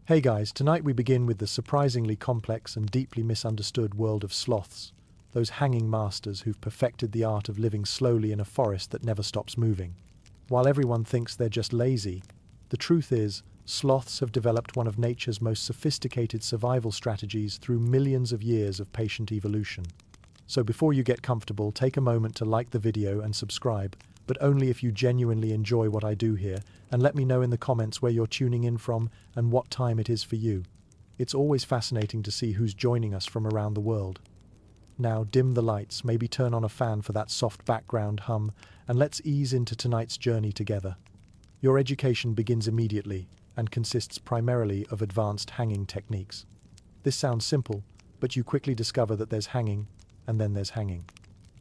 Hey guys, tonight we begin with the surprisingly complex and deeply misunderstood world of sloths, those hanging masters who've perfected the art of living slowly in a forest that never stops moving. While everyone thinks they're just lazy, the truth is, sloths have developed one of nature's most sophisticated survival strategies through millions of years of patient evolution. So before you get comfortable, take a moment to like the video and subscribe, but only if you genuinely enjoy what I do here, and let me know in the comments where you're tuning in from and what time it is for you. It's always fascinating to see who's joining us from around the world. Now dim the lights, maybe turn on a fan for that soft background hum, and let's ease into tonight's journey together. Your education begins immediately and consists primarily of advanced hanging techniques. This sounds simple, but you quickly discover that there's hanging, and then there's hanging.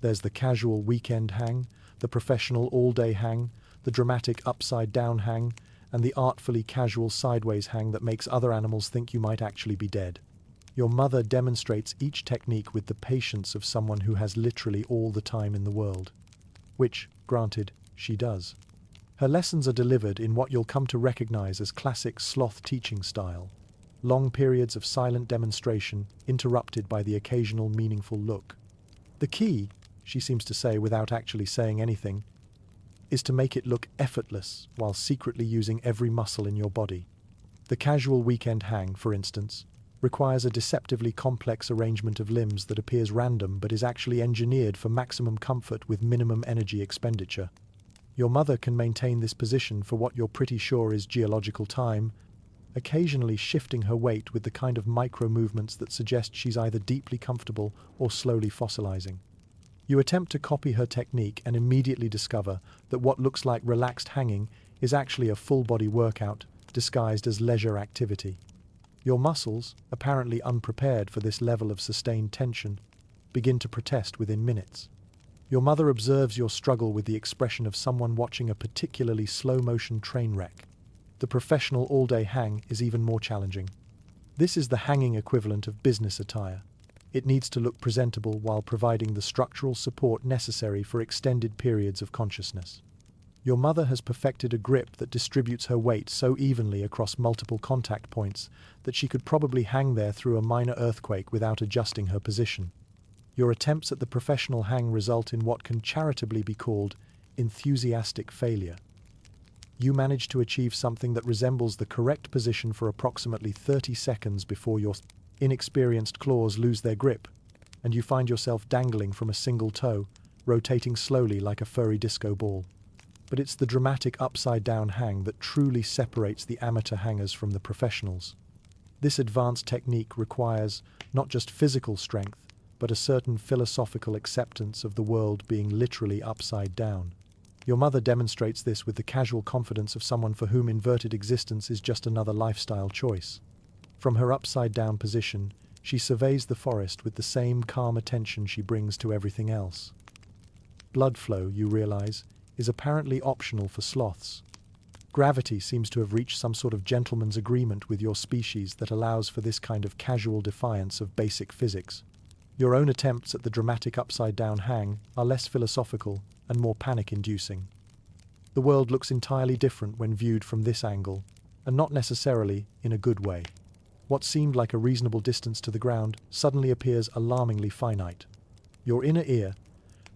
There's the casual weekend hang, the professional all-day hang, the dramatic upside-down hang, and the artfully casual sideways hang that makes other animals think you might actually be dead. Your mother demonstrates each technique with the patience of someone who has literally all the time in the world. Which, granted, she does. Her lessons are delivered in what you'll come to recognize as classic sloth teaching style. Long periods of silent demonstration, interrupted by the occasional meaningful look. The key, she seems to say without actually saying anything, is to make it look effortless while secretly using every muscle in your body. The casual weekend hang, for instance, requires a deceptively complex arrangement of limbs that appears random but is actually engineered for maximum comfort with minimum energy expenditure. Your mother can maintain this position for what you're pretty sure is geological time, occasionally shifting her weight with the kind of micro-movements that suggest she's either deeply comfortable or slowly fossilizing. You attempt to copy her technique and immediately discover that what looks like relaxed hanging is actually a full-body workout disguised as leisure activity. Your muscles, apparently unprepared for this level of sustained tension, begin to protest within minutes. Your mother observes your struggle with the expression of someone watching a particularly slow-motion train wreck. The professional all-day hang is even more challenging. This is the hanging equivalent of business attire. It needs to look presentable while providing the structural support necessary for extended periods of consciousness. Your mother has perfected a grip that distributes her weight so evenly across multiple contact points that she could probably hang there through a minor earthquake without adjusting her position. Your attempts at the professional hang result in what can charitably be called enthusiastic failure. You manage to achieve something that resembles the correct position for approximately 30 seconds before your inexperienced claws lose their grip, and you find yourself dangling from a single toe, rotating slowly like a furry disco ball. But it's the dramatic upside-down hang that truly separates the amateur hangers from the professionals. This advanced technique requires not just physical strength, but a certain philosophical acceptance of the world being literally upside down. Your mother demonstrates this with the casual confidence of someone for whom inverted existence is just another lifestyle choice. From her upside-down position, she surveys the forest with the same calm attention she brings to everything else. Blood flow, you realize, is apparently optional for sloths. Gravity seems to have reached some sort of gentleman's agreement with your species that allows for this kind of casual defiance of basic physics. Your own attempts at the dramatic upside-down hang are less philosophical and more panic-inducing. The world looks entirely different when viewed from this angle, and not necessarily in a good way. What seemed like a reasonable distance to the ground suddenly appears alarmingly finite. Your inner ear,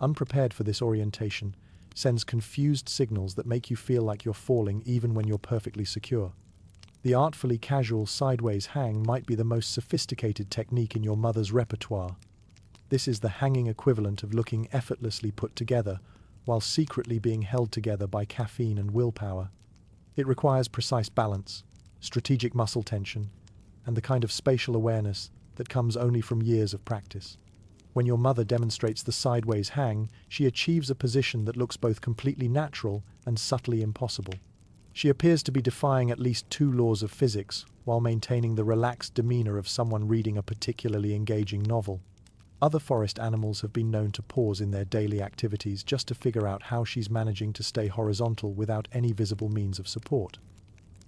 unprepared for this orientation, sends confused signals that make you feel like you're falling even when you're perfectly secure. The artfully casual sideways hang might be the most sophisticated technique in your mother's repertoire. This is the hanging equivalent of looking effortlessly put together while secretly being held together by caffeine and willpower. It requires precise balance, strategic muscle tension, and the kind of spatial awareness that comes only from years of practice. When your mother demonstrates the sideways hang, she achieves a position that looks both completely natural and subtly impossible. She appears to be defying at least two laws of physics while maintaining the relaxed demeanor of someone reading a particularly engaging novel. Other forest animals have been known to pause in their daily activities just to figure out how she's managing to stay horizontal without any visible means of support.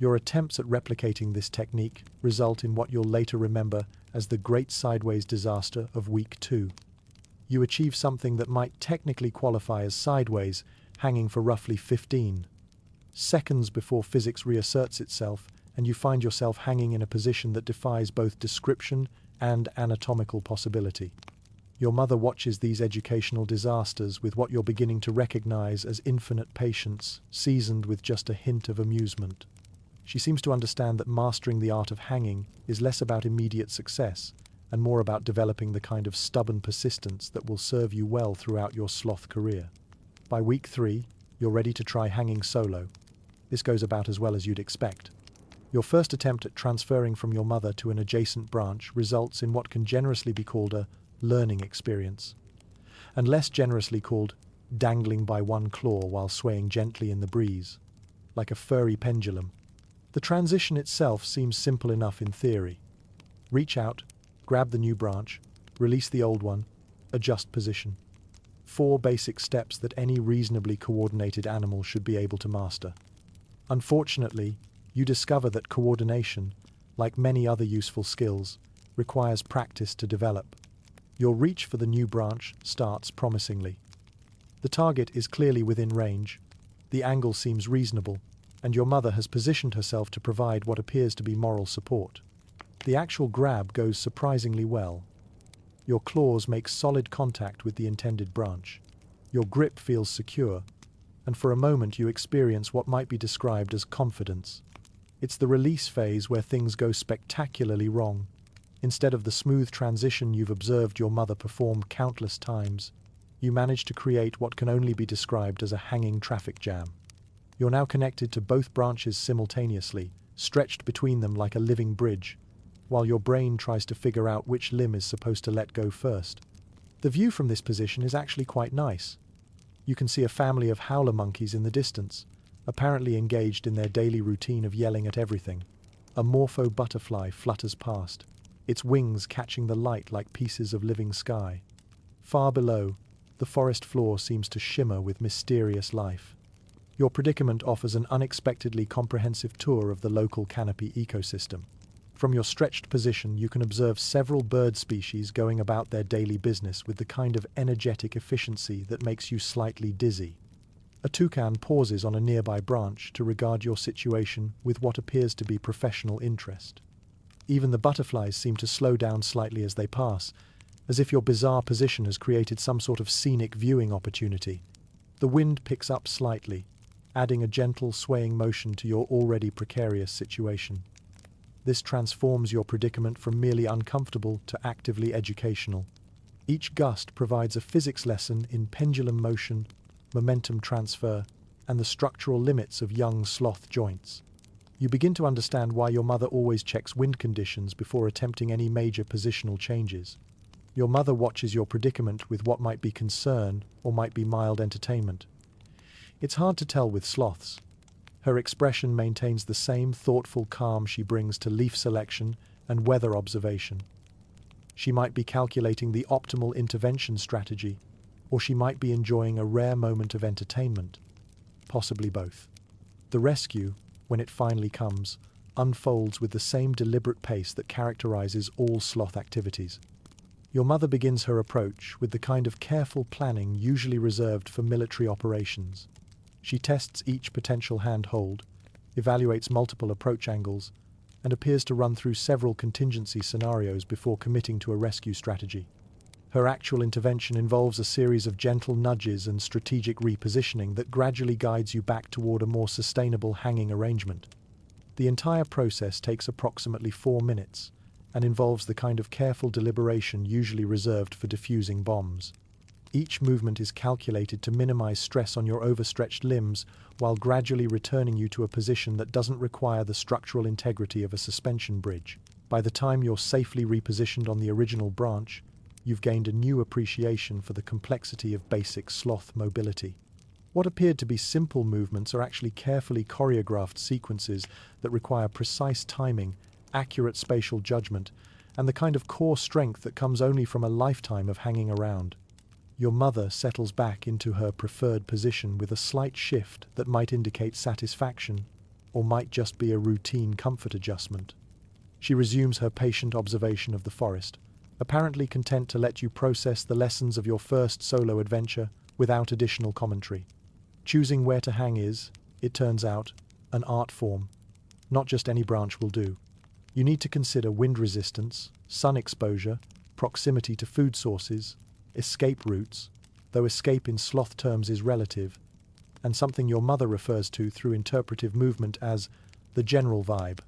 Your attempts at replicating this technique result in what you'll later remember as the Great Sideways Disaster of Week 2. You achieve something that might technically qualify as sideways, hanging for roughly 15 seconds before physics reasserts itself and you find yourself hanging in a position that defies both description and anatomical possibility. Your mother watches these educational disasters with what you're beginning to recognize as infinite patience, seasoned with just a hint of amusement. She seems to understand that mastering the art of hanging is less about immediate success and more about developing the kind of stubborn persistence that will serve you well throughout your sloth career. By week 3, you're ready to try hanging solo. This goes about as well as you'd expect. Your first attempt at transferring from your mother to an adjacent branch results in what can generously be called a learning experience, and less generously called dangling by one claw while swaying gently in the breeze, like a furry pendulum. The transition itself seems simple enough in theory. Reach out, grab the new branch, release the old one, adjust position. 4 basic steps that any reasonably coordinated animal should be able to master. Unfortunately, you discover that coordination, like many other useful skills, requires practice to develop. Your reach for the new branch starts promisingly. The target is clearly within range, the angle seems reasonable, and your mother has positioned herself to provide what appears to be moral support. The actual grab goes surprisingly well. Your claws make solid contact with the intended branch. Your grip feels secure, and for a moment you experience what might be described as confidence. It's the release phase where things go spectacularly wrong. Instead of the smooth transition you've observed your mother perform countless times, you manage to create what can only be described as a hanging traffic jam. You're now connected to both branches simultaneously, stretched between them like a living bridge, while your brain tries to figure out which limb is supposed to let go first. The view from this position is actually quite nice. You can see a family of howler monkeys in the distance, apparently engaged in their daily routine of yelling at everything. A morpho butterfly flutters past, its wings catching the light like pieces of living sky. Far below, the forest floor seems to shimmer with mysterious life. Your predicament offers an unexpectedly comprehensive tour of the local canopy ecosystem. From your stretched position, you can observe several bird species going about their daily business with the kind of energetic efficiency that makes you slightly dizzy. A toucan pauses on a nearby branch to regard your situation with what appears to be professional interest. Even the butterflies seem to slow down slightly as they pass, as if your bizarre position has created some sort of scenic viewing opportunity. The wind picks up slightly, adding a gentle swaying motion to your already precarious situation. This transforms your predicament from merely uncomfortable to actively educational. Each gust provides a physics lesson in pendulum motion, momentum transfer, and the structural limits of young sloth joints. You begin to understand why your mother always checks wind conditions before attempting any major positional changes. Your mother watches your predicament with what might be concern or might be mild entertainment. It's hard to tell with sloths. Her expression maintains the same thoughtful calm she brings to leaf selection and weather observation. She might be calculating the optimal intervention strategy, or she might be enjoying a rare moment of entertainment. Possibly both. The rescue, when it finally comes, unfolds with the same deliberate pace that characterizes all sloth activities. Your mother begins her approach with the kind of careful planning usually reserved for military operations. She tests each potential handhold, evaluates multiple approach angles, and appears to run through several contingency scenarios before committing to a rescue strategy. Her actual intervention involves a series of gentle nudges and strategic repositioning that gradually guides you back toward a more sustainable hanging arrangement. The entire process takes approximately 4 minutes and involves the kind of careful deliberation usually reserved for defusing bombs. Each movement is calculated to minimize stress on your overstretched limbs while gradually returning you to a position that doesn't require the structural integrity of a suspension bridge. By the time you're safely repositioned on the original branch, you've gained a new appreciation for the complexity of basic sloth mobility. What appeared to be simple movements are actually carefully choreographed sequences that require precise timing, accurate spatial judgment, and the kind of core strength that comes only from a lifetime of hanging around. Your mother settles back into her preferred position with a slight shift that might indicate satisfaction, or might just be a routine comfort adjustment. She resumes her patient observation of the forest, apparently content to let you process the lessons of your first solo adventure without additional commentary. Choosing where to hang is, it turns out, an art form. Not just any branch will do. You need to consider wind resistance, sun exposure, proximity to food sources, escape routes, though escape in sloth terms is relative, and something your mother refers to through interpretive movement as the general vibe.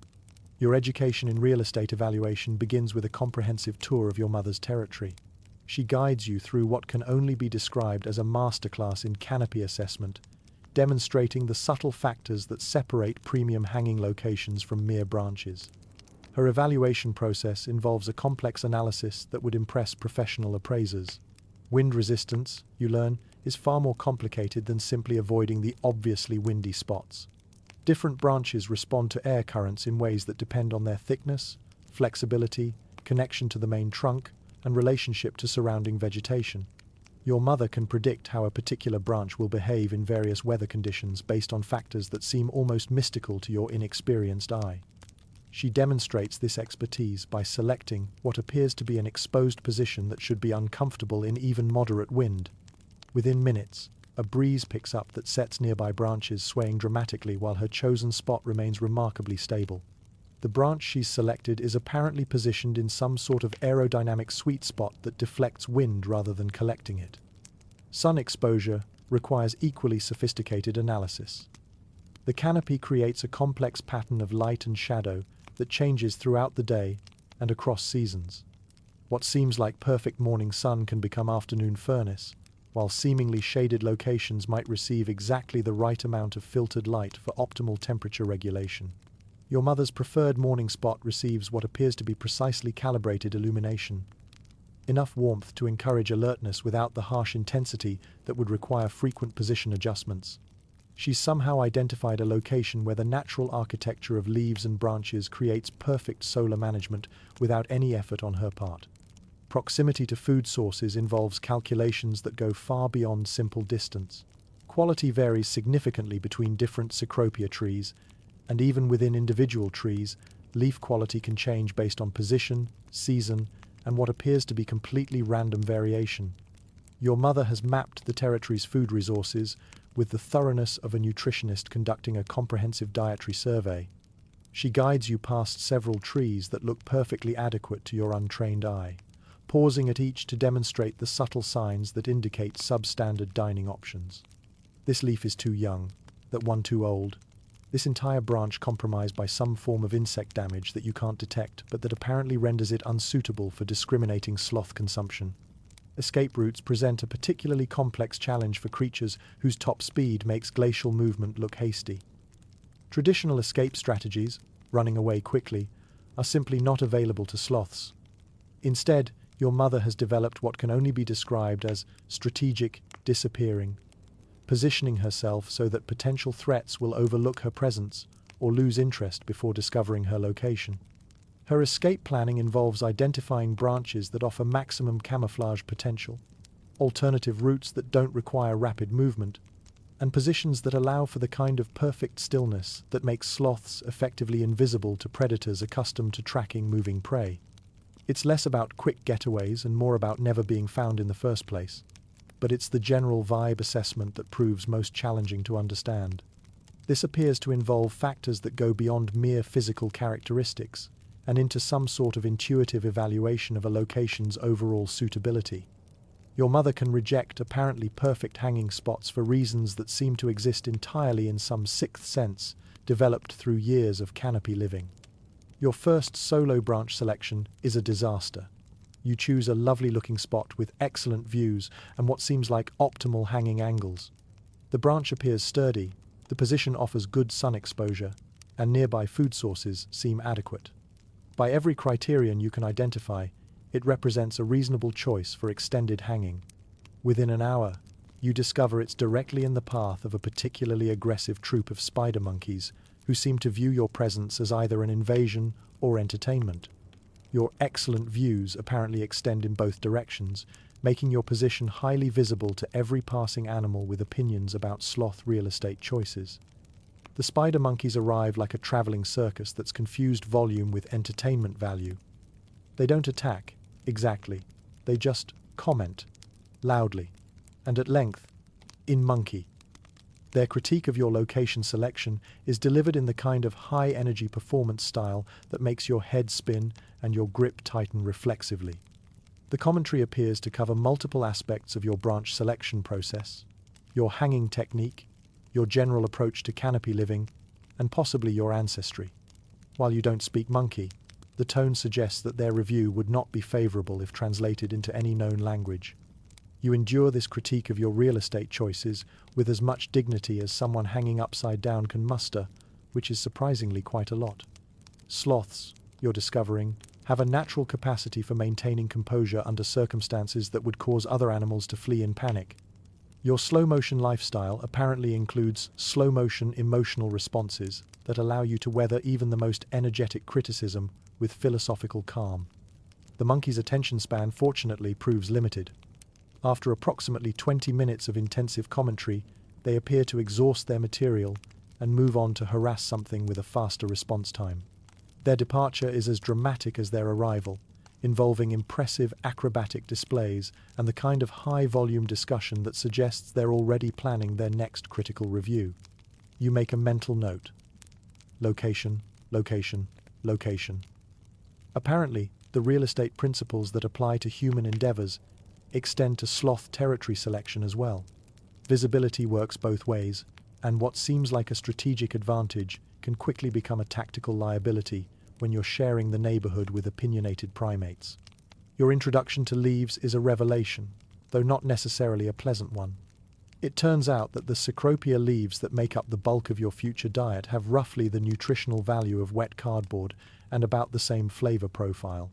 Your education in real estate evaluation begins with a comprehensive tour of your mother's territory. She guides you through what can only be described as a masterclass in canopy assessment, demonstrating the subtle factors that separate premium hanging locations from mere branches. Her evaluation process involves a complex analysis that would impress professional appraisers. Wind resistance, you learn, is far more complicated than simply avoiding the obviously windy spots. Different branches respond to air currents in ways that depend on their thickness, flexibility, connection to the main trunk, and relationship to surrounding vegetation. Your mother can predict how a particular branch will behave in various weather conditions based on factors that seem almost mystical to your inexperienced eye. She demonstrates this expertise by selecting what appears to be an exposed position that should be uncomfortable in even moderate wind. Within minutes, a breeze picks up that sets nearby branches swaying dramatically while her chosen spot remains remarkably stable. The branch she's selected is apparently positioned in some sort of aerodynamic sweet spot that deflects wind rather than collecting it. Sun exposure requires equally sophisticated analysis. The canopy creates a complex pattern of light and shadow that changes throughout the day and across seasons. What seems like perfect morning sun can become afternoon furnace, while seemingly shaded locations might receive exactly the right amount of filtered light for optimal temperature regulation. Your mother's preferred morning spot receives what appears to be precisely calibrated illumination, enough warmth to encourage alertness without the harsh intensity that would require frequent position adjustments. She's somehow identified a location where the natural architecture of leaves and branches creates perfect solar management without any effort on her part. Proximity to food sources involves calculations that go far beyond simple distance. Quality varies significantly between different cecropia trees, and even within individual trees, leaf quality can change based on position, season, and what appears to be completely random variation. Your mother has mapped the territory's food resources with the thoroughness of a nutritionist conducting a comprehensive dietary survey. She guides you past several trees that look perfectly adequate to your untrained eye, pausing at each to demonstrate the subtle signs that indicate substandard dining options. This leaf is too young, that one too old. This entire branch compromised by some form of insect damage that you can't detect, but that apparently renders it unsuitable for discriminating sloth consumption. Escape routes present a particularly complex challenge for creatures whose top speed makes glacial movement look hasty. Traditional escape strategies, running away quickly, are simply not available to sloths. Instead, your mother has developed what can only be described as strategic disappearing, positioning herself so that potential threats will overlook her presence or lose interest before discovering her location. Her escape planning involves identifying branches that offer maximum camouflage potential, alternative routes that don't require rapid movement, and positions that allow for the kind of perfect stillness that makes sloths effectively invisible to predators accustomed to tracking moving prey. It's less about quick getaways and more about never being found in the first place. But it's the general vibe assessment that proves most challenging to understand. This appears to involve factors that go beyond mere physical characteristics and into some sort of intuitive evaluation of a location's overall suitability. Your mother can reject apparently perfect hanging spots for reasons that seem to exist entirely in some sixth sense, developed through years of canopy living. Your first solo branch selection is a disaster. You choose a lovely-looking spot with excellent views and what seems like optimal hanging angles. The branch appears sturdy, the position offers good sun exposure, and nearby food sources seem adequate. By every criterion you can identify, it represents a reasonable choice for extended hanging. Within an hour, you discover it's directly in the path of a particularly aggressive troop of spider monkeys who seem to view your presence as either an invasion or entertainment. Your excellent views apparently extend in both directions, making your position highly visible to every passing animal with opinions about sloth real estate choices. The spider monkeys arrive like a traveling circus that's confused volume with entertainment value. They don't attack, exactly. They just comment, loudly, and at length, in monkey. Their critique of your location selection is delivered in the kind of high-energy performance style that makes your head spin and your grip tighten reflexively. The commentary appears to cover multiple aspects of your branch selection process, your hanging technique, your general approach to canopy living, and possibly your ancestry. While you don't speak monkey, the tone suggests that their review would not be favorable if translated into any known language. You endure this critique of your real estate choices with as much dignity as someone hanging upside down can muster, which is surprisingly quite a lot. Sloths, you're discovering, have a natural capacity for maintaining composure under circumstances that would cause other animals to flee in panic. Your slow-motion lifestyle apparently includes slow-motion emotional responses that allow you to weather even the most energetic criticism with philosophical calm. The monkey's attention span fortunately proves limited. After approximately 20 minutes of intensive commentary, they appear to exhaust their material and move on to harass something with a faster response time. Their departure is as dramatic as their arrival, involving impressive acrobatic displays and the kind of high-volume discussion that suggests they're already planning their next critical review. You make a mental note. Location, location, location. Apparently, the real estate principles that apply to human endeavors extend to sloth territory selection as well. Visibility works both ways, and what seems like a strategic advantage can quickly become a tactical liability when you're sharing the neighborhood with opinionated primates. Your introduction to leaves is a revelation, though not necessarily a pleasant one. It turns out that the Cecropia leaves that make up the bulk of your future diet have roughly the nutritional value of wet cardboard and about the same flavor profile.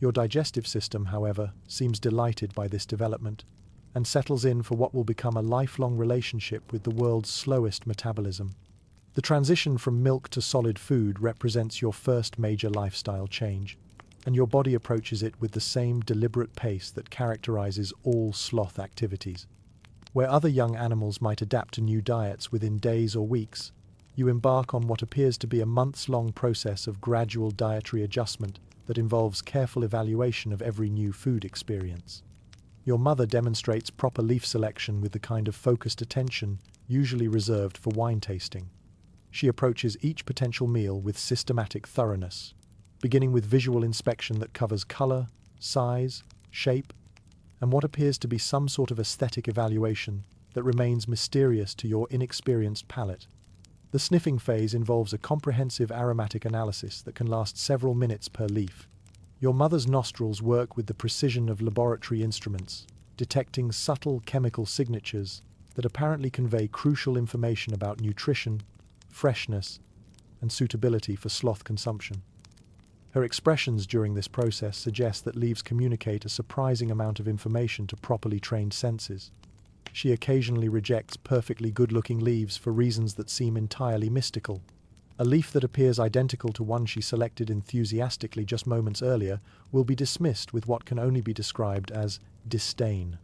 Your digestive system, however, seems delighted by this development and settles in for what will become a lifelong relationship with the world's slowest metabolism. The transition from milk to solid food represents your first major lifestyle change, and your body approaches it with the same deliberate pace that characterizes all sloth activities. Where other young animals might adapt to new diets within days or weeks, you embark on what appears to be a months-long process of gradual dietary adjustment that involves careful evaluation of every new food experience. Your mother demonstrates proper leaf selection with the kind of focused attention usually reserved for wine tasting. She approaches each potential meal with systematic thoroughness, beginning with visual inspection that covers color, size, shape, and what appears to be some sort of aesthetic evaluation that remains mysterious to your inexperienced palate. The sniffing phase involves a comprehensive aromatic analysis that can last several minutes per leaf. Your mother's nostrils work with the precision of laboratory instruments, detecting subtle chemical signatures that apparently convey crucial information about nutrition, freshness, and suitability for sloth consumption. Her expressions during this process suggest that leaves communicate a surprising amount of information to properly trained senses. She occasionally rejects perfectly good-looking leaves for reasons that seem entirely mystical. A leaf that appears identical to one she selected enthusiastically just moments earlier will be dismissed with what can only be described as disdain.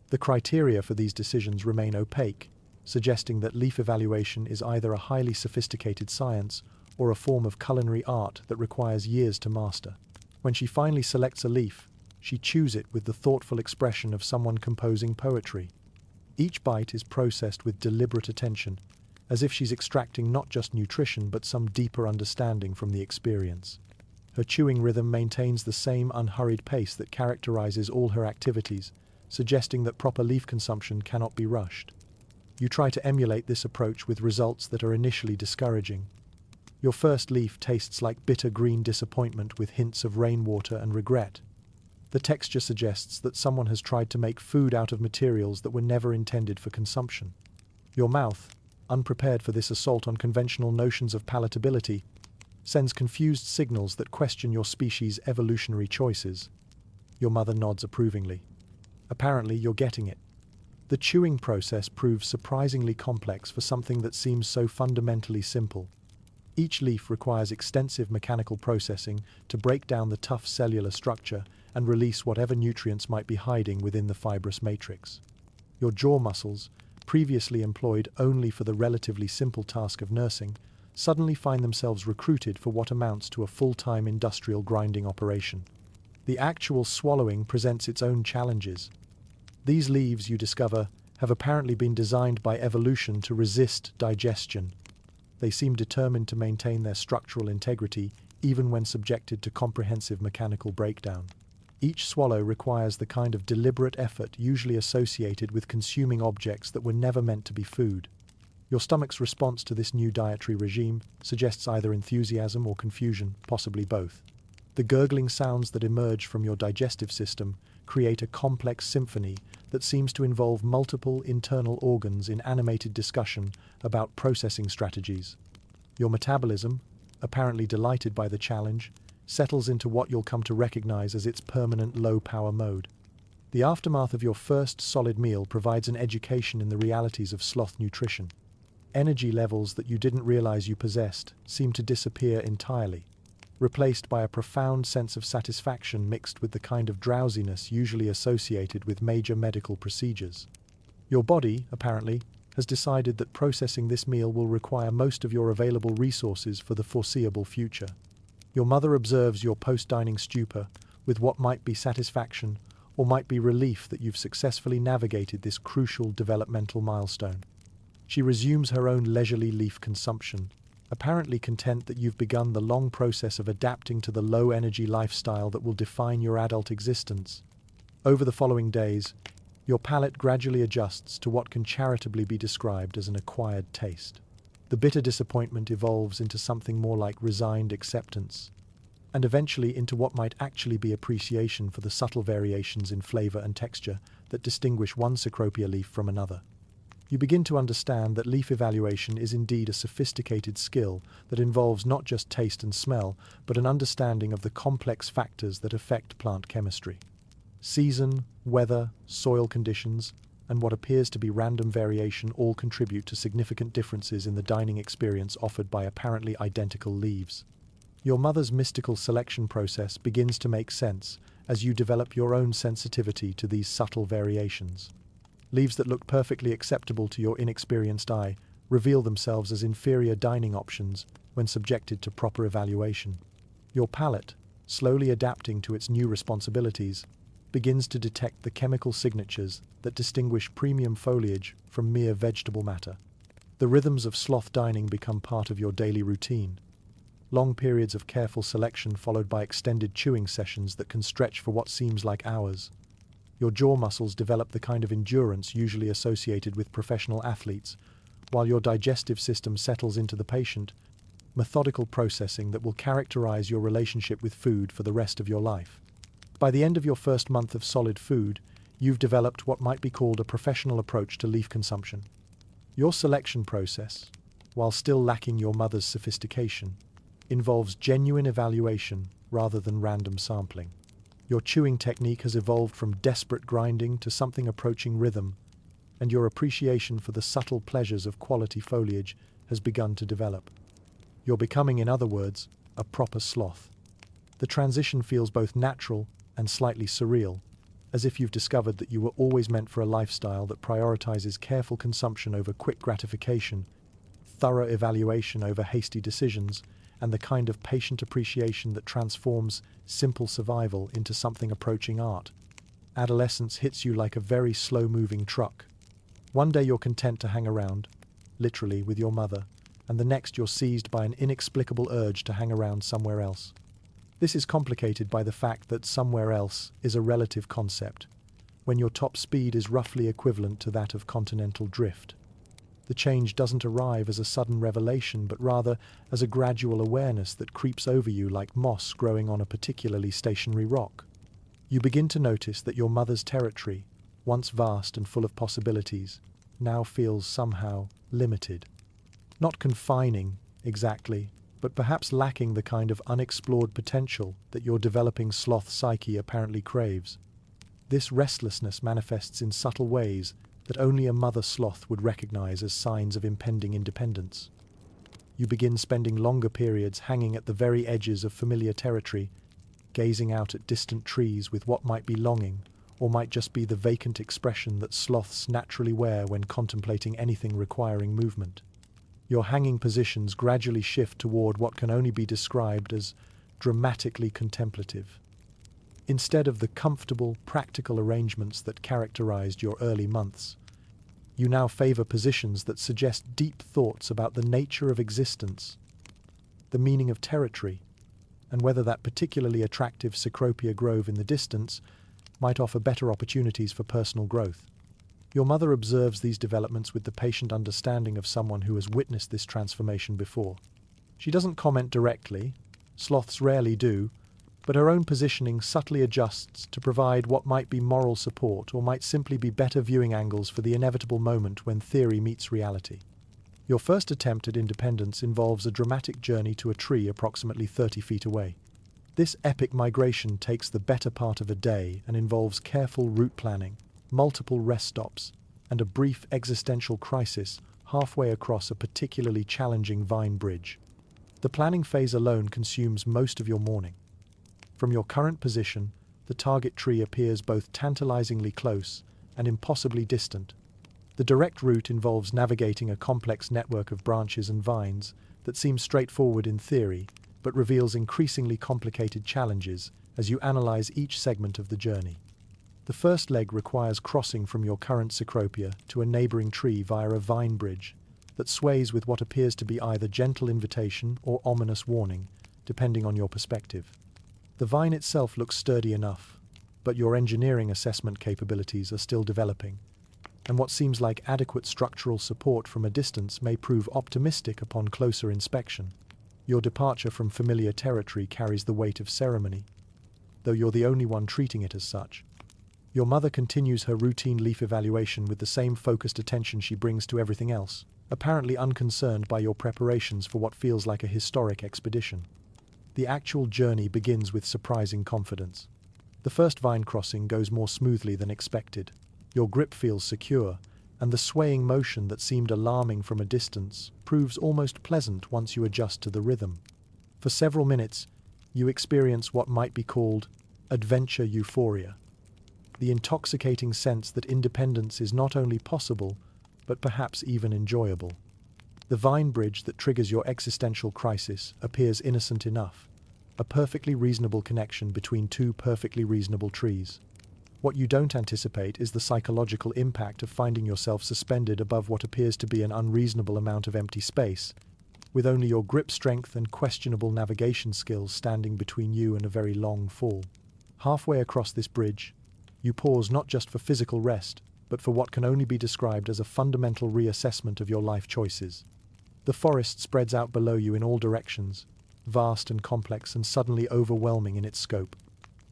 The criteria for these decisions remain opaque, suggesting that leaf evaluation is either a highly sophisticated science or a form of culinary art that requires years to master. When she finally selects a leaf, she chews it with the thoughtful expression of someone composing poetry. Each bite is processed with deliberate attention, as if she's extracting not just nutrition but some deeper understanding from the experience. Her chewing rhythm maintains the same unhurried pace that characterizes all her activities, suggesting that proper leaf consumption cannot be rushed. You try to emulate this approach with results that are initially discouraging. Your first leaf tastes like bitter green disappointment with hints of rainwater and regret. The texture suggests that someone has tried to make food out of materials that were never intended for consumption. Your mouth, unprepared for this assault on conventional notions of palatability, sends confused signals that question your species' evolutionary choices. Your mother nods approvingly. Apparently, you're getting it. The chewing process proves surprisingly complex for something that seems so fundamentally simple. Each leaf requires extensive mechanical processing to break down the tough cellular structure and release whatever nutrients might be hiding within the fibrous matrix. Your jaw muscles, previously employed only for the relatively simple task of nursing, suddenly find themselves recruited for what amounts to a full-time industrial grinding operation. The actual swallowing presents its own challenges. These leaves, you discover, have apparently been designed by evolution to resist digestion. They seem determined to maintain their structural integrity even when subjected to comprehensive mechanical breakdown. Each swallow requires the kind of deliberate effort usually associated with consuming objects that were never meant to be food. Your stomach's response to this new dietary regime suggests either enthusiasm or confusion, possibly both. The gurgling sounds that emerge from your digestive system create a complex symphony that seems to involve multiple internal organs in animated discussion about processing strategies. Your metabolism, apparently delighted by the challenge, settles into what you'll come to recognize as its permanent low-power mode. The aftermath of your first solid meal provides an education in the realities of sloth nutrition. Energy levels that you didn't realize you possessed seem to disappear entirely, replaced by a profound sense of satisfaction mixed with the kind of drowsiness usually associated with major medical procedures. Your body, apparently, has decided that processing this meal will require most of your available resources for the foreseeable future. Your mother observes your post-dining stupor with what might be satisfaction or might be relief that you've successfully navigated this crucial developmental milestone. She resumes her own leisurely leaf consumption, apparently content that you've begun the long process of adapting to the low-energy lifestyle that will define your adult existence. Over the following days, your palate gradually adjusts to what can charitably be described as an acquired taste. The bitter disappointment evolves into something more like resigned acceptance, and eventually into what might actually be appreciation for the subtle variations in flavor and texture that distinguish one Cecropia leaf from another. You begin to understand that leaf evaluation is indeed a sophisticated skill that involves not just taste and smell, but an understanding of the complex factors that affect plant chemistry. Season, weather, soil conditions, and what appears to be random variation all contribute to significant differences in the dining experience offered by apparently identical leaves. Your mother's mystical selection process begins to make sense as you develop your own sensitivity to these subtle variations. Leaves that look perfectly acceptable to your inexperienced eye reveal themselves as inferior dining options when subjected to proper evaluation. Your palate, slowly adapting to its new responsibilities, begins to detect the chemical signatures that distinguish premium foliage from mere vegetable matter. The rhythms of sloth dining become part of your daily routine. Long periods of careful selection followed by extended chewing sessions that can stretch for what seems like hours. Your jaw muscles develop the kind of endurance usually associated with professional athletes, while your digestive system settles into the patient, methodical processing that will characterize your relationship with food for the rest of your life. By the end of your first month of solid food, you've developed what might be called a professional approach to leaf consumption. Your selection process, while still lacking your mother's sophistication, involves genuine evaluation rather than random sampling. Your chewing technique has evolved from desperate grinding to something approaching rhythm, and your appreciation for the subtle pleasures of quality foliage has begun to develop. You're becoming, in other words, a proper sloth. The transition feels both natural and slightly surreal, as if you've discovered that you were always meant for a lifestyle that prioritizes careful consumption over quick gratification, thorough evaluation over hasty decisions, and the kind of patient appreciation that transforms simple survival into something approaching art. Adolescence hits you like a very slow-moving truck. One day you're content to hang around, literally, with your mother, and the next you're seized by an inexplicable urge to hang around somewhere else. This is complicated by the fact that somewhere else is a relative concept, when your top speed is roughly equivalent to that of continental drift. The change doesn't arrive as a sudden revelation, but rather as a gradual awareness that creeps over you like moss growing on a particularly stationary rock. You begin to notice that your mother's territory, once vast and full of possibilities, now feels somehow limited. Not confining, exactly, but perhaps lacking the kind of unexplored potential that your developing sloth psyche apparently craves. This restlessness manifests in subtle ways that only a mother sloth would recognize as signs of impending independence. You begin spending longer periods hanging at the very edges of familiar territory, gazing out at distant trees with what might be longing, or might just be the vacant expression that sloths naturally wear when contemplating anything requiring movement. Your hanging positions gradually shift toward what can only be described as dramatically contemplative. Instead of the comfortable, practical arrangements that characterized your early months, You now favor positions that suggest deep thoughts about the nature of existence, the meaning of territory, and whether that particularly attractive Cecropia grove in the distance might offer better opportunities for personal growth. Your mother observes these developments with the patient understanding of someone who has witnessed this transformation before. She doesn't comment directly, sloths rarely do, but her own positioning subtly adjusts to provide what might be moral support or might simply be better viewing angles for the inevitable moment when theory meets reality. Your first attempt at independence involves a dramatic journey to a tree approximately 30 feet away. This epic migration takes the better part of a day and involves careful route planning, multiple rest stops, and a brief existential crisis halfway across a particularly challenging vine bridge. The planning phase alone consumes most of your morning. From your current position, the target tree appears both tantalizingly close and impossibly distant. The direct route involves navigating a complex network of branches and vines that seems straightforward in theory, but reveals increasingly complicated challenges as you analyze each segment of the journey. The first leg requires crossing from your current Cecropia to a neighboring tree via a vine bridge that sways with what appears to be either gentle invitation or ominous warning, depending on your perspective. The vine itself looks sturdy enough, but your engineering assessment capabilities are still developing, and what seems like adequate structural support from a distance may prove optimistic upon closer inspection. Your departure from familiar territory carries the weight of ceremony, though you're the only one treating it as such. Your mother continues her routine leaf evaluation with the same focused attention she brings to everything else, apparently unconcerned by your preparations for what feels like a historic expedition. The actual journey begins with surprising confidence. The first vine crossing goes more smoothly than expected. Your grip feels secure, and the swaying motion that seemed alarming from a distance proves almost pleasant once you adjust to the rhythm. For several minutes, you experience what might be called adventure euphoria, the intoxicating sense that independence is not only possible, but perhaps even enjoyable. The vine bridge that triggers your existential crisis appears innocent enough, a perfectly reasonable connection between two perfectly reasonable trees. What you don't anticipate is the psychological impact of finding yourself suspended above what appears to be an unreasonable amount of empty space, with only your grip strength and questionable navigation skills standing between you and a very long fall. Halfway across this bridge, you pause not just for physical rest, but for what can only be described as a fundamental reassessment of your life choices. The forest spreads out below you in all directions, vast and complex and suddenly overwhelming in its scope.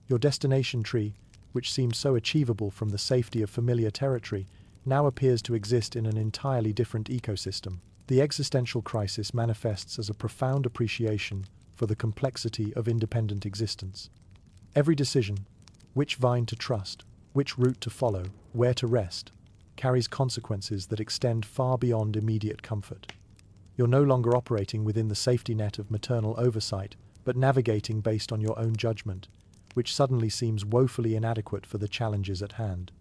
Your destination tree, which seemed so achievable from the safety of familiar territory, now appears to exist in an entirely different ecosystem. The existential crisis manifests as a profound appreciation for the complexity of independent existence. Every decision, which vine to trust, which route to follow, where to rest, carries consequences that extend far beyond immediate comfort. You're no longer operating within the safety net of maternal oversight, but navigating based on your own judgment, which suddenly seems woefully inadequate for the challenges at hand.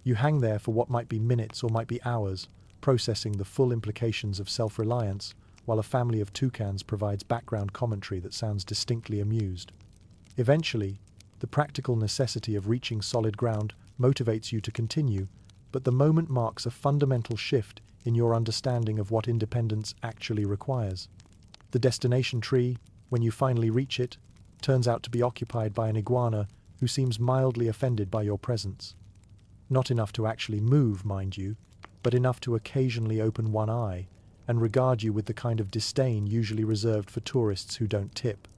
You hang there for what might be minutes or might be hours, processing the full implications of self-reliance, while a family of toucans provides background commentary that sounds distinctly amused. Eventually, the practical necessity of reaching solid ground motivates you to continue, but the moment marks a fundamental shift in your understanding of what independence actually requires. The destination tree, when you finally reach it, turns out to be occupied by an iguana who seems mildly offended by your presence. Not enough to actually move, mind you, but enough to occasionally open one eye and regard you with the kind of disdain usually reserved for tourists who don't tip.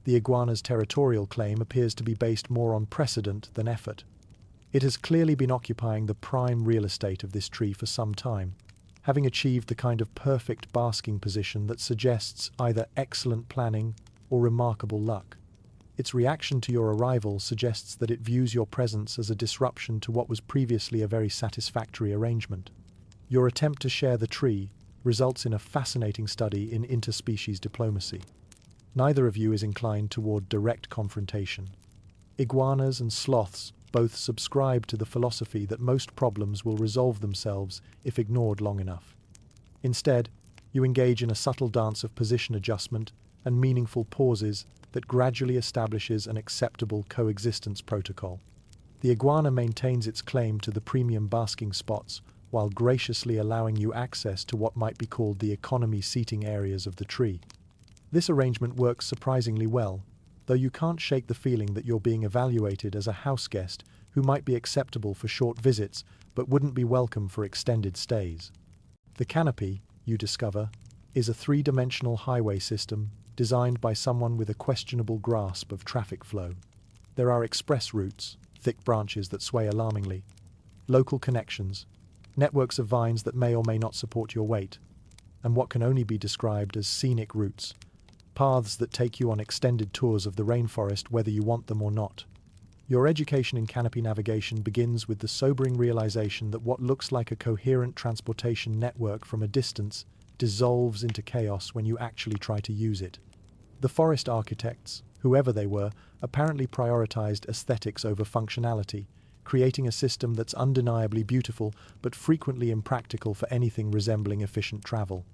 The iguana's territorial claim appears to be based more on precedent than effort. It has clearly been occupying the prime real estate of this tree for some time, having achieved the kind of perfect basking position that suggests either excellent planning or remarkable luck. Its reaction to your arrival suggests that it views your presence as a disruption to what was previously a very satisfactory arrangement. Your attempt to share the tree results in a fascinating study in interspecies diplomacy. Neither of you is inclined toward direct confrontation. Iguanas and sloths both subscribe to the philosophy that most problems will resolve themselves if ignored long enough. Instead, you engage in a subtle dance of position adjustment and meaningful pauses that gradually establishes an acceptable coexistence protocol. The iguana maintains its claim to the premium basking spots, while graciously allowing you access to what might be called the economy seating areas of the tree. This arrangement works surprisingly well, though you can't shake the feeling that you're being evaluated as a house guest who might be acceptable for short visits but wouldn't be welcome for extended stays. The canopy, you discover, is a three-dimensional highway system designed by someone with a questionable grasp of traffic flow. There are express routes, thick branches that sway alarmingly, local connections, networks of vines that may or may not support your weight, and what can only be described as scenic routes, paths that take you on extended tours of the rainforest whether you want them or not. Your education in canopy navigation begins with the sobering realization that what looks like a coherent transportation network from a distance dissolves into chaos when you actually try to use it. The forest architects, whoever they were, apparently prioritized aesthetics over functionality, creating a system that's undeniably beautiful but frequently impractical for anything resembling efficient travel.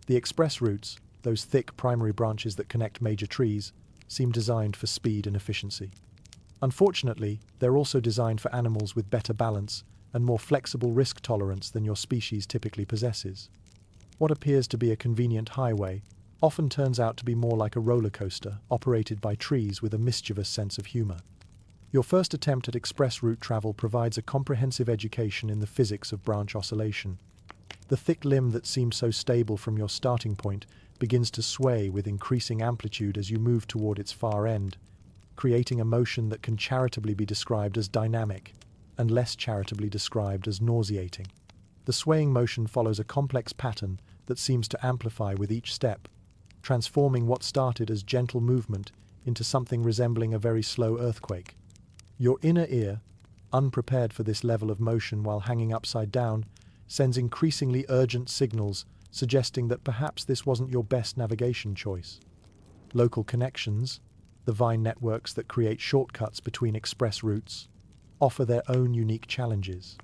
The express routes, those thick primary branches that connect major trees, seem designed for speed and efficiency. Unfortunately, they're also designed for animals with better balance and more flexible risk tolerance than your species typically possesses. What appears to be a convenient highway often turns out to be more like a roller coaster operated by trees with a mischievous sense of humor. Your first attempt at express route travel provides a comprehensive education in the physics of branch oscillation. The thick limb that seemed so stable from your starting point begins to sway with increasing amplitude as you move toward its far end, creating a motion that can charitably be described as dynamic and less charitably described as nauseating. The swaying motion follows a complex pattern that seems to amplify with each step, transforming what started as gentle movement into something resembling a very slow earthquake. Your inner ear, unprepared for this level of motion while hanging upside down, sends increasingly urgent signals suggesting that perhaps this wasn't your best navigation choice. Local connections, the vine networks that create shortcuts between express routes, offer their own unique challenges.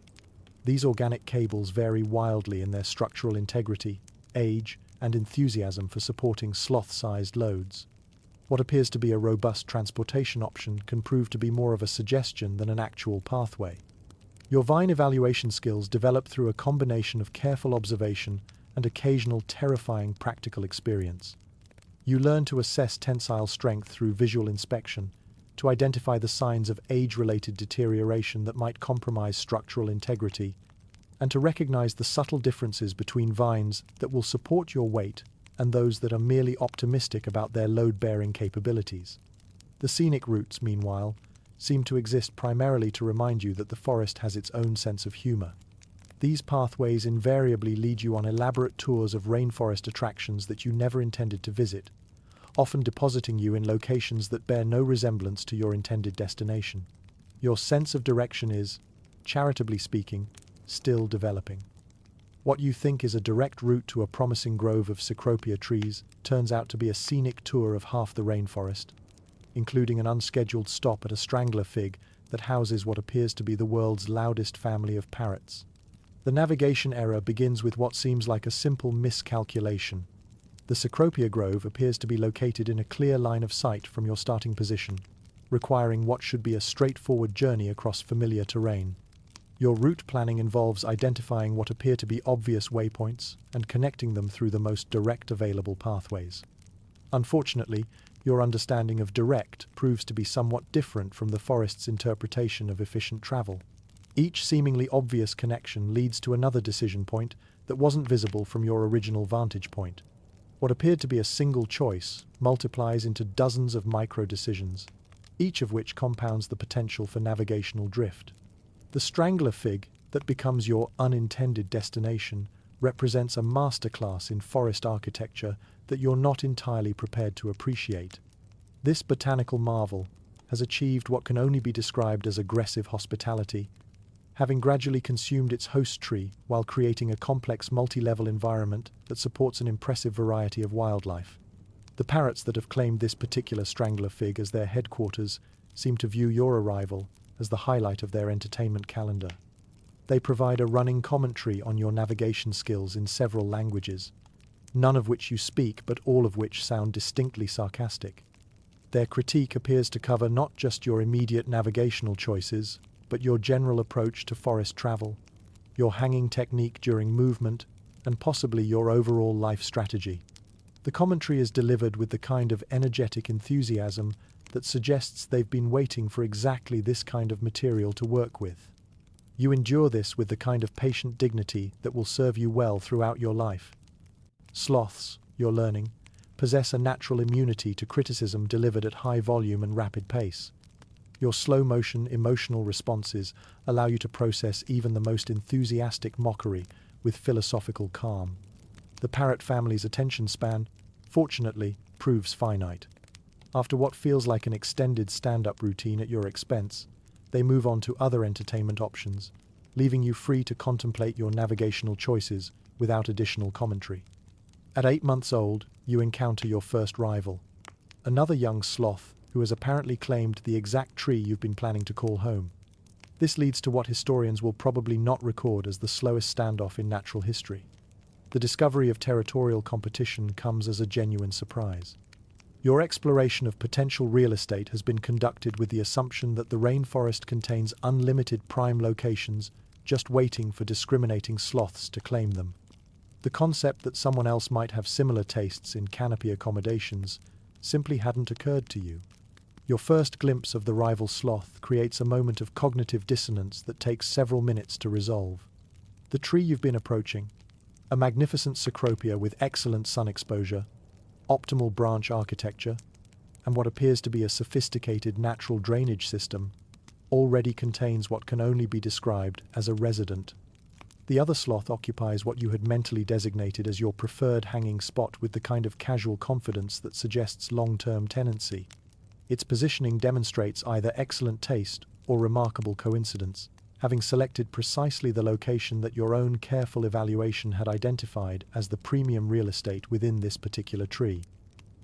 These organic cables vary wildly in their structural integrity, age, and enthusiasm for supporting sloth-sized loads. What appears to be a robust transportation option can prove to be more of a suggestion than an actual pathway. Your vine evaluation skills develop through a combination of careful observation and occasional terrifying practical experience. You learn to assess tensile strength through visual inspection, to identify the signs of age-related deterioration that might compromise structural integrity, and to recognize the subtle differences between vines that will support your weight and those that are merely optimistic about their load-bearing capabilities. The scenic routes, meanwhile, seem to exist primarily to remind you that the forest has its own sense of humor. These pathways invariably lead you on elaborate tours of rainforest attractions that you never intended to visit, often depositing you in locations that bear no resemblance to your intended destination. Your sense of direction is, charitably speaking, still developing. What you think is a direct route to a promising grove of cecropia trees turns out to be a scenic tour of half the rainforest, including an unscheduled stop at a strangler fig that houses what appears to be the world's loudest family of parrots. The navigation error begins with what seems like a simple miscalculation. The cecropia grove appears to be located in a clear line of sight from your starting position, requiring what should be a straightforward journey across familiar terrain. Your route planning involves identifying what appear to be obvious waypoints and connecting them through the most direct available pathways. Unfortunately, your understanding of direct proves to be somewhat different from the forest's interpretation of efficient travel. Each seemingly obvious connection leads to another decision point that wasn't visible from your original vantage point. What appeared to be a single choice multiplies into dozens of micro-decisions, each of which compounds the potential for navigational drift. The strangler fig that becomes your unintended destination represents a masterclass in forest architecture that you're not entirely prepared to appreciate. This botanical marvel has achieved what can only be described as aggressive hospitality, having gradually consumed its host tree while creating a complex multi-level environment that supports an impressive variety of wildlife. The parrots that have claimed this particular strangler fig as their headquarters seem to view your arrival as the highlight of their entertainment calendar. They provide a running commentary on your navigation skills in several languages, none of which you speak but all of which sound distinctly sarcastic. Their critique appears to cover not just your immediate navigational choices, but your general approach to forest travel. your hanging technique during movement, and possibly your overall life strategy. The commentary is delivered with the kind of energetic enthusiasm that suggests they've been waiting for exactly this kind of material to work with. You endure this with the kind of patient dignity that will serve you well throughout your life. Sloths, you're learning, possess a natural immunity to criticism delivered at high volume and rapid pace. Your slow-motion emotional responses allow you to process even the most enthusiastic mockery with philosophical calm. The parrot family's attention span, fortunately, proves finite. After what feels like an extended stand-up routine at your expense, they move on to other entertainment options, leaving you free to contemplate your navigational choices without additional commentary. At 8 months old, you encounter your first rival, another young sloth who has apparently claimed the exact tree you've been planning to call home. This leads to what historians will probably not record as the slowest standoff in natural history. The discovery of territorial competition comes as a genuine surprise. Your exploration of potential real estate has been conducted with the assumption that the rainforest contains unlimited prime locations, just waiting for discriminating sloths to claim them. The concept that someone else might have similar tastes in canopy accommodations simply hadn't occurred to you. Your first glimpse of the rival sloth creates a moment of cognitive dissonance that takes several minutes to resolve. The tree you've been approaching, a magnificent cecropia with excellent sun exposure, optimal branch architecture, and what appears to be a sophisticated natural drainage system, already contains what can only be described as a resident. The other sloth occupies what you had mentally designated as your preferred hanging spot with the kind of casual confidence that suggests long-term tenancy. Its positioning demonstrates either excellent taste or remarkable coincidence, having selected precisely the location that your own careful evaluation had identified as the premium real estate within this particular tree.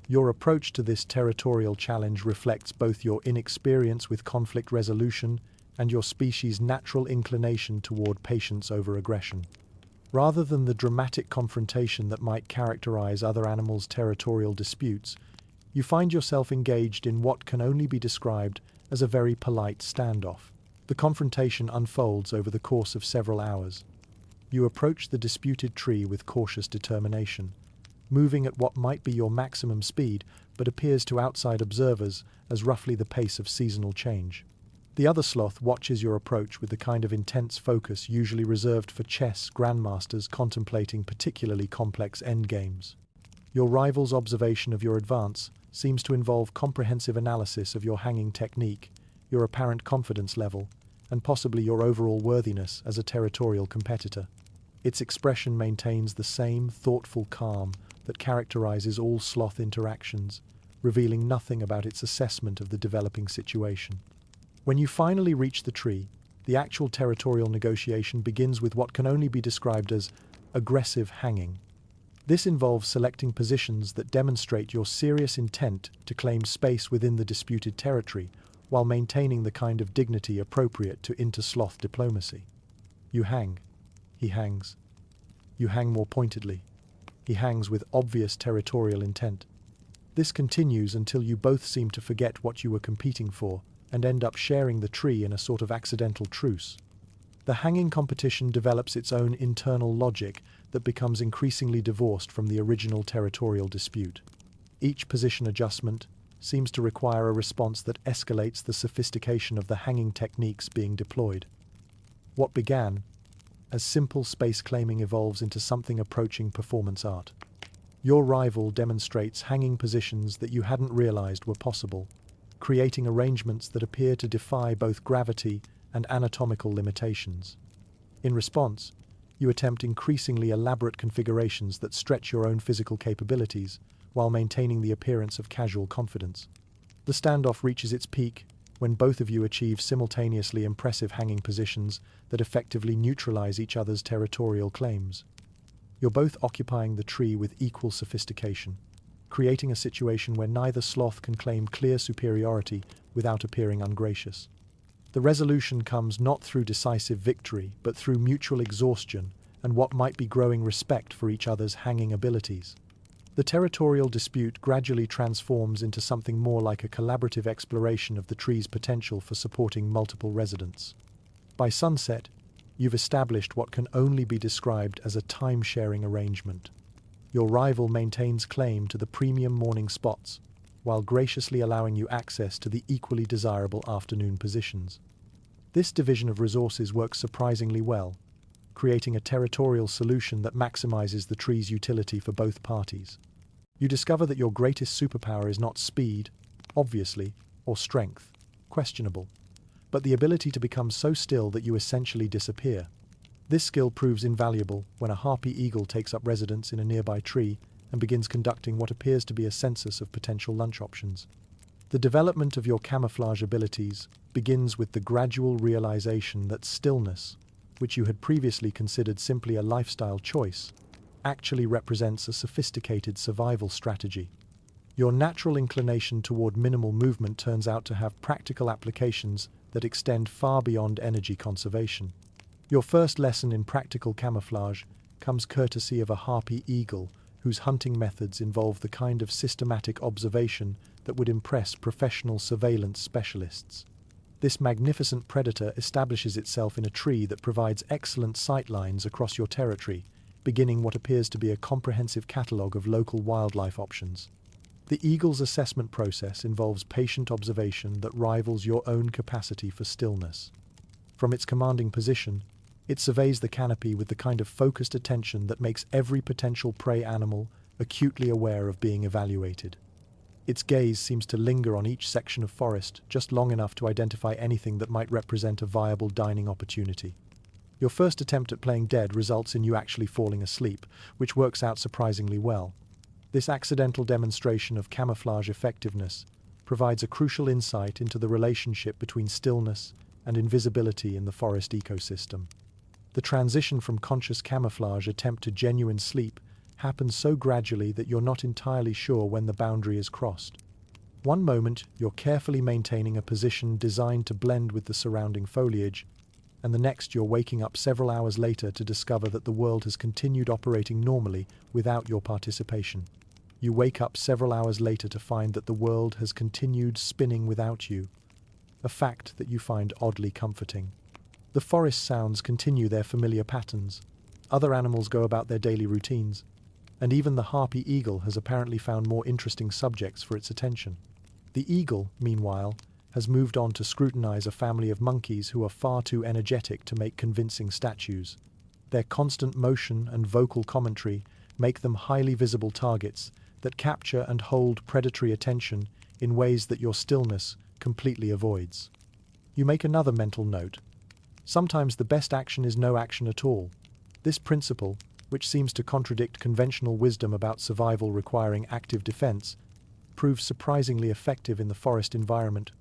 Your approach to this territorial challenge reflects both your inexperience with conflict resolution and your species' natural inclination toward patience over aggression. Rather than the dramatic confrontation that might characterize other animals' territorial disputes, you find yourself engaged in what can only be described as a very polite standoff. The confrontation unfolds over the course of several hours. You approach the disputed tree with cautious determination, moving at what might be your maximum speed but appears to outside observers as roughly the pace of seasonal change. The other sloth watches your approach with the kind of intense focus usually reserved for chess grandmasters contemplating particularly complex endgames. Your rival's observation of your advance seems to involve comprehensive analysis of your hanging technique, your apparent confidence level, and possibly your overall worthiness as a territorial competitor. Its expression maintains the same thoughtful calm that characterizes all sloth interactions, revealing nothing about its assessment of the developing situation. When you finally reach the tree, the actual territorial negotiation begins with what can only be described as aggressive hanging. This involves selecting positions that demonstrate your serious intent to claim space within the disputed territory, while maintaining the kind of dignity appropriate to inter-sloth diplomacy. You hang. He hangs. You hang more pointedly. He hangs with obvious territorial intent. This continues until you both seem to forget what you were competing for and end up sharing the tree in a sort of accidental truce. The hanging competition develops its own internal logic that becomes increasingly divorced from the original territorial dispute. Each position adjustment seems to require a response that escalates the sophistication of the hanging techniques being deployed. What began as simple space claiming evolves into something approaching performance art. Your rival demonstrates hanging positions that you hadn't realized were possible, creating arrangements that appear to defy both gravity and anatomical limitations. In response, you attempt increasingly elaborate configurations that stretch your own physical capabilities while maintaining the appearance of casual confidence. The standoff reaches its peak when both of you achieve simultaneously impressive hanging positions that effectively neutralize each other's territorial claims. You're both occupying the tree with equal sophistication, creating a situation where neither sloth can claim clear superiority without appearing ungracious. The resolution comes not through decisive victory, but through mutual exhaustion and what might be growing respect for each other's hanging abilities. The territorial dispute gradually transforms into something more like a collaborative exploration of the tree's potential for supporting multiple residents. By sunset, You've established what can only be described as a time-sharing arrangement. Your rival maintains claim to the premium morning spots, while graciously allowing you access to the equally desirable afternoon positions. This division of resources works surprisingly well, creating a territorial solution that maximizes the tree's utility for both parties. You discover that your greatest superpower is not speed, obviously, or strength, questionable, but the ability to become so still that you essentially disappear. This skill proves invaluable when a harpy eagle takes up residence in a nearby tree and begins conducting what appears to be a census of potential lunch options. The development of your camouflage abilities begins with the gradual realization that stillness, which you had previously considered simply a lifestyle choice, actually represents a sophisticated survival strategy. Your natural inclination toward minimal movement turns out to have practical applications that extend far beyond energy conservation. Your first lesson in practical camouflage comes courtesy of a harpy eagle whose hunting methods involve the kind of systematic observation that would impress professional surveillance specialists. This magnificent predator establishes itself in a tree that provides excellent sight lines across your territory, beginning what appears to be a comprehensive catalogue of local wildlife options. The eagle's assessment process involves patient observation that rivals your own capacity for stillness. From its commanding position, it surveys the canopy with the kind of focused attention that makes every potential prey animal acutely aware of being evaluated. Its gaze seems to linger on each section of forest just long enough to identify anything that might represent a viable dining opportunity. Your first attempt at playing dead results in you actually falling asleep, which works out surprisingly well. This accidental demonstration of camouflage effectiveness provides a crucial insight into the relationship between stillness and invisibility in the forest ecosystem. The transition from conscious camouflage attempt to genuine sleep happens so gradually that you're not entirely sure when the boundary is crossed. One moment, you're carefully maintaining a position designed to blend with the surrounding foliage, and the next you're waking up several hours later to discover that the world has continued operating normally without your participation. You wake up several hours later to find that the world has continued spinning without you, a fact that you find oddly comforting. The forest sounds continue their familiar patterns, other animals go about their daily routines, and even the harpy eagle has apparently found more interesting subjects for its attention. The eagle, meanwhile, has moved on to scrutinize a family of monkeys who are far too energetic to make convincing statues. Their constant motion and vocal commentary make them highly visible targets that capture and hold predatory attention in ways that your stillness completely avoids. You make another mental note. Sometimes the best action is no action at all. This principle, which seems to contradict conventional wisdom about survival requiring active defense, proves surprisingly effective in the forest environment,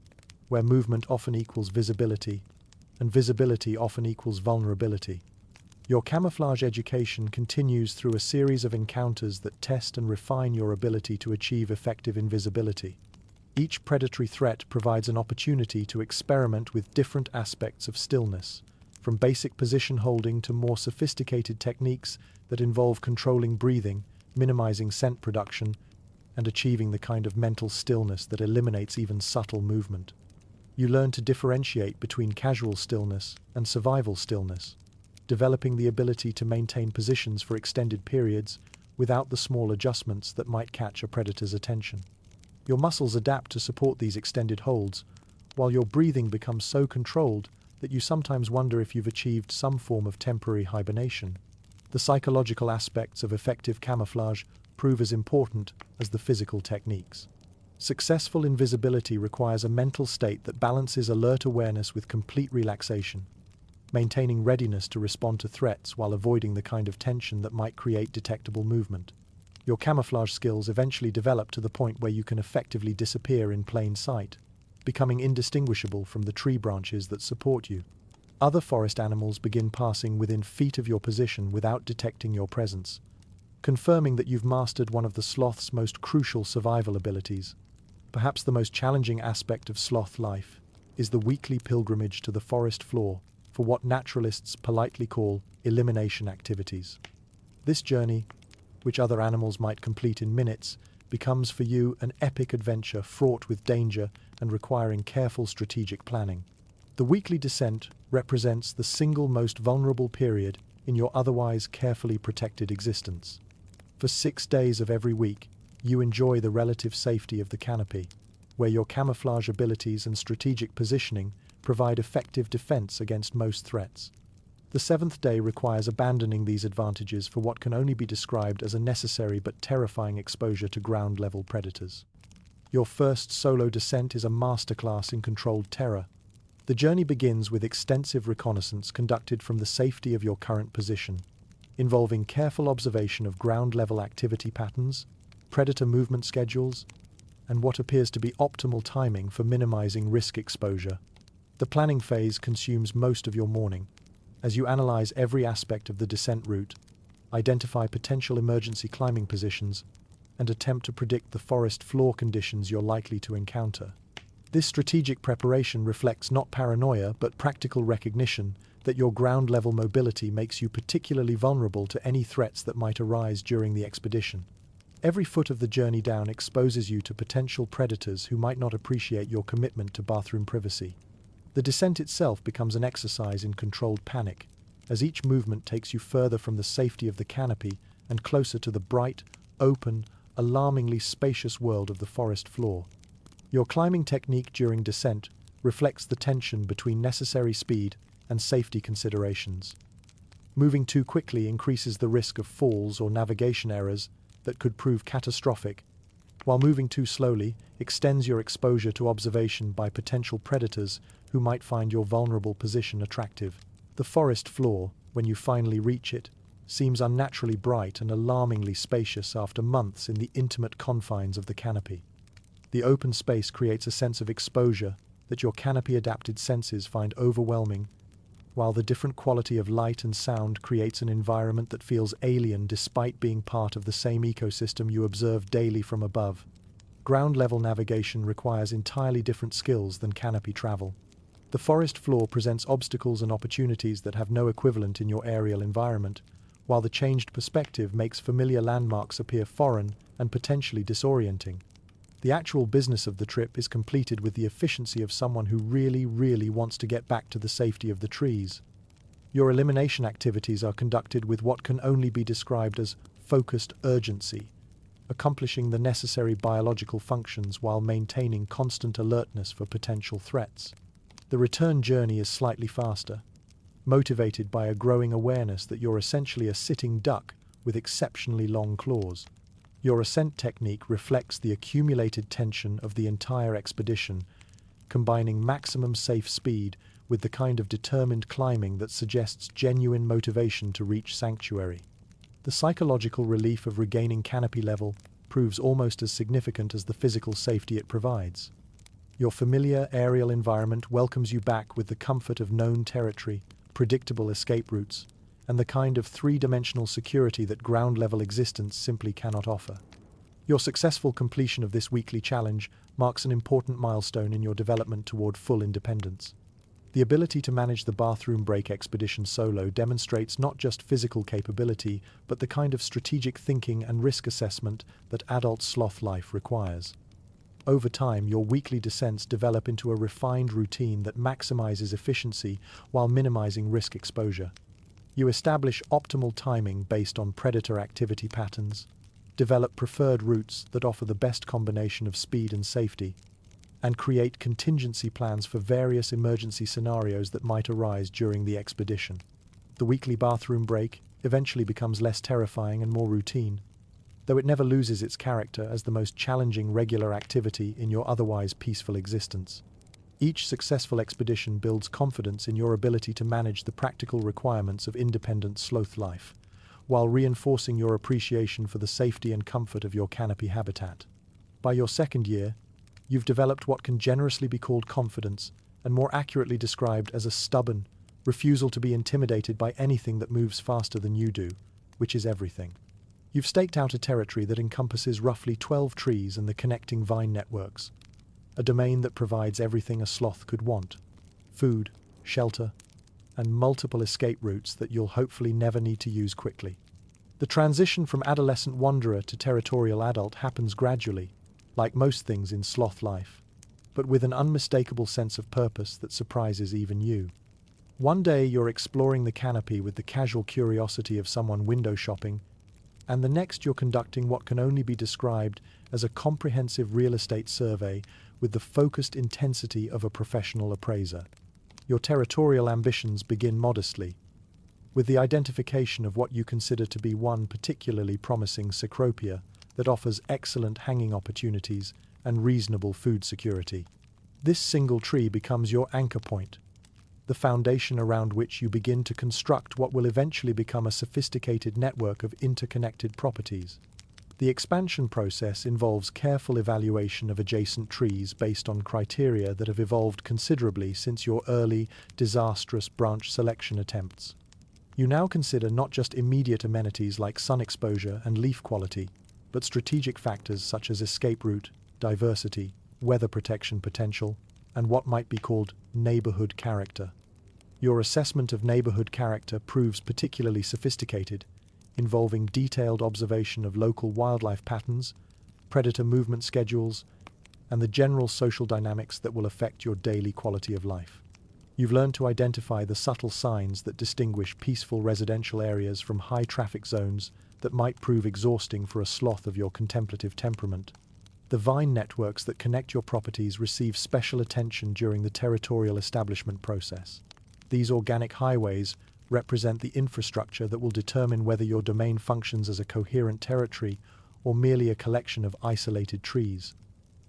where movement often equals visibility, and visibility often equals vulnerability. Your camouflage education continues through a series of encounters that test and refine your ability to achieve effective invisibility. Each predatory threat provides an opportunity to experiment with different aspects of stillness, from basic position holding to more sophisticated techniques that involve controlling breathing, minimizing scent production, and achieving the kind of mental stillness that eliminates even subtle movement. You learn to differentiate between casual stillness and survival stillness, developing the ability to maintain positions for extended periods without the small adjustments that might catch a predator's attention. Your muscles adapt to support these extended holds, while your breathing becomes so controlled that you sometimes wonder if you've achieved some form of temporary hibernation. The psychological aspects of effective camouflage prove as important as the physical techniques. Successful invisibility requires a mental state that balances alert awareness with complete relaxation, maintaining readiness to respond to threats while avoiding the kind of tension that might create detectable movement. Your camouflage skills eventually develop to the point where you can effectively disappear in plain sight, becoming indistinguishable from the tree branches that support you. Other forest animals begin passing within feet of your position without detecting your presence, confirming that you've mastered one of the sloth's most crucial survival abilities. Perhaps the most challenging aspect of sloth life is the weekly pilgrimage to the forest floor for what naturalists politely call elimination activities. This journey, which other animals might complete in minutes, becomes for you an epic adventure fraught with danger and requiring careful strategic planning. The weekly descent represents the single most vulnerable period in your otherwise carefully protected existence. For 6 days of every week, you enjoy the relative safety of the canopy, where your camouflage abilities and strategic positioning provide effective defense against most threats. The 7th day requires abandoning these advantages for what can only be described as a necessary but terrifying exposure to ground-level predators. Your first solo descent is a masterclass in controlled terror. The journey begins with extensive reconnaissance conducted from the safety of your current position, involving careful observation of ground-level activity patterns, predator movement schedules, and what appears to be optimal timing for minimizing risk exposure. The planning phase consumes most of your morning, as you analyze every aspect of the descent route, identify potential emergency climbing positions, and attempt to predict the forest floor conditions you're likely to encounter. This strategic preparation reflects not paranoia but practical recognition that your ground-level mobility makes you particularly vulnerable to any threats that might arise during the expedition. Every foot of the journey down exposes you to potential predators who might not appreciate your commitment to bathroom privacy. The descent itself becomes an exercise in controlled panic, as each movement takes you further from the safety of the canopy and closer to the bright, open, alarmingly spacious world of the forest floor. Your climbing technique during descent reflects the tension between necessary speed and safety considerations. Moving too quickly increases the risk of falls or navigation errors that could prove catastrophic, while moving too slowly extends your exposure to observation by potential predators who might find your vulnerable position attractive. The forest floor, when you finally reach it, seems unnaturally bright and alarmingly spacious after months in the intimate confines of the canopy. The open space creates a sense of exposure that your canopy-adapted senses find overwhelming, while the different quality of light and sound creates an environment that feels alien despite being part of the same ecosystem you observe daily from above. Ground-level navigation requires entirely different skills than canopy travel. The forest floor presents obstacles and opportunities that have no equivalent in your aerial environment, while the changed perspective makes familiar landmarks appear foreign and potentially disorienting. The actual business of the trip is completed with the efficiency of someone who really wants to get back to the safety of the trees. Your elimination activities are conducted with what can only be described as focused urgency, accomplishing the necessary biological functions while maintaining constant alertness for potential threats. The return journey is slightly faster, motivated by a growing awareness that you're essentially a sitting duck with exceptionally long claws. Your ascent technique reflects the accumulated tension of the entire expedition, combining maximum safe speed with the kind of determined climbing that suggests genuine motivation to reach sanctuary. The psychological relief of regaining canopy level proves almost as significant as the physical safety it provides. Your familiar aerial environment welcomes you back with the comfort of known territory, predictable escape routes, and the kind of three-dimensional security that ground-level existence simply cannot offer. Your successful completion of this weekly challenge marks an important milestone in your development toward full independence. The ability to manage the bathroom break expedition solo demonstrates not just physical capability, but the kind of strategic thinking and risk assessment that adult sloth life requires. Over time, your weekly descents develop into a refined routine that maximizes efficiency while minimizing risk exposure. You establish optimal timing based on predator activity patterns, develop preferred routes that offer the best combination of speed and safety, and create contingency plans for various emergency scenarios that might arise during the expedition. The weekly bathroom break eventually becomes less terrifying and more routine, though it never loses its character as the most challenging regular activity in your otherwise peaceful existence. Each successful expedition builds confidence in your ability to manage the practical requirements of independent sloth life, while reinforcing your appreciation for the safety and comfort of your canopy habitat. By your second year, you've developed what can generously be called confidence, and more accurately described as a stubborn refusal to be intimidated by anything that moves faster than you do, which is everything. You've staked out a territory that encompasses roughly 12 trees and the connecting vine networks, a domain that provides everything a sloth could want: food, shelter, and multiple escape routes that you'll hopefully never need to use quickly. The transition from adolescent wanderer to territorial adult happens gradually, like most things in sloth life, but with an unmistakable sense of purpose that surprises even you. One day you're exploring the canopy with the casual curiosity of someone window shopping, and the next you're conducting what can only be described as a comprehensive real estate survey with the focused intensity of a professional appraiser. Your territorial ambitions begin modestly, with the identification of what you consider to be one particularly promising cecropia that offers excellent hanging opportunities and reasonable food security. This single tree becomes your anchor point, the foundation around which you begin to construct what will eventually become a sophisticated network of interconnected properties. The expansion process involves careful evaluation of adjacent trees based on criteria that have evolved considerably since your early, disastrous branch selection attempts. You now consider not just immediate amenities like sun exposure and leaf quality, but strategic factors such as escape route, diversity, weather protection potential, and what might be called neighborhood character. Your assessment of neighborhood character proves particularly sophisticated, involving detailed observation of local wildlife patterns, predator movement schedules, and the general social dynamics that will affect your daily quality of life. You've learned to identify the subtle signs that distinguish peaceful residential areas from high traffic zones that might prove exhausting for a sloth of your contemplative temperament. The vine networks that connect your properties receive special attention during the territorial establishment process. These organic highways represent the infrastructure that will determine whether your domain functions as a coherent territory or merely a collection of isolated trees.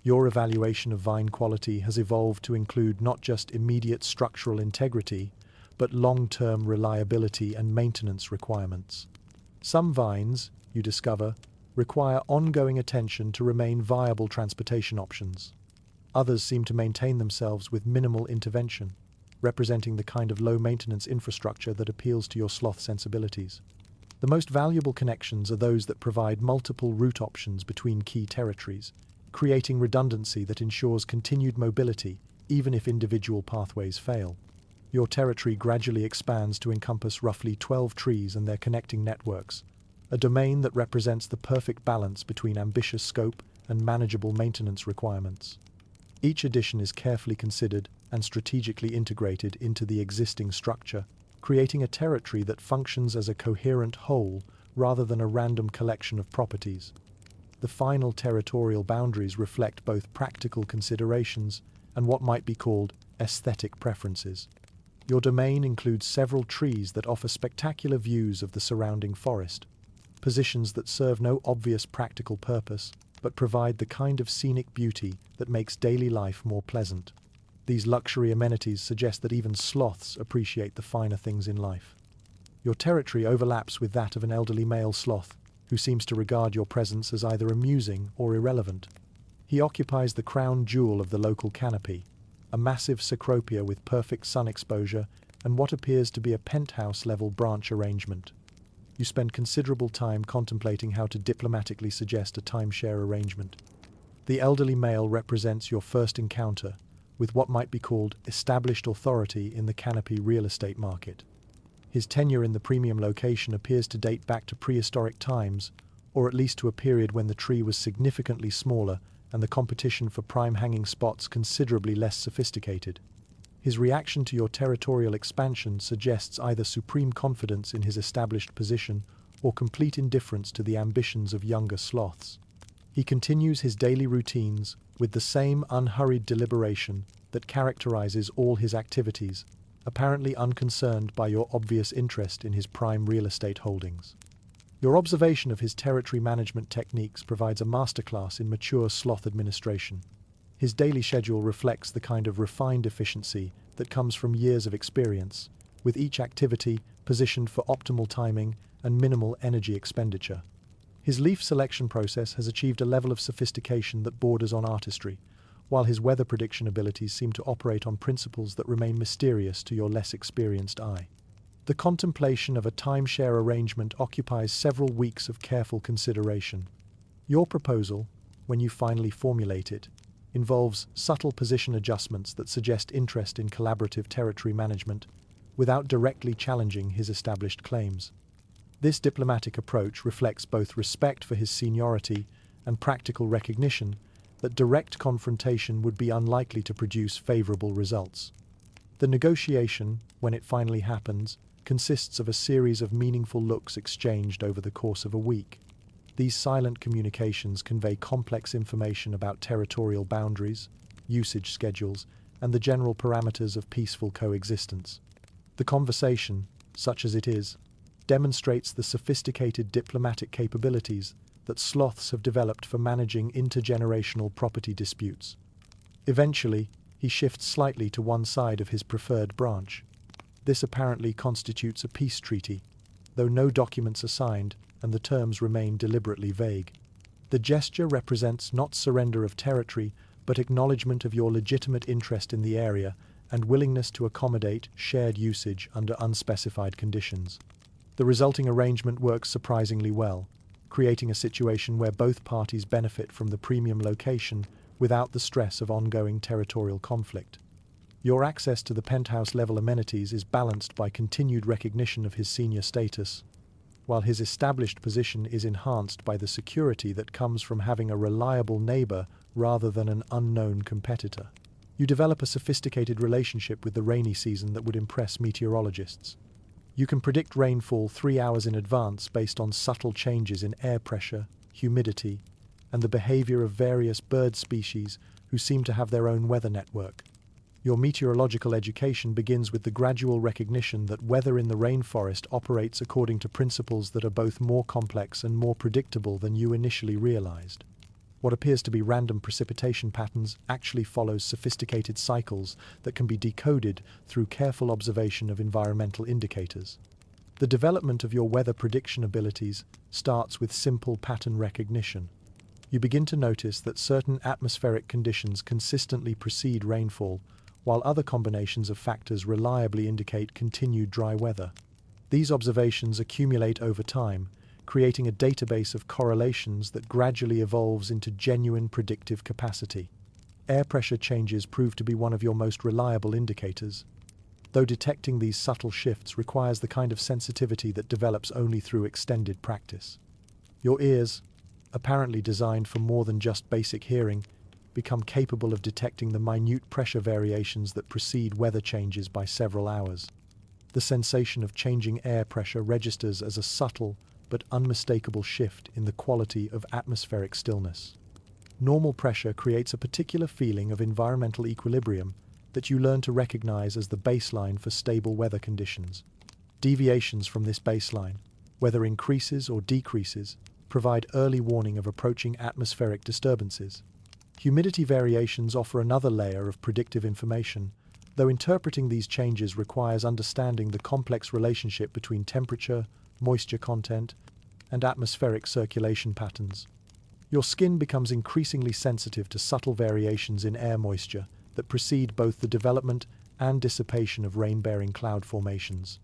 Your evaluation of vine quality has evolved to include not just immediate structural integrity, but long-term reliability and maintenance requirements. Some vines, you discover, require ongoing attention to remain viable transportation options. Others seem to maintain themselves with minimal intervention, representing the kind of low-maintenance infrastructure that appeals to your sloth sensibilities. The most valuable connections are those that provide multiple route options between key territories, creating redundancy that ensures continued mobility even if individual pathways fail. Your territory gradually expands to encompass roughly 12 trees and their connecting networks, a domain that represents the perfect balance between ambitious scope and manageable maintenance requirements. Each addition is carefully considered and strategically integrated into the existing structure, creating a territory that functions as a coherent whole rather than a random collection of properties. The final territorial boundaries reflect both practical considerations and what might be called aesthetic preferences. Your domain includes several trees that offer spectacular views of the surrounding forest, positions that serve no obvious practical purpose, but provide the kind of scenic beauty that makes daily life more pleasant. These luxury amenities suggest that even sloths appreciate the finer things in life. Your territory overlaps with that of an elderly male sloth, who seems to regard your presence as either amusing or irrelevant. He occupies the crown jewel of the local canopy, a massive cecropia with perfect sun exposure and what appears to be a penthouse-level branch arrangement. You spend considerable time contemplating how to diplomatically suggest a timeshare arrangement. The elderly male represents your first encounter with what might be called established authority in the canopy real estate market. His tenure in the premium location appears to date back to prehistoric times, or at least to a period when the tree was significantly smaller and the competition for prime hanging spots considerably less sophisticated. His reaction to your territorial expansion suggests either supreme confidence in his established position or complete indifference to the ambitions of younger sloths. He continues his daily routines with the same unhurried deliberation that characterizes all his activities, apparently unconcerned by your obvious interest in his prime real estate holdings. Your observation of his territory management techniques provides a masterclass in mature sloth administration. His daily schedule reflects the kind of refined efficiency that comes from years of experience, with each activity positioned for optimal timing and minimal energy expenditure. His leaf selection process has achieved a level of sophistication that borders on artistry, while his weather prediction abilities seem to operate on principles that remain mysterious to your less experienced eye. The contemplation of a timeshare arrangement occupies several weeks of careful consideration. Your proposal, when you finally formulate it, involves subtle position adjustments that suggest interest in collaborative territory management without directly challenging his established claims. This diplomatic approach reflects both respect for his seniority and practical recognition that direct confrontation would be unlikely to produce favorable results. The negotiation, when it finally happens, consists of a series of meaningful looks exchanged over the course of a week. These silent communications convey complex information about territorial boundaries, usage schedules, and the general parameters of peaceful coexistence. The conversation, such as it is, demonstrates the sophisticated diplomatic capabilities that sloths have developed for managing intergenerational property disputes. Eventually, he shifts slightly to one side of his preferred branch. This apparently constitutes a peace treaty, though no documents are signed and the terms remain deliberately vague. The gesture represents not surrender of territory, but acknowledgement of your legitimate interest in the area and willingness to accommodate shared usage under unspecified conditions. The resulting arrangement works surprisingly well, creating a situation where both parties benefit from the premium location without the stress of ongoing territorial conflict. Your access to the penthouse-level amenities is balanced by continued recognition of his senior status, while his established position is enhanced by the security that comes from having a reliable neighbor rather than an unknown competitor. You develop a sophisticated relationship with the rainy season that would impress meteorologists. You can predict rainfall 3 hours in advance based on subtle changes in air pressure, humidity, and the behavior of various bird species who seem to have their own weather network. Your meteorological education begins with the gradual recognition that weather in the rainforest operates according to principles that are both more complex and more predictable than you initially realized. What appears to be random precipitation patterns actually follows sophisticated cycles that can be decoded through careful observation of environmental indicators. The development of your weather prediction abilities starts with simple pattern recognition. You begin to notice that certain atmospheric conditions consistently precede rainfall, while other combinations of factors reliably indicate continued dry weather. These observations accumulate over time, creating a database of correlations that gradually evolves into genuine predictive capacity. Air pressure changes prove to be one of your most reliable indicators, though detecting these subtle shifts requires the kind of sensitivity that develops only through extended practice. Your ears, apparently designed for more than just basic hearing, become capable of detecting the minute pressure variations that precede weather changes by several hours. The sensation of changing air pressure registers as a subtle but unmistakable shift in the quality of atmospheric stillness. Normal pressure creates a particular feeling of environmental equilibrium that you learn to recognize as the baseline for stable weather conditions. Deviations from this baseline, whether increases or decreases, provide early warning of approaching atmospheric disturbances. Humidity variations offer another layer of predictive information, though interpreting these changes requires understanding the complex relationship between temperature, moisture content, and atmospheric circulation patterns. Your skin becomes increasingly sensitive to subtle variations in air moisture that precede both the development and dissipation of rain-bearing cloud formations.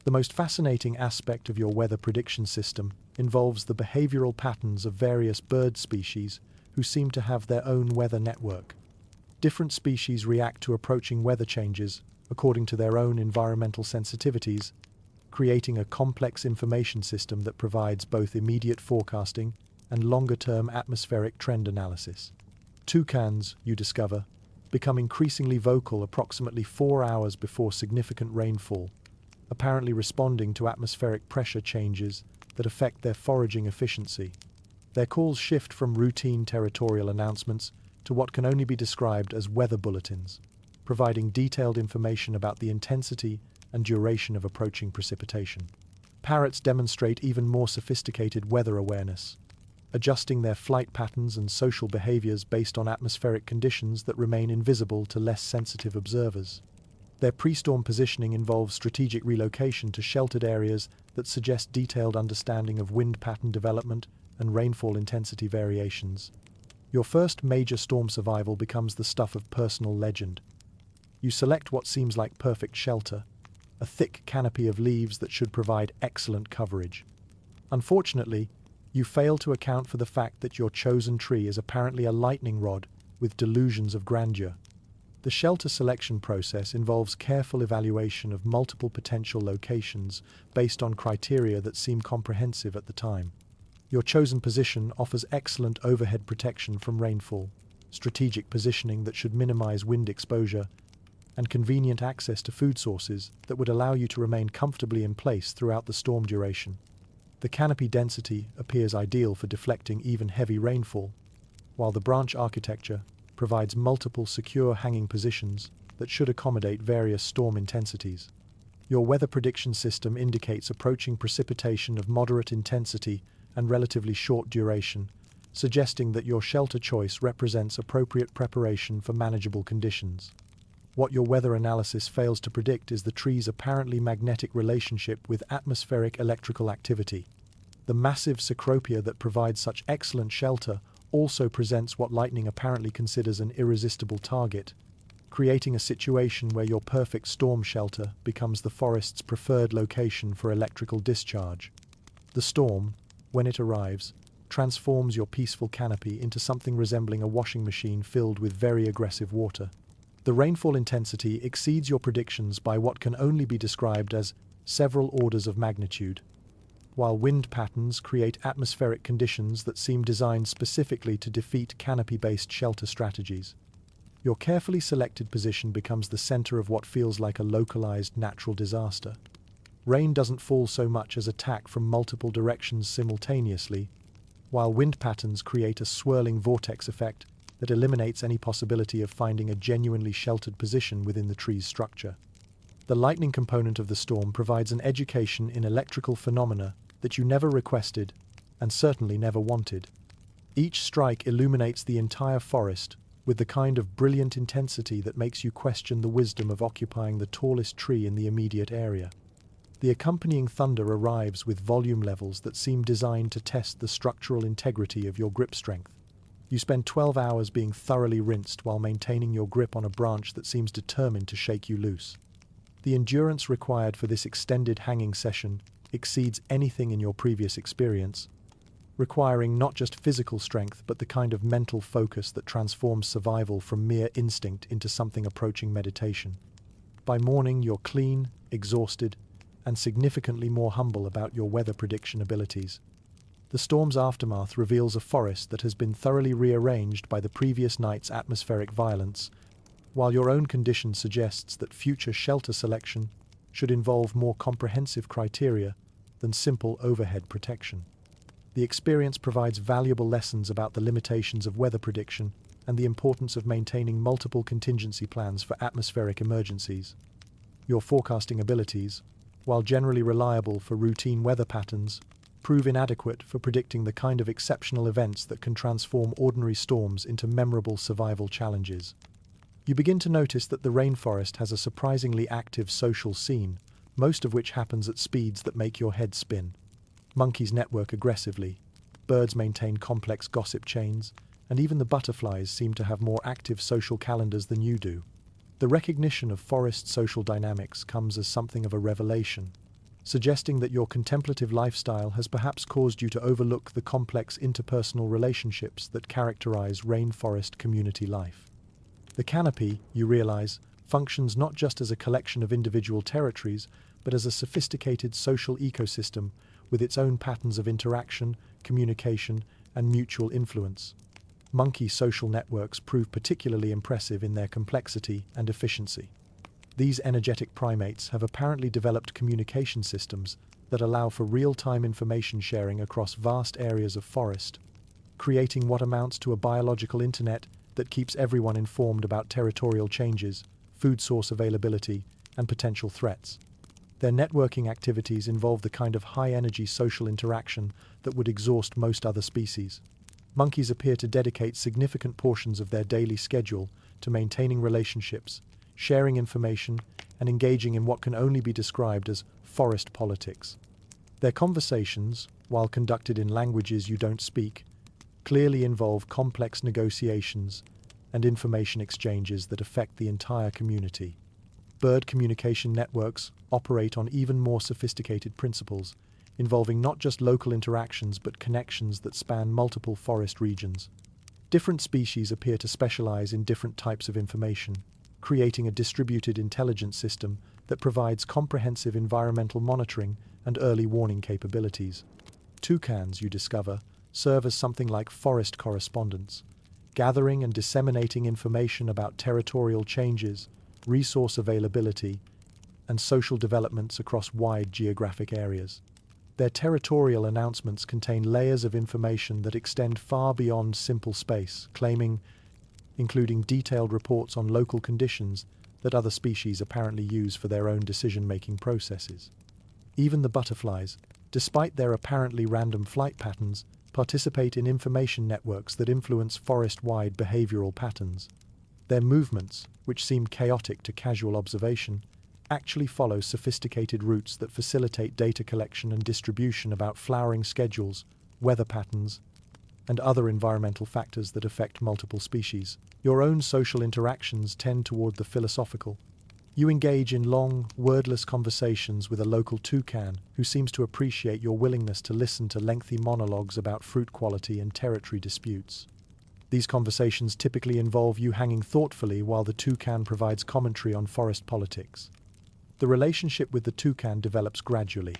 The most fascinating aspect of your weather prediction system involves the behavioral patterns of various bird species who seem to have their own weather network. Different species react to approaching weather changes according to their own environmental sensitivities, creating a complex information system that provides both immediate forecasting and longer-term atmospheric trend analysis. Toucans, you discover, become increasingly vocal approximately 4 hours before significant rainfall, apparently responding to atmospheric pressure changes that affect their foraging efficiency. Their calls shift from routine territorial announcements to what can only be described as weather bulletins, providing detailed information about the intensity and duration of approaching precipitation. Parrots demonstrate even more sophisticated weather awareness, adjusting their flight patterns and social behaviors based on atmospheric conditions that remain invisible to less sensitive observers. Their pre-storm positioning involves strategic relocation to sheltered areas that suggest detailed understanding of wind pattern development and rainfall intensity variations. Your first major storm survival becomes the stuff of personal legend. You select what seems like perfect shelter, a thick canopy of leaves that should provide excellent coverage. Unfortunately, you fail to account for the fact that your chosen tree is apparently a lightning rod with delusions of grandeur. The shelter selection process involves careful evaluation of multiple potential locations based on criteria that seem comprehensive at the time. Your chosen position offers excellent overhead protection from rainfall, strategic positioning that should minimize wind exposure, and convenient access to food sources that would allow you to remain comfortably in place throughout the storm duration. The canopy density appears ideal for deflecting even heavy rainfall, while the branch architecture provides multiple secure hanging positions that should accommodate various storm intensities. Your weather prediction system indicates approaching precipitation of moderate intensity and relatively short duration, suggesting that your shelter choice represents appropriate preparation for manageable conditions. What your weather analysis fails to predict is the tree's apparently magnetic relationship with atmospheric electrical activity. The massive cecropia that provides such excellent shelter also presents what lightning apparently considers an irresistible target, creating a situation where your perfect storm shelter becomes the forest's preferred location for electrical discharge. The storm, when it arrives, transforms your peaceful canopy into something resembling a washing machine filled with very aggressive water. The rainfall intensity exceeds your predictions by what can only be described as several orders of magnitude, while wind patterns create atmospheric conditions that seem designed specifically to defeat canopy-based shelter strategies. Your carefully selected position becomes the center of what feels like a localized natural disaster. Rain doesn't fall so much as attack from multiple directions simultaneously, while wind patterns create a swirling vortex effect that eliminates any possibility of finding a genuinely sheltered position within the tree's structure. The lightning component of the storm provides an education in electrical phenomena that you never requested and certainly never wanted. Each strike illuminates the entire forest with the kind of brilliant intensity that makes you question the wisdom of occupying the tallest tree in the immediate area. The accompanying thunder arrives with volume levels that seem designed to test the structural integrity of your grip strength. You spend 12 hours being thoroughly rinsed while maintaining your grip on a branch that seems determined to shake you loose. The endurance required for this extended hanging session exceeds anything in your previous experience, requiring not just physical strength but the kind of mental focus that transforms survival from mere instinct into something approaching meditation. By morning, you're clean, exhausted, and significantly more humble about your weather prediction abilities. The storm's aftermath reveals a forest that has been thoroughly rearranged by the previous night's atmospheric violence, while your own condition suggests that future shelter selection should involve more comprehensive criteria than simple overhead protection. The experience provides valuable lessons about the limitations of weather prediction and the importance of maintaining multiple contingency plans for atmospheric emergencies. Your forecasting abilities, while generally reliable for routine weather patterns, prove inadequate for predicting the kind of exceptional events that can transform ordinary storms into memorable survival challenges. You begin to notice that the rainforest has a surprisingly active social scene, most of which happens at speeds that make your head spin. Monkeys network aggressively, birds maintain complex gossip chains, and even the butterflies seem to have more active social calendars than you do. The recognition of forest social dynamics comes as something of a revelation, suggesting that your contemplative lifestyle has perhaps caused you to overlook the complex interpersonal relationships that characterize rainforest community life. The canopy, you realize, functions not just as a collection of individual territories, but as a sophisticated social ecosystem with its own patterns of interaction, communication, and mutual influence. Monkey social networks prove particularly impressive in their complexity and efficiency. These energetic primates have apparently developed communication systems that allow for real-time information sharing across vast areas of forest, creating what amounts to a biological internet that keeps everyone informed about territorial changes, food source availability, and potential threats. Their networking activities involve the kind of high-energy social interaction that would exhaust most other species. Monkeys appear to dedicate significant portions of their daily schedule to maintaining relationships, sharing information, and engaging in what can only be described as forest politics. Their conversations, while conducted in languages you don't speak, clearly involve complex negotiations and information exchanges that affect the entire community. Bird communication networks operate on even more sophisticated principles, involving not just local interactions but connections that span multiple forest regions. Different species appear to specialize in different types of information, creating a distributed intelligence system that provides comprehensive environmental monitoring and early warning capabilities. Toucans, you discover, serve as something like forest correspondents, gathering and disseminating information about territorial changes, resource availability, and social developments across wide geographic areas. Their territorial announcements contain layers of information that extend far beyond simple space, including detailed reports on local conditions that other species apparently use for their own decision-making processes. Even the butterflies, despite their apparently random flight patterns, participate in information networks that influence forest-wide behavioral patterns. Their movements, which seem chaotic to casual observation, actually follow sophisticated routes that facilitate data collection and distribution about flowering schedules, weather patterns, and other environmental factors that affect multiple species. Your own social interactions tend toward the philosophical. You engage in long, wordless conversations with a local toucan who seems to appreciate your willingness to listen to lengthy monologues about fruit quality and territory disputes. These conversations typically involve you hanging thoughtfully while the toucan provides commentary on forest politics. The relationship with the toucan develops gradually,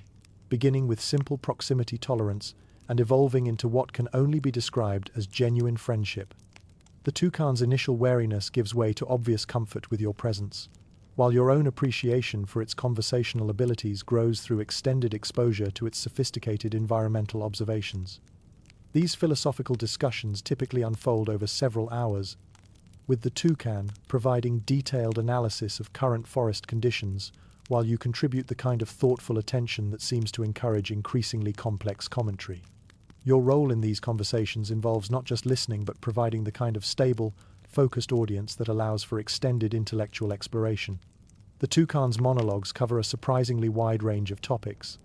beginning with simple proximity tolerance and evolving into what can only be described as genuine friendship. The toucan's initial wariness gives way to obvious comfort with your presence, while your own appreciation for its conversational abilities grows through extended exposure to its sophisticated environmental observations. These philosophical discussions typically unfold over several hours, with the toucan providing detailed analysis of current forest conditions, while you contribute the kind of thoughtful attention that seems to encourage increasingly complex commentary. Your role in these conversations involves not just listening but providing the kind of stable, focused audience that allows for extended intellectual exploration. The toucan's monologues cover a surprisingly wide range of topics,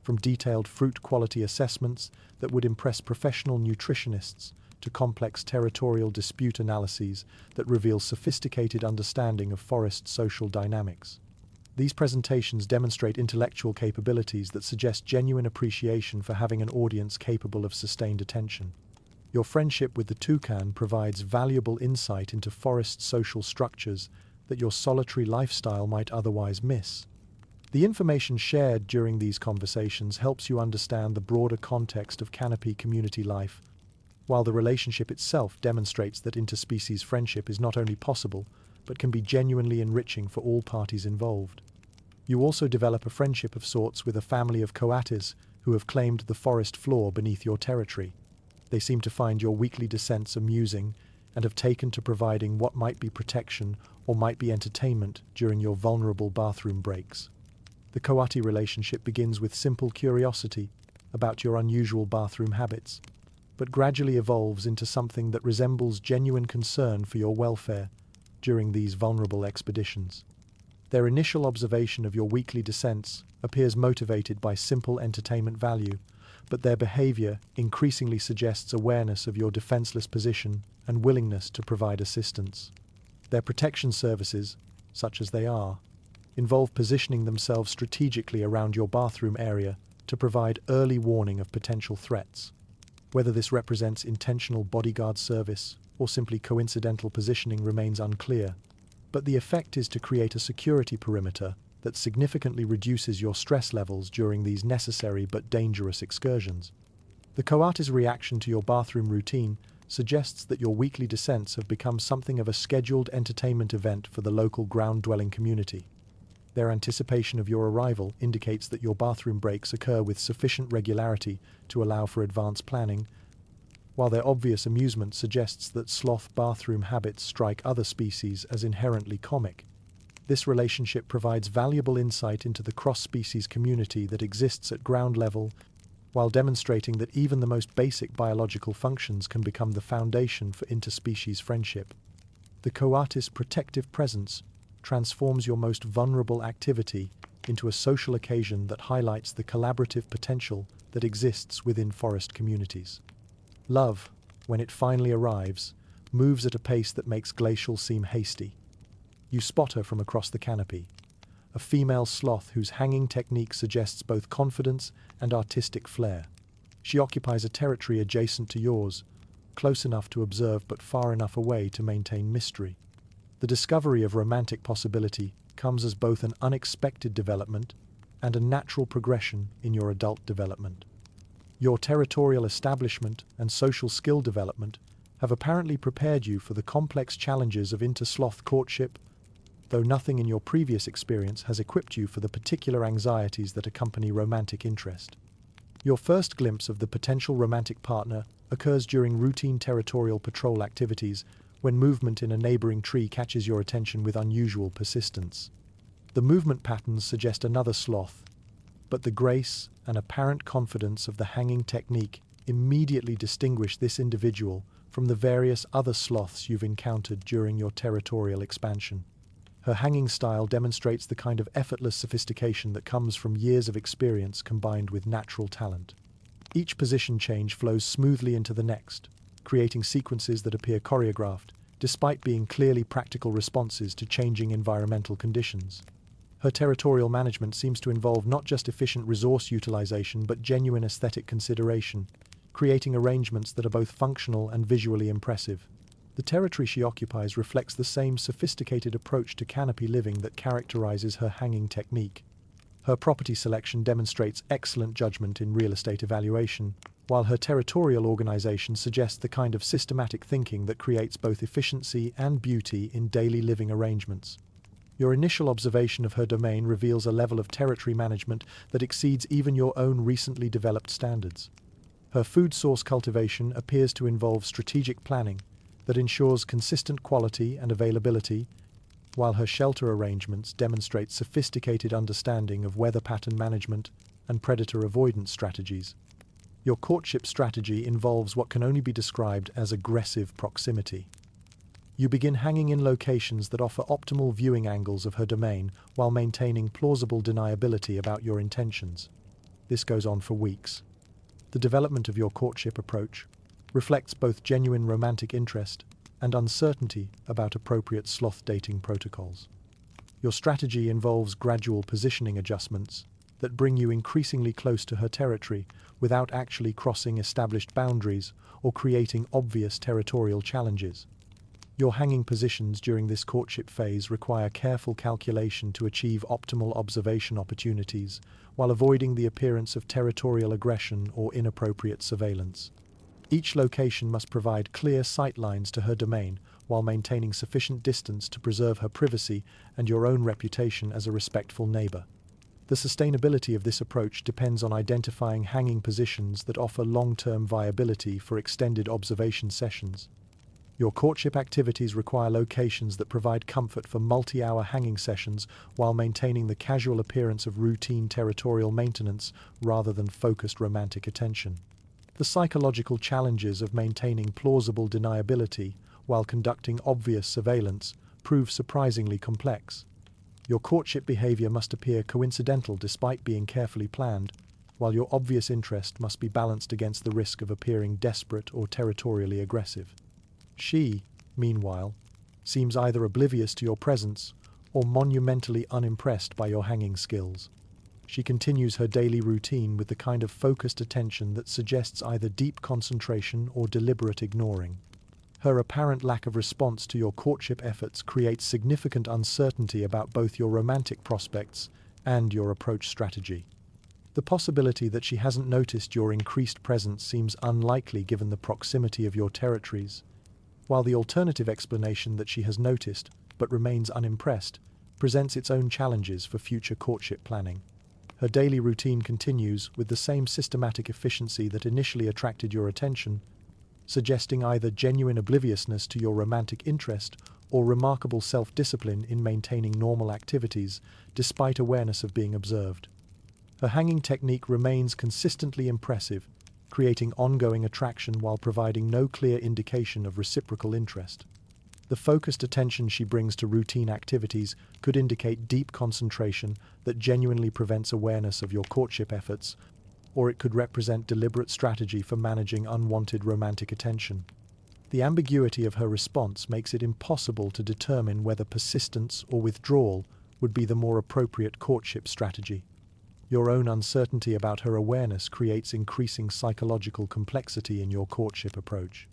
from detailed fruit quality assessments that would impress professional nutritionists to complex territorial dispute analyses that reveal sophisticated understanding of forest social dynamics. These presentations demonstrate intellectual capabilities that suggest genuine appreciation for having an audience capable of sustained attention. Your friendship with the toucan provides valuable insight into forest social structures that your solitary lifestyle might otherwise miss. The information shared during these conversations helps you understand the broader context of canopy community life, while the relationship itself demonstrates that interspecies friendship is not only possible, but can be genuinely enriching for all parties involved. You also develop a friendship of sorts with a family of coatis who have claimed the forest floor beneath your territory. They seem to find your weekly descents amusing and have taken to providing what might be protection or might be entertainment during your vulnerable bathroom breaks. The coati relationship begins with simple curiosity about your unusual bathroom habits, but gradually evolves into something that resembles genuine concern for your welfare during these vulnerable expeditions. Their initial observation of your weekly descents appears motivated by simple entertainment value, but their behavior increasingly suggests awareness of your defenseless position and willingness to provide assistance. Their protection services, such as they are, involve positioning themselves strategically around your bathroom area to provide early warning of potential threats. Whether this represents intentional bodyguard service or simply coincidental positioning remains unclear, but the effect is to create a security perimeter that significantly reduces your stress levels during these necessary but dangerous excursions. The coati's reaction to your bathroom routine suggests that your weekly descents have become something of a scheduled entertainment event for the local ground-dwelling community. Their anticipation of your arrival indicates that your bathroom breaks occur with sufficient regularity to allow for advanced planning, while their obvious amusement suggests that sloth bathroom habits strike other species as inherently comic. This relationship provides valuable insight into the cross-species community that exists at ground level, while demonstrating that even the most basic biological functions can become the foundation for interspecies friendship. The coatis' protective presence transforms your most vulnerable activity into a social occasion that highlights the collaborative potential that exists within forest communities. Love, when it finally arrives, moves at a pace that makes Glacial seem hasty. You spot her from across the canopy, a female sloth whose hanging technique suggests both confidence and artistic flair. She occupies a territory adjacent to yours, close enough to observe but far enough away to maintain mystery. The discovery of romantic possibility comes as both an unexpected development and a natural progression in your adult development. Your territorial establishment and social skill development have apparently prepared you for the complex challenges of inter-sloth courtship, though nothing in your previous experience has equipped you for the particular anxieties that accompany romantic interest. Your first glimpse of the potential romantic partner occurs during routine territorial patrol activities when movement in a neighboring tree catches your attention with unusual persistence. The movement patterns suggest another sloth, but the grace and apparent confidence of the hanging technique immediately distinguish this individual from the various other sloths you've encountered during your territorial expansion. Her hanging style demonstrates the kind of effortless sophistication that comes from years of experience combined with natural talent. Each position change flows smoothly into the next, creating sequences that appear choreographed, despite being clearly practical responses to changing environmental conditions. Her territorial management seems to involve not just efficient resource utilization but genuine aesthetic consideration, creating arrangements that are both functional and visually impressive. The territory she occupies reflects the same sophisticated approach to canopy living that characterizes her hanging technique. Her property selection demonstrates excellent judgment in real estate evaluation, while her territorial organization suggests the kind of systematic thinking that creates both efficiency and beauty in daily living arrangements. Your initial observation of her domain reveals a level of territory management that exceeds even your own recently developed standards. Her food source cultivation appears to involve strategic planning that ensures consistent quality and availability, while her shelter arrangements demonstrate sophisticated understanding of weather pattern management and predator avoidance strategies. Your courtship strategy involves what can only be described as aggressive proximity. You begin hanging in locations that offer optimal viewing angles of her domain while maintaining plausible deniability about your intentions. This goes on for weeks. The development of your courtship approach reflects both genuine romantic interest and uncertainty about appropriate sloth dating protocols. Your strategy involves gradual positioning adjustments that bring you increasingly close to her territory without actually crossing established boundaries or creating obvious territorial challenges. Your hanging positions during this courtship phase require careful calculation to achieve optimal observation opportunities while avoiding the appearance of territorial aggression or inappropriate surveillance. Each location must provide clear sight lines to her domain while maintaining sufficient distance to preserve her privacy and your own reputation as a respectful neighbor. The sustainability of this approach depends on identifying hanging positions that offer long-term viability for extended observation sessions. Your courtship activities require locations that provide comfort for multi-hour hanging sessions while maintaining the casual appearance of routine territorial maintenance rather than focused romantic attention. The psychological challenges of maintaining plausible deniability while conducting obvious surveillance prove surprisingly complex. Your courtship behavior must appear coincidental despite being carefully planned, while your obvious interest must be balanced against the risk of appearing desperate or territorially aggressive. She, meanwhile, seems either oblivious to your presence or monumentally unimpressed by your hanging skills. She continues her daily routine with the kind of focused attention that suggests either deep concentration or deliberate ignoring. Her apparent lack of response to your courtship efforts creates significant uncertainty about both your romantic prospects and your approach strategy. The possibility that she hasn't noticed your increased presence seems unlikely given the proximity of your territories, while the alternative explanation that she has noticed, but remains unimpressed, presents its own challenges for future courtship planning. Her daily routine continues with the same systematic efficiency that initially attracted your attention, suggesting either genuine obliviousness to your romantic interest or remarkable self-discipline in maintaining normal activities despite awareness of being observed. Her hanging technique remains consistently impressive, creating ongoing attraction while providing no clear indication of reciprocal interest. The focused attention she brings to routine activities could indicate deep concentration that genuinely prevents awareness of your courtship efforts, or it could represent deliberate strategy for managing unwanted romantic attention. The ambiguity of her response makes it impossible to determine whether persistence or withdrawal would be the more appropriate courtship strategy. Your own uncertainty about her awareness creates increasing psychological complexity in your courtship approach.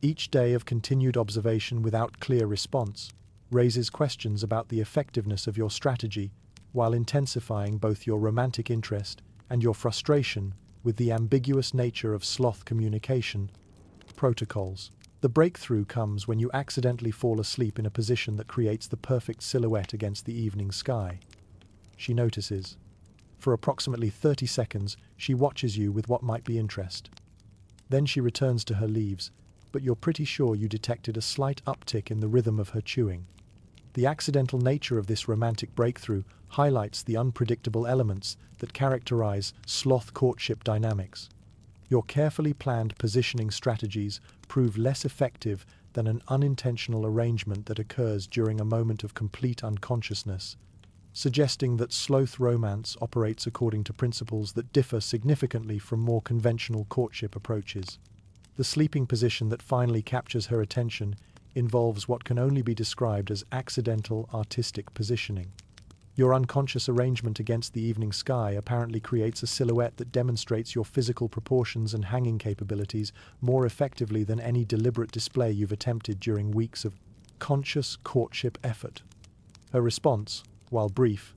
Each day of continued observation without clear response raises questions about the effectiveness of your strategy while intensifying both your romantic interest and your frustration with the ambiguous nature of sloth communication protocols. The breakthrough comes when you accidentally fall asleep in a position that creates the perfect silhouette against the evening sky. She notices. For approximately 30 seconds, she watches you with what might be interest. Then she returns to her leaves, but you're pretty sure you detected a slight uptick in the rhythm of her chewing. The accidental nature of this romantic breakthrough highlights the unpredictable elements that characterize sloth courtship dynamics. Your carefully planned positioning strategies prove less effective than an unintentional arrangement that occurs during a moment of complete unconsciousness, suggesting that sloth romance operates according to principles that differ significantly from more conventional courtship approaches. The sleeping position that finally captures her attention involves what can only be described as accidental artistic positioning. Your unconscious arrangement against the evening sky apparently creates a silhouette that demonstrates your physical proportions and hanging capabilities more effectively than any deliberate display you've attempted during weeks of conscious courtship effort. Her response, while brief,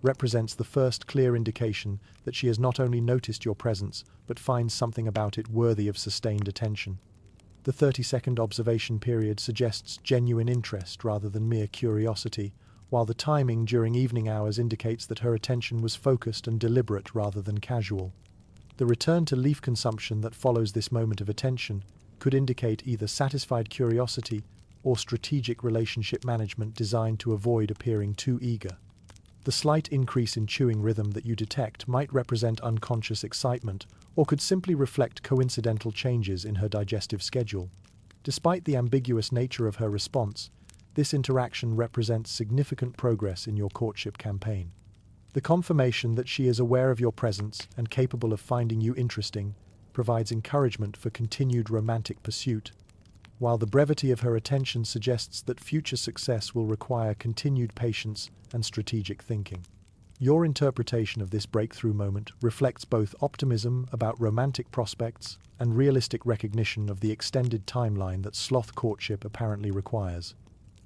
represents the first clear indication that she has not only noticed your presence, but finds something about it worthy of sustained attention. The 30-second observation period suggests genuine interest rather than mere curiosity, while the timing during evening hours indicates that her attention was focused and deliberate rather than casual. The return to leaf consumption that follows this moment of attention could indicate either satisfied curiosity or strategic relationship management designed to avoid appearing too eager. The slight increase in chewing rhythm that you detect might represent unconscious excitement or could simply reflect coincidental changes in her digestive schedule. Despite the ambiguous nature of her response, this interaction represents significant progress in your courtship campaign. The confirmation that she is aware of your presence and capable of finding you interesting provides encouragement for continued romantic pursuit, while the brevity of her attention suggests that future success will require continued patience and strategic thinking. Your interpretation of this breakthrough moment reflects both optimism about romantic prospects and realistic recognition of the extended timeline that sloth courtship apparently requires.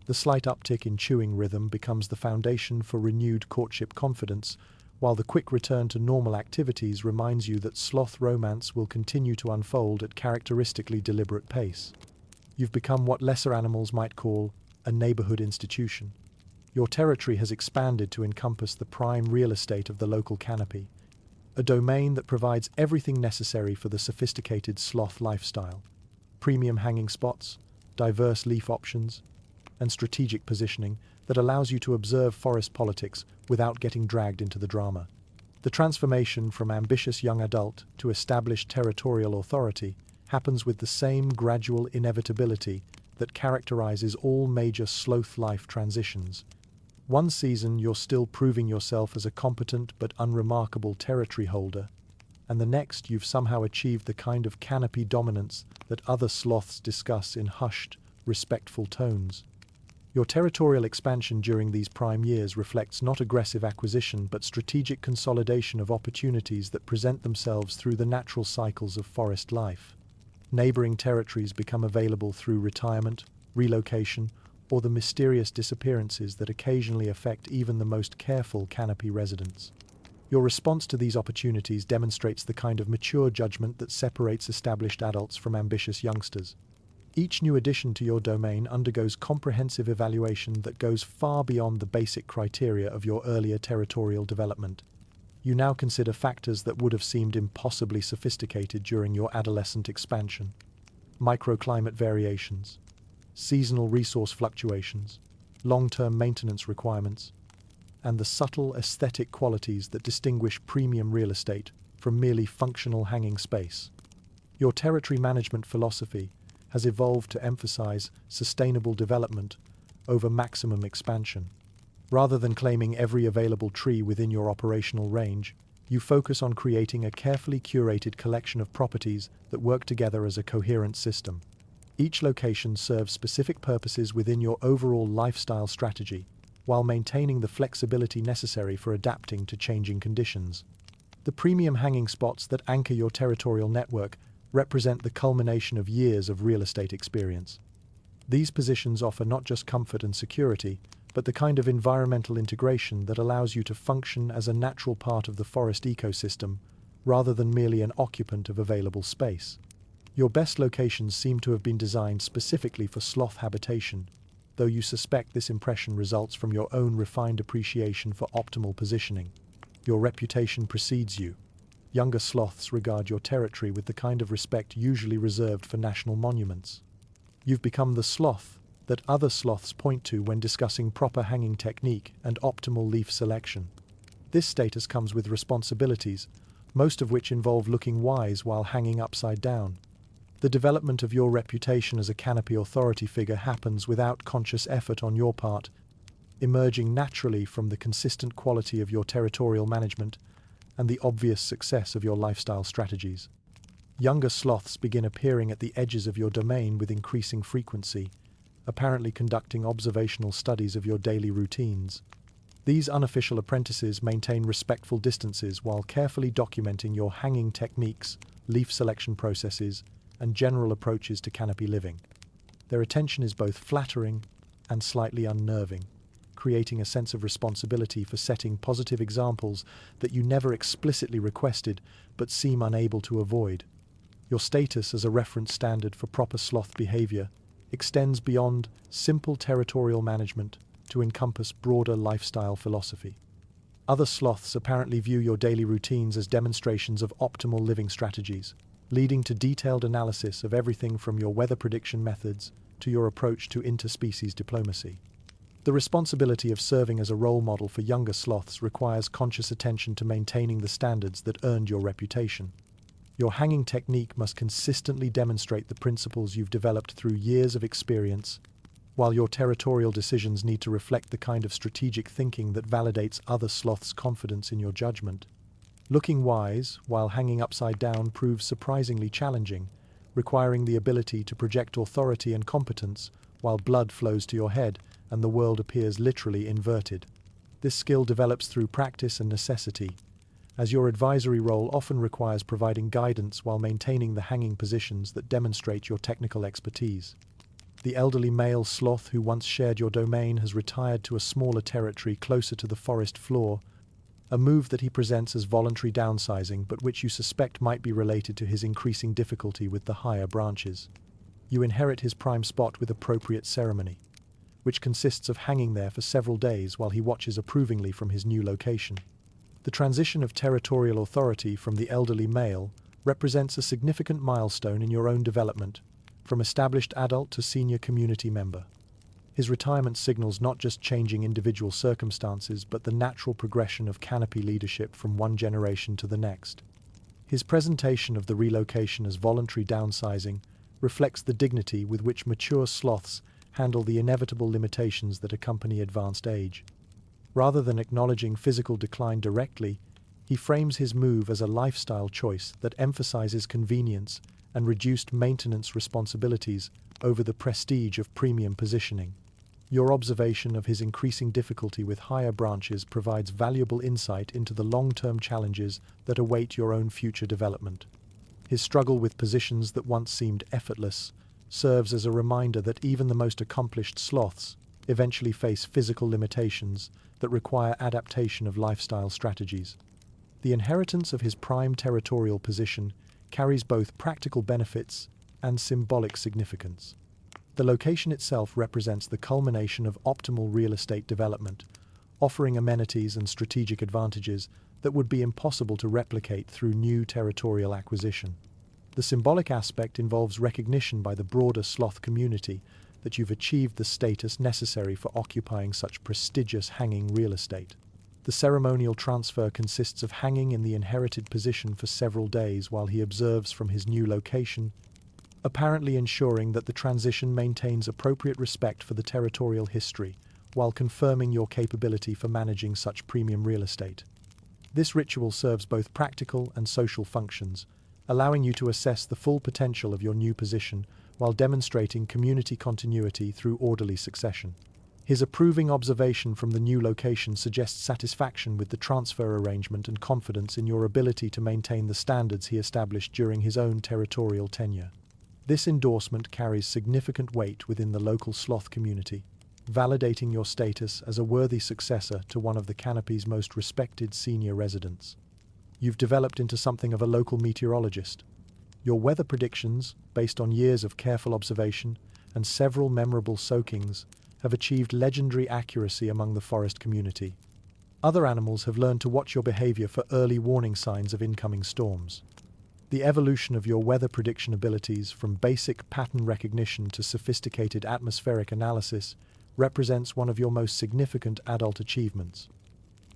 The slight uptick in chewing rhythm becomes the foundation for renewed courtship confidence, while the quick return to normal activities reminds you that sloth romance will continue to unfold at characteristically deliberate pace. You've become what lesser animals might call a neighborhood institution. Your territory has expanded to encompass the prime real estate of the local canopy, a domain that provides everything necessary for the sophisticated sloth lifestyle: premium hanging spots, diverse leaf options, and strategic positioning that allows you to observe forest politics without getting dragged into the drama. The transformation from ambitious young adult to established territorial authority happens with the same gradual inevitability that characterizes all major sloth life transitions. One season you're still proving yourself as a competent but unremarkable territory holder, and the next you've somehow achieved the kind of canopy dominance that other sloths discuss in hushed, respectful tones. Your territorial expansion during these prime years reflects not aggressive acquisition but strategic consolidation of opportunities that present themselves through the natural cycles of forest life. Neighboring territories become available through retirement, relocation, or the mysterious disappearances that occasionally affect even the most careful canopy residents. Your response to these opportunities demonstrates the kind of mature judgment that separates established adults from ambitious youngsters. Each new addition to your domain undergoes comprehensive evaluation that goes far beyond the basic criteria of your earlier territorial development. You now consider factors that would have seemed impossibly sophisticated during your adolescent expansion: microclimate variations, seasonal resource fluctuations, long-term maintenance requirements, and the subtle aesthetic qualities that distinguish premium real estate from merely functional hanging space. Your territory management philosophy has evolved to emphasize sustainable development over maximum expansion. Rather than claiming every available tree within your operational range, you focus on creating a carefully curated collection of properties that work together as a coherent system. Each location serves specific purposes within your overall lifestyle strategy, while maintaining the flexibility necessary for adapting to changing conditions. The premium hanging spots that anchor your territorial network represent the culmination of years of real estate experience. These positions offer not just comfort and security, but the kind of environmental integration that allows you to function as a natural part of the forest ecosystem rather than merely an occupant of available space. Your best locations seem to have been designed specifically for sloth habitation, though you suspect this impression results from your own refined appreciation for optimal positioning. Your reputation precedes you. Younger sloths regard your territory with the kind of respect usually reserved for national monuments. You've become the sloth that other sloths point to when discussing proper hanging technique and optimal leaf selection. This status comes with responsibilities, most of which involve looking wise while hanging upside down. The development of your reputation as a canopy authority figure happens without conscious effort on your part, emerging naturally from the consistent quality of your territorial management and the obvious success of your lifestyle strategies. Younger sloths begin appearing at the edges of your domain with increasing frequency, apparently conducting observational studies of your daily routines. These unofficial apprentices maintain respectful distances while carefully documenting your hanging techniques, leaf selection processes, and general approaches to canopy living. Their attention is both flattering and slightly unnerving, creating a sense of responsibility for setting positive examples that you never explicitly requested but seem unable to avoid. Your status as a reference standard for proper sloth behavior extends beyond simple territorial management to encompass broader lifestyle philosophy. Other sloths apparently view your daily routines as demonstrations of optimal living strategies, leading to detailed analysis of everything from your weather prediction methods to your approach to interspecies diplomacy. The responsibility of serving as a role model for younger sloths requires conscious attention to maintaining the standards that earned your reputation. Your hanging technique must consistently demonstrate the principles you've developed through years of experience, while your territorial decisions need to reflect the kind of strategic thinking that validates other sloths' confidence in your judgment. Looking wise while hanging upside down proves surprisingly challenging, requiring the ability to project authority and competence while blood flows to your head and the world appears literally inverted. This skill develops through practice and necessity, as your advisory role often requires providing guidance while maintaining the hanging positions that demonstrate your technical expertise. The elderly male sloth who once shared your domain has retired to a smaller territory closer to the forest floor, a move that he presents as voluntary downsizing but which you suspect might be related to his increasing difficulty with the higher branches. You inherit his prime spot with appropriate ceremony, which consists of hanging there for several days while he watches approvingly from his new location. The transition of territorial authority from the elderly male represents a significant milestone in your own development, from established adult to senior community member. His retirement signals not just changing individual circumstances, but the natural progression of canopy leadership from one generation to the next. His presentation of the relocation as voluntary downsizing reflects the dignity with which mature sloths handle the inevitable limitations that accompany advanced age. Rather than acknowledging physical decline directly, he frames his move as a lifestyle choice that emphasizes convenience and reduced maintenance responsibilities over the prestige of premium positioning. Your observation of his increasing difficulty with higher branches provides valuable insight into the long-term challenges that await your own future development. His struggle with positions that once seemed effortless serves as a reminder that even the most accomplished sloths eventually face physical limitations that require adaptation of lifestyle strategies. The inheritance of his prime territorial position carries both practical benefits and symbolic significance. The location itself represents the culmination of optimal real estate development, offering amenities and strategic advantages that would be impossible to replicate through new territorial acquisition. The symbolic aspect involves recognition by the broader sloth community that you've achieved the status necessary for occupying such prestigious hanging real estate. The ceremonial transfer consists of hanging in the inherited position for several days while he observes from his new location, apparently ensuring that the transition maintains appropriate respect for the territorial history, while confirming your capability for managing such premium real estate. This ritual serves both practical and social functions, allowing you to assess the full potential of your new position while demonstrating community continuity through orderly succession. His approving observation from the new location suggests satisfaction with the transfer arrangement and confidence in your ability to maintain the standards he established during his own territorial tenure. This endorsement carries significant weight within the local sloth community, validating your status as a worthy successor to one of the canopy's most respected senior residents. You've developed into something of a local meteorologist, Your weather predictions, based on years of careful observation and several memorable soakings, have achieved legendary accuracy among the forest community. Other animals have learned to watch your behavior for early warning signs of incoming storms. The evolution of your weather prediction abilities, from basic pattern recognition to sophisticated atmospheric analysis, represents one of your most significant adult achievements.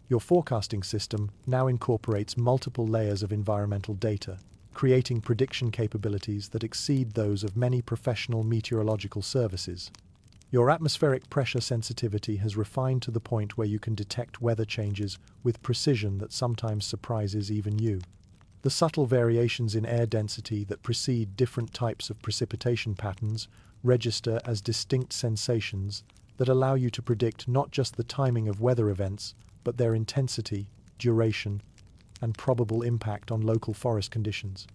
Your forecasting system now incorporates multiple layers of environmental data, creating prediction capabilities that exceed those of many professional meteorological services. Your atmospheric pressure sensitivity has refined to the point where you can detect weather changes with precision that sometimes surprises even you. The subtle variations in air density that precede different types of precipitation patterns register as distinct sensations that allow you to predict not just the timing of weather events, but their intensity, duration, and probable impact on local forest conditions.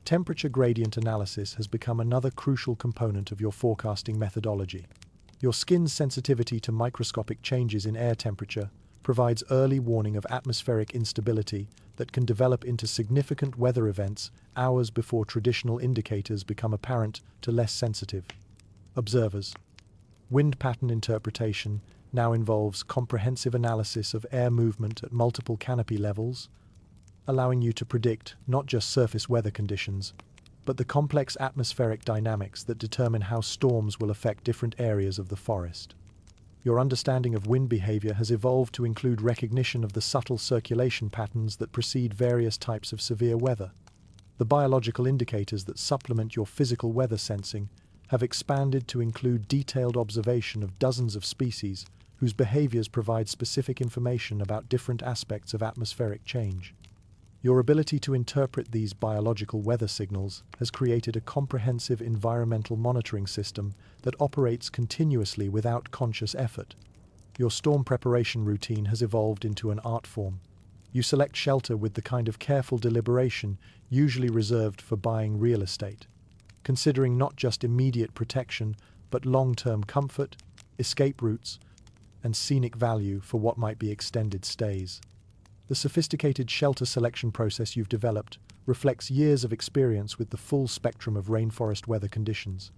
Temperature gradient analysis has become another crucial component of your forecasting methodology. Your skin's sensitivity to microscopic changes in air temperature provides early warning of atmospheric instability that can develop into significant weather events hours before traditional indicators become apparent to less sensitive observers. Wind pattern interpretation now involves comprehensive analysis of air movement at multiple canopy levels, allowing you to predict not just surface weather conditions, but the complex atmospheric dynamics that determine how storms will affect different areas of the forest. Your understanding of wind behavior has evolved to include recognition of the subtle circulation patterns that precede various types of severe weather. The biological indicators that supplement your physical weather sensing have expanded to include detailed observation of dozens of species whose behaviors provide specific information about different aspects of atmospheric change. Your ability to interpret these biological weather signals has created a comprehensive environmental monitoring system that operates continuously without conscious effort. Your storm preparation routine has evolved into an art form. You select shelter with the kind of careful deliberation usually reserved for buying real estate, considering not just immediate protection, but long-term comfort, escape routes, and scenic value for what might be extended stays. The sophisticated shelter selection process you've developed reflects years of experience with the full spectrum of rainforest weather conditions.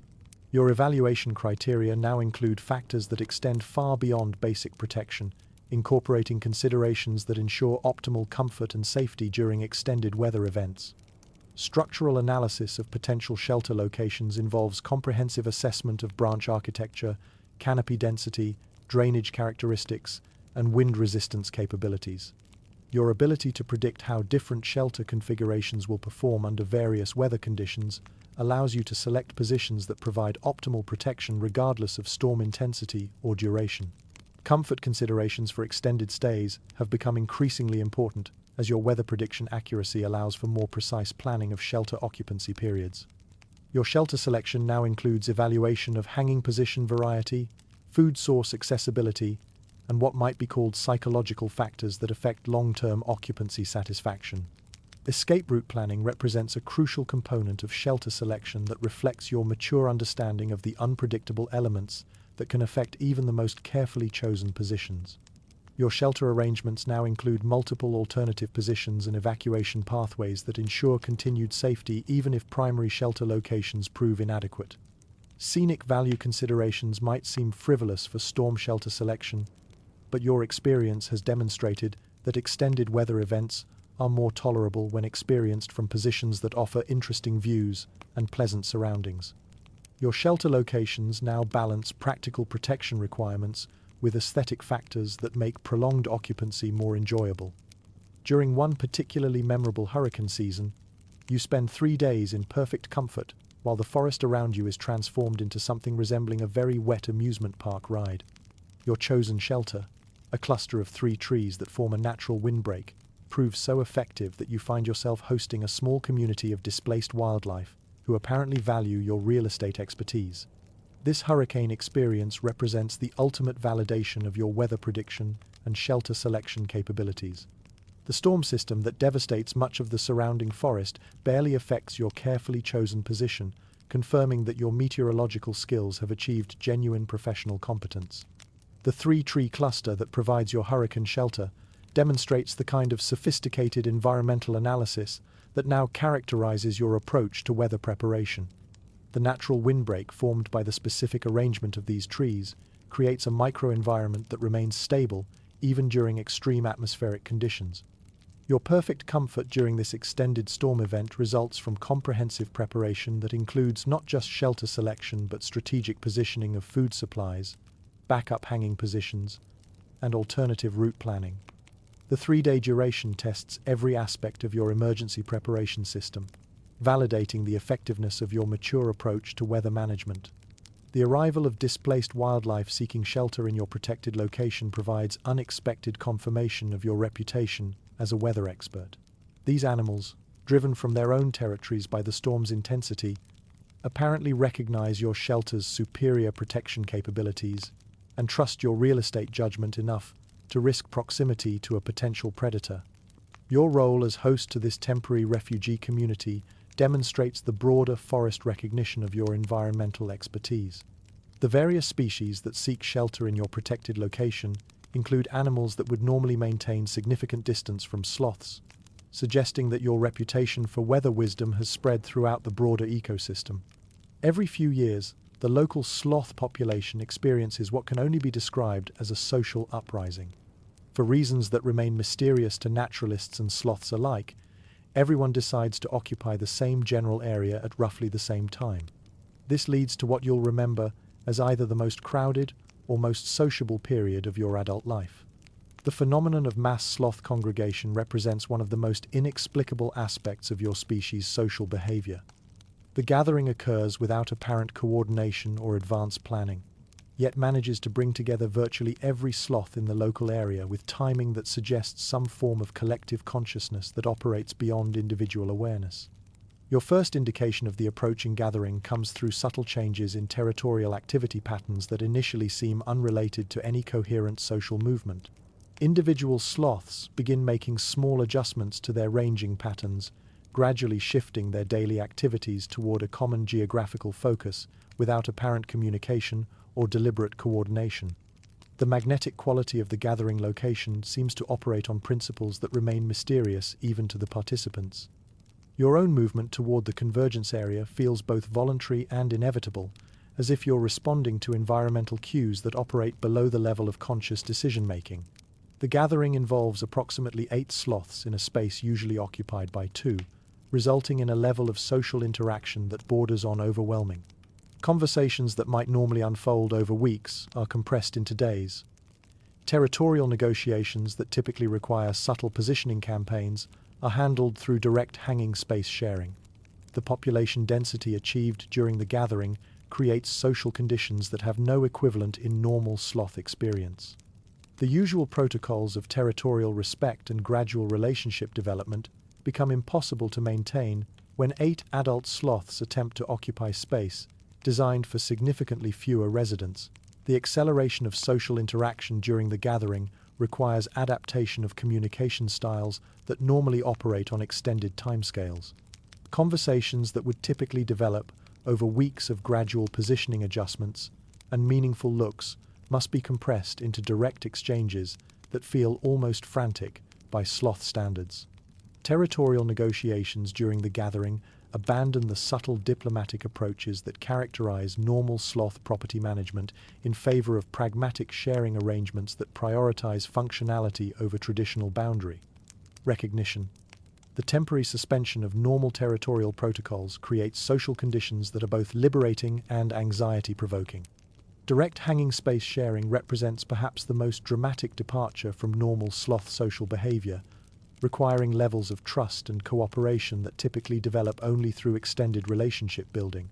Your evaluation criteria now include factors that extend far beyond basic protection, incorporating considerations that ensure optimal comfort and safety during extended weather events. Structural analysis of potential shelter locations involves comprehensive assessment of branch architecture, canopy density, drainage characteristics, and wind resistance capabilities. Your ability to predict how different shelter configurations will perform under various weather conditions allows you to select positions that provide optimal protection regardless of storm intensity or duration. Comfort considerations for extended stays have become increasingly important as your weather prediction accuracy allows for more precise planning of shelter occupancy periods. Your shelter selection now includes evaluation of hanging position variety, food source accessibility, and what might be called psychological factors that affect long-term occupancy satisfaction. Escape route planning represents a crucial component of shelter selection that reflects your mature understanding of the unpredictable elements that can affect even the most carefully chosen positions. Your shelter arrangements now include multiple alternative positions and evacuation pathways that ensure continued safety even if primary shelter locations prove inadequate. Scenic value considerations might seem frivolous for storm shelter selection, but your experience has demonstrated that extended weather events are more tolerable when experienced from positions that offer interesting views and pleasant surroundings. Your shelter locations now balance practical protection requirements with aesthetic factors that make prolonged occupancy more enjoyable. During one particularly memorable hurricane season, you spend 3 days in perfect comfort while the forest around you is transformed into something resembling a very wet amusement park ride. Your chosen shelter, a cluster of 3 trees that form a natural windbreak, proves so effective that you find yourself hosting a small community of displaced wildlife who apparently value your real estate expertise. This hurricane experience represents the ultimate validation of your weather prediction and shelter selection capabilities. The storm system that devastates much of the surrounding forest barely affects your carefully chosen position, confirming that your meteorological skills have achieved genuine professional competence. The 3-tree cluster that provides your hurricane shelter demonstrates the kind of sophisticated environmental analysis that now characterizes your approach to weather preparation. The natural windbreak formed by the specific arrangement of these trees creates a microenvironment that remains stable even during extreme atmospheric conditions. Your perfect comfort during this extended storm event results from comprehensive preparation that includes not just shelter selection but strategic positioning of food supplies, backup hanging positions, and alternative route planning. The 3-day duration tests every aspect of your emergency preparation system, validating the effectiveness of your mature approach to weather management. The arrival of displaced wildlife seeking shelter in your protected location provides unexpected confirmation of your reputation as a weather expert. These animals, driven from their own territories by the storm's intensity, apparently recognize your shelter's superior protection capabilities and trust your real estate judgment enough to risk proximity to a potential predator. Your role as host to this temporary refugee community demonstrates the broader forest recognition of your environmental expertise. The various species that seek shelter in your protected location include animals that would normally maintain significant distance from sloths, suggesting that your reputation for weather wisdom has spread throughout the broader ecosystem. Every few years, the local sloth population experiences what can only be described as a social uprising. For reasons that remain mysterious to naturalists and sloths alike, everyone decides to occupy the same general area at roughly the same time. This leads to what you'll remember as either the most crowded or most sociable period of your adult life. The phenomenon of mass sloth congregation represents one of the most inexplicable aspects of your species' social behavior. The gathering occurs without apparent coordination or advanced planning, yet manages to bring together virtually every sloth in the local area with timing that suggests some form of collective consciousness that operates beyond individual awareness. Your first indication of the approaching gathering comes through subtle changes in territorial activity patterns that initially seem unrelated to any coherent social movement. Individual sloths begin making small adjustments to their ranging patterns, gradually shifting their daily activities toward a common geographical focus without apparent communication or deliberate coordination. The magnetic quality of the gathering location seems to operate on principles that remain mysterious even to the participants. Your own movement toward the convergence area feels both voluntary and inevitable, as if you're responding to environmental cues that operate below the level of conscious decision-making. The gathering involves approximately 8 sloths in a space usually occupied by 2, resulting in a level of social interaction that borders on overwhelming. Conversations that might normally unfold over weeks are compressed into days. Territorial negotiations that typically require subtle positioning campaigns are handled through direct hanging space sharing. The population density achieved during the gathering creates social conditions that have no equivalent in normal sloth experience. The usual protocols of territorial respect and gradual relationship development become impossible to maintain when 8 adult sloths attempt to occupy space designed for significantly fewer residents. The acceleration of social interaction during the gathering requires adaptation of communication styles that normally operate on extended timescales. Conversations that would typically develop over weeks of gradual positioning adjustments and meaningful looks must be compressed into direct exchanges that feel almost frantic by sloth standards. Territorial negotiations during the gathering abandon the subtle diplomatic approaches that characterize normal sloth property management in favor of pragmatic sharing arrangements that prioritize functionality over traditional boundary recognition. The temporary suspension of normal territorial protocols creates social conditions that are both liberating and anxiety-provoking. Direct hanging space sharing represents perhaps the most dramatic departure from normal sloth social behavior, requiring levels of trust and cooperation that typically develop only through extended relationship building.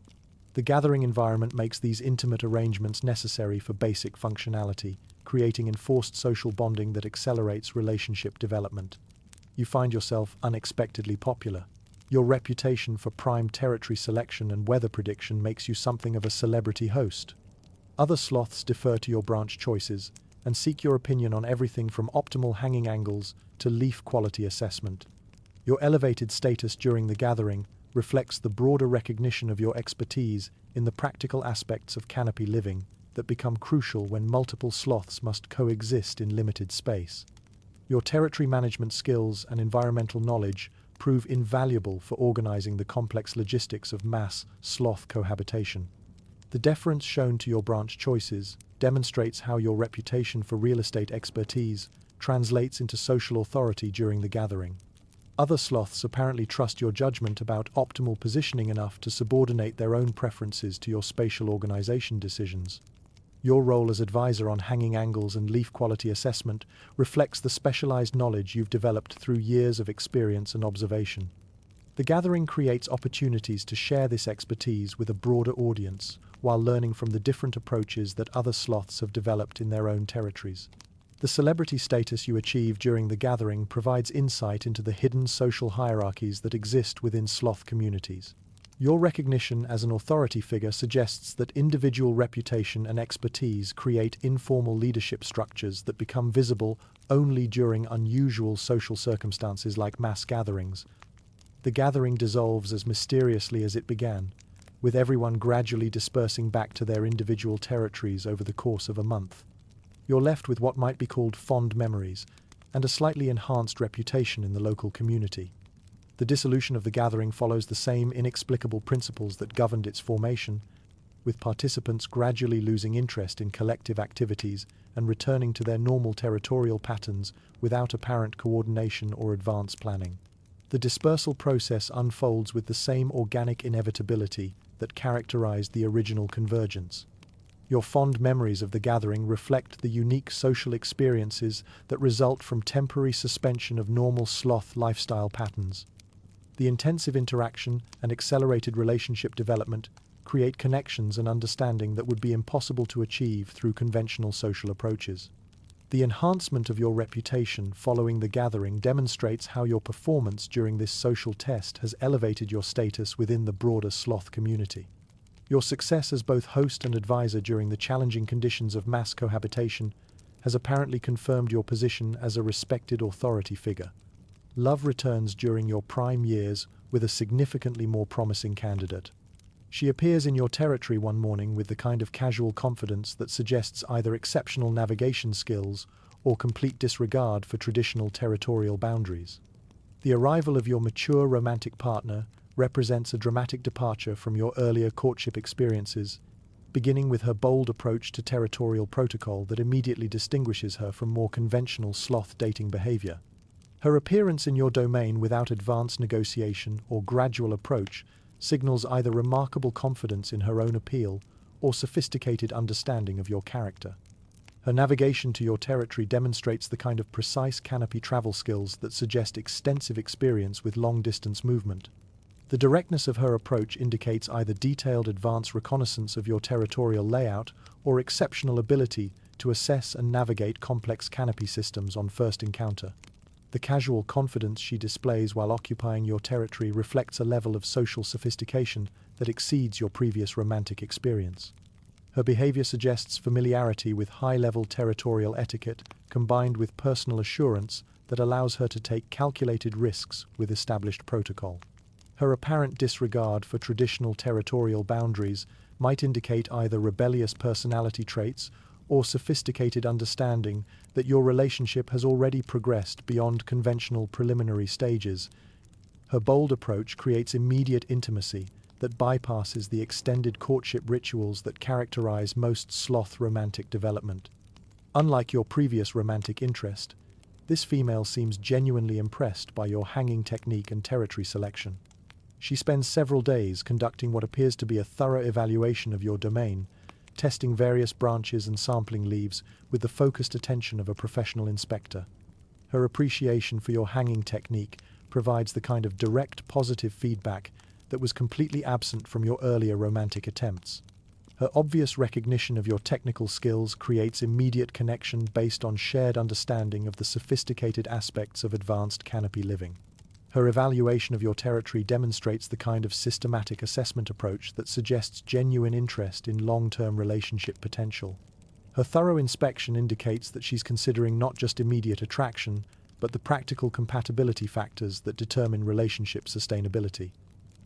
The gathering environment makes these intimate arrangements necessary for basic functionality, creating enforced social bonding that accelerates relationship development. You find yourself unexpectedly popular. Your reputation for prime territory selection and weather prediction makes you something of a celebrity host. Other sloths defer to your branch choices and seek your opinion on everything from optimal hanging angles to leaf quality assessment. Your elevated status during the gathering reflects the broader recognition of your expertise in the practical aspects of canopy living that become crucial when multiple sloths must coexist in limited space. Your territory management skills and environmental knowledge prove invaluable for organizing the complex logistics of mass sloth cohabitation. The deference shown to your branch choices demonstrates how your reputation for real estate expertise translates into social authority during the gathering. Other sloths apparently trust your judgment about optimal positioning enough to subordinate their own preferences to your spatial organization decisions. Your role as advisor on hanging angles and leaf quality assessment reflects the specialized knowledge you've developed through years of experience and observation. The gathering creates opportunities to share this expertise with a broader audience while learning from the different approaches that other sloths have developed in their own territories. The celebrity status you achieve during the gathering provides insight into the hidden social hierarchies that exist within sloth communities. Your recognition as an authority figure suggests that individual reputation and expertise create informal leadership structures that become visible only during unusual social circumstances like mass gatherings. The gathering dissolves as mysteriously as it began, with everyone gradually dispersing back to their individual territories over the course of a month. You're left with what might be called fond memories and a slightly enhanced reputation in the local community. The dissolution of the gathering follows the same inexplicable principles that governed its formation, with participants gradually losing interest in collective activities and returning to their normal territorial patterns without apparent coordination or advance planning. The dispersal process unfolds with the same organic inevitability that characterized the original convergence. Your fond memories of the gathering reflect the unique social experiences that result from temporary suspension of normal sloth lifestyle patterns. The intensive interaction and accelerated relationship development create connections and understanding that would be impossible to achieve through conventional social approaches. The enhancement of your reputation following the gathering demonstrates how your performance during this social test has elevated your status within the broader sloth community. Your success as both host and advisor during the challenging conditions of mass cohabitation has apparently confirmed your position as a respected authority figure. Love returns during your prime years with a significantly more promising candidate. She appears in your territory one morning with the kind of casual confidence that suggests either exceptional navigation skills or complete disregard for traditional territorial boundaries. The arrival of your mature romantic partner represents a dramatic departure from your earlier courtship experiences, beginning with her bold approach to territorial protocol that immediately distinguishes her from more conventional sloth dating behavior. Her appearance in your domain without advanced negotiation or gradual approach signals either remarkable confidence in her own appeal or sophisticated understanding of your character. Her navigation to your territory demonstrates the kind of precise canopy travel skills that suggest extensive experience with long-distance movement. The directness of her approach indicates either detailed advance reconnaissance of your territorial layout or exceptional ability to assess and navigate complex canopy systems on first encounter. The casual confidence she displays while occupying your territory reflects a level of social sophistication that exceeds your previous romantic experience. Her behavior suggests familiarity with high-level territorial etiquette combined with personal assurance that allows her to take calculated risks with established protocol. Her apparent disregard for traditional territorial boundaries might indicate either rebellious personality traits or sophisticated understanding that your relationship has already progressed beyond conventional preliminary stages. Her bold approach creates immediate intimacy that bypasses the extended courtship rituals that characterize most sloth romantic development. Unlike your previous romantic interest, this female seems genuinely impressed by your hanging technique and territory selection. She spends several days conducting what appears to be a thorough evaluation of your domain, testing various branches and sampling leaves with the focused attention of a professional inspector. Her appreciation for your hanging technique provides the kind of direct positive feedback that was completely absent from your earlier romantic attempts. Her obvious recognition of your technical skills creates immediate connection based on shared understanding of the sophisticated aspects of advanced canopy living. Her evaluation of your territory demonstrates the kind of systematic assessment approach that suggests genuine interest in long-term relationship potential. Her thorough inspection indicates that she's considering not just immediate attraction, but the practical compatibility factors that determine relationship sustainability.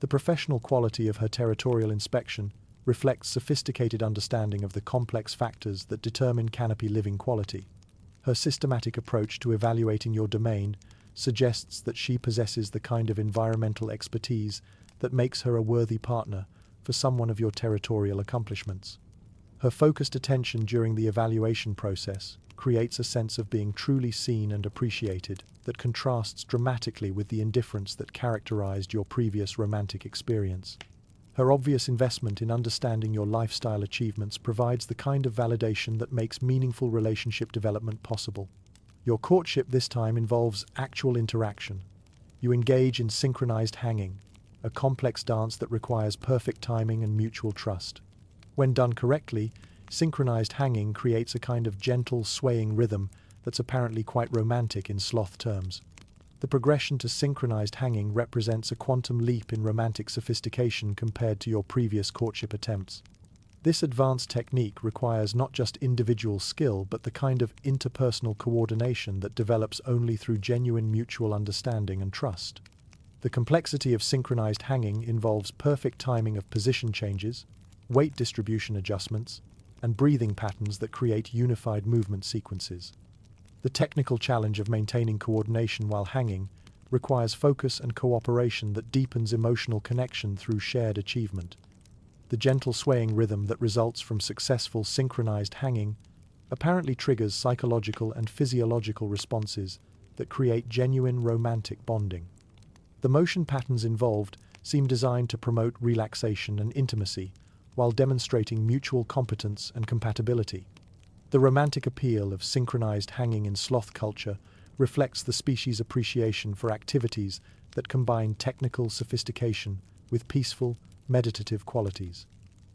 The professional quality of her territorial inspection reflects sophisticated understanding of the complex factors that determine canopy living quality. Her systematic approach to evaluating your domain suggests that she possesses the kind of environmental expertise that makes her a worthy partner for someone of your territorial accomplishments. Her focused attention during the evaluation process creates a sense of being truly seen and appreciated that contrasts dramatically with the indifference that characterized your previous romantic experience. Her obvious investment in understanding your lifestyle achievements provides the kind of validation that makes meaningful relationship development possible. Your courtship this time involves actual interaction. You engage in synchronized hanging, a complex dance that requires perfect timing and mutual trust. When done correctly, synchronized hanging creates a kind of gentle, swaying rhythm that's apparently quite romantic in sloth terms. The progression to synchronized hanging represents a quantum leap in romantic sophistication compared to your previous courtship attempts. This advanced technique requires not just individual skill, but the kind of interpersonal coordination that develops only through genuine mutual understanding and trust. The complexity of synchronized hanging involves perfect timing of position changes, weight distribution adjustments, and breathing patterns that create unified movement sequences. The technical challenge of maintaining coordination while hanging requires focus and cooperation that deepens emotional connection through shared achievement. The gentle swaying rhythm that results from successful synchronized hanging apparently triggers psychological and physiological responses that create genuine romantic bonding. The motion patterns involved seem designed to promote relaxation and intimacy while demonstrating mutual competence and compatibility. The romantic appeal of synchronized hanging in sloth culture reflects the species' appreciation for activities that combine technical sophistication with peaceful, meditative qualities.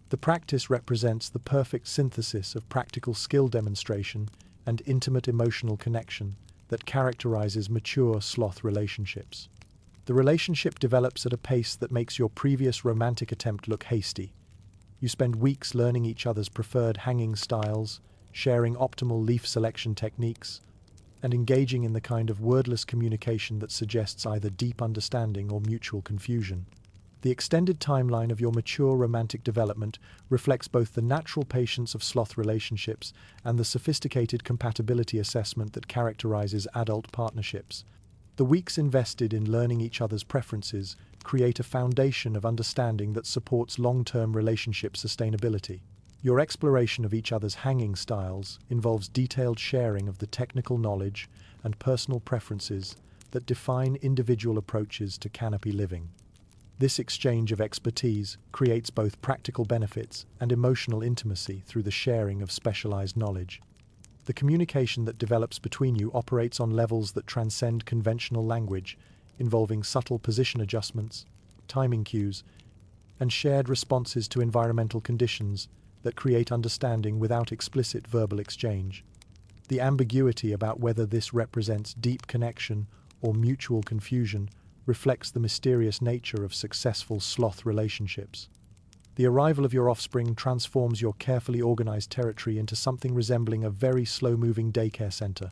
The practice represents the perfect synthesis of practical skill demonstration and intimate emotional connection that characterizes mature sloth relationships. The relationship develops at a pace that makes your previous romantic attempt look hasty. You spend weeks learning each other's preferred hanging styles, sharing optimal leaf selection techniques, and engaging in the kind of wordless communication that suggests either deep understanding or mutual confusion. The extended timeline of your mature romantic development reflects both the natural patience of sloth relationships and the sophisticated compatibility assessment that characterizes adult partnerships. The weeks invested in learning each other's preferences create a foundation of understanding that supports long-term relationship sustainability. Your exploration of each other's hanging styles involves detailed sharing of the technical knowledge and personal preferences that define individual approaches to canopy living. This exchange of expertise creates both practical benefits and emotional intimacy through the sharing of specialized knowledge. The communication that develops between you operates on levels that transcend conventional language, involving subtle position adjustments, timing cues, and shared responses to environmental conditions that create understanding without explicit verbal exchange. The ambiguity about whether this represents deep connection or mutual confusion reflects the mysterious nature of successful sloth relationships. The arrival of your offspring transforms your carefully organized territory into something resembling a very slow-moving daycare center.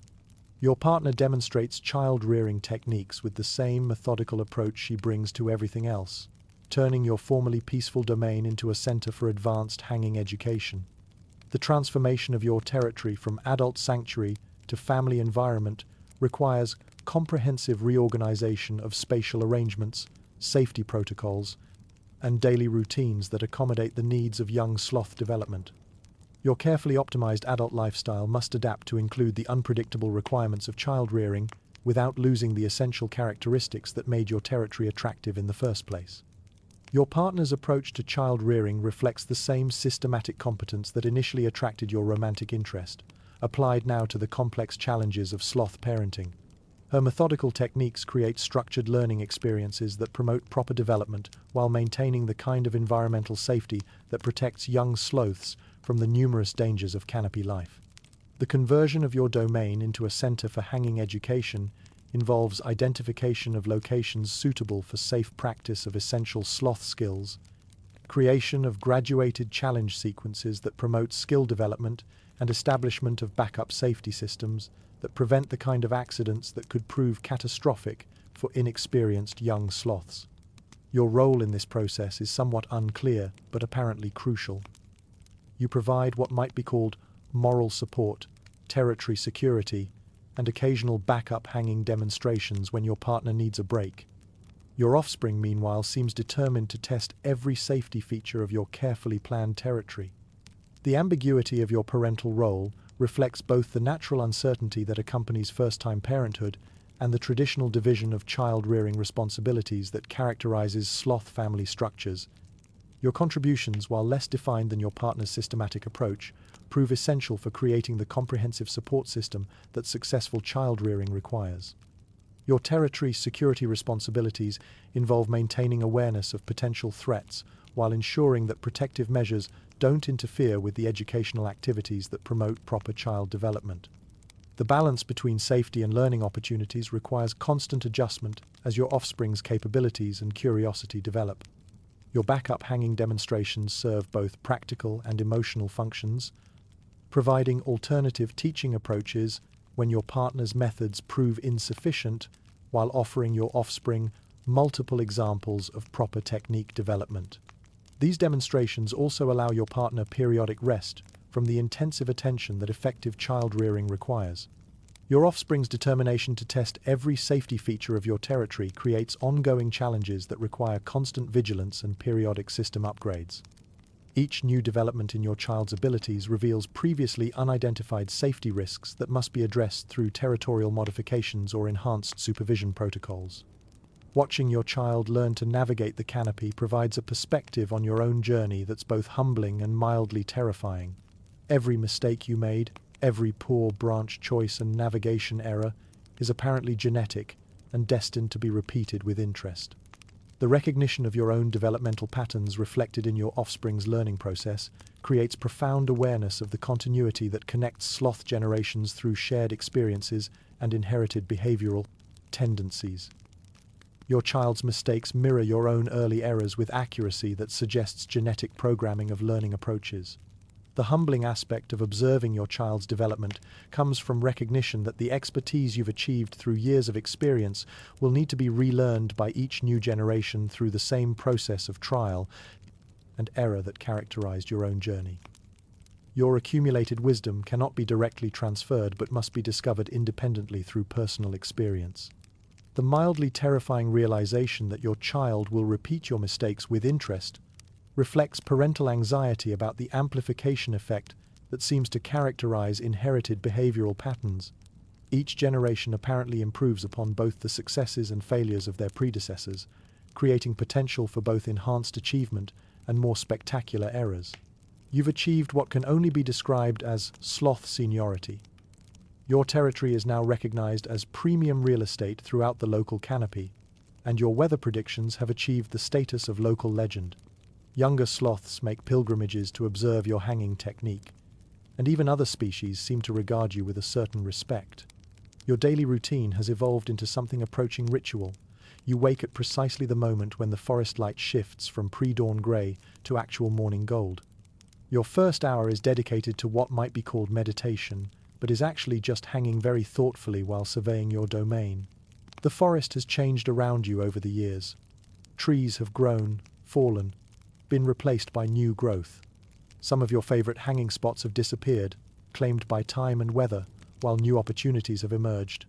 Your partner demonstrates child-rearing techniques with the same methodical approach she brings to everything else, turning your formerly peaceful domain into a center for advanced hanging education. The transformation of your territory from adult sanctuary to family environment requires comprehensive reorganization of spatial arrangements, safety protocols, and daily routines that accommodate the needs of young sloth development. Your carefully optimized adult lifestyle must adapt to include the unpredictable requirements of child rearing without losing the essential characteristics that made your territory attractive in the first place. Your partner's approach to child rearing reflects the same systematic competence that initially attracted your romantic interest, applied now to the complex challenges of sloth parenting. Her methodical techniques create structured learning experiences that promote proper development while maintaining the kind of environmental safety that protects young sloths from the numerous dangers of canopy life. The conversion of your domain into a center for hanging education involves identification of locations suitable for safe practice of essential sloth skills, creation of graduated challenge sequences that promote skill development, and establishment of backup safety systems that prevent the kind of accidents that could prove catastrophic for inexperienced young sloths. Your role in this process is somewhat unclear, but apparently crucial. You provide what might be called moral support, territory security, and occasional backup hanging demonstrations when your partner needs a break. Your offspring, meanwhile, seems determined to test every safety feature of your carefully planned territory. The ambiguity of your parental role reflects both the natural uncertainty that accompanies first-time parenthood and the traditional division of child-rearing responsibilities that characterizes sloth family structures. Your contributions, while less defined than your partner's systematic approach, prove essential for creating the comprehensive support system that successful child-rearing requires. Your territory security responsibilities involve maintaining awareness of potential threats while ensuring that protective measures don't interfere with the educational activities that promote proper child development. The balance between safety and learning opportunities requires constant adjustment as your offspring's capabilities and curiosity develop. Your backup hanging demonstrations serve both practical and emotional functions, providing alternative teaching approaches when your partner's methods prove insufficient, while offering your offspring multiple examples of proper technique development. These demonstrations also allow your partner periodic rest from the intensive attention that effective child-rearing requires. Your offspring's determination to test every safety feature of your territory creates ongoing challenges that require constant vigilance and periodic system upgrades. Each new development in your child's abilities reveals previously unidentified safety risks that must be addressed through territorial modifications or enhanced supervision protocols. Watching your child learn to navigate the canopy provides a perspective on your own journey that's both humbling and mildly terrifying. Every mistake you made, every poor branch choice and navigation error is apparently genetic and destined to be repeated with interest. The recognition of your own developmental patterns reflected in your offspring's learning process creates profound awareness of the continuity that connects sloth generations through shared experiences and inherited behavioral tendencies. Your child's mistakes mirror your own early errors with accuracy that suggests genetic programming of learning approaches. The humbling aspect of observing your child's development comes from recognition that the expertise you've achieved through years of experience will need to be relearned by each new generation through the same process of trial and error that characterized your own journey. Your accumulated wisdom cannot be directly transferred but must be discovered independently through personal experience. The mildly terrifying realization that your child will repeat your mistakes with interest reflects parental anxiety about the amplification effect that seems to characterize inherited behavioral patterns. Each generation apparently improves upon both the successes and failures of their predecessors, creating potential for both enhanced achievement and more spectacular errors. You've achieved what can only be described as sloth seniority. Your territory is now recognized as premium real estate throughout the local canopy, and your weather predictions have achieved the status of local legend. Younger sloths make pilgrimages to observe your hanging technique, and even other species seem to regard you with a certain respect. Your daily routine has evolved into something approaching ritual. You wake at precisely the moment when the forest light shifts from pre-dawn grey to actual morning gold. Your first hour is dedicated to what might be called meditation, but is actually just hanging very thoughtfully while surveying your domain. The forest has changed around you over the years. Trees have grown, fallen, been replaced by new growth. Some of your favorite hanging spots have disappeared, claimed by time and weather, while new opportunities have emerged.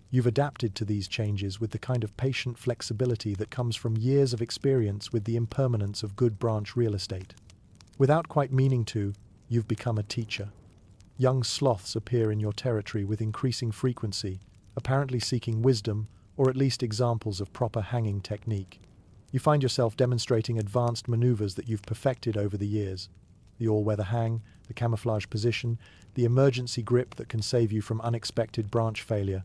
You've adapted to these changes with the kind of patient flexibility that comes from years of experience with the impermanence of good branch real estate. Without quite meaning to, you've become a teacher. Young sloths appear in your territory with increasing frequency, apparently seeking wisdom or at least examples of proper hanging technique. You find yourself demonstrating advanced maneuvers that you've perfected over the years. The all-weather hang, the camouflage position, the emergency grip that can save you from unexpected branch failure.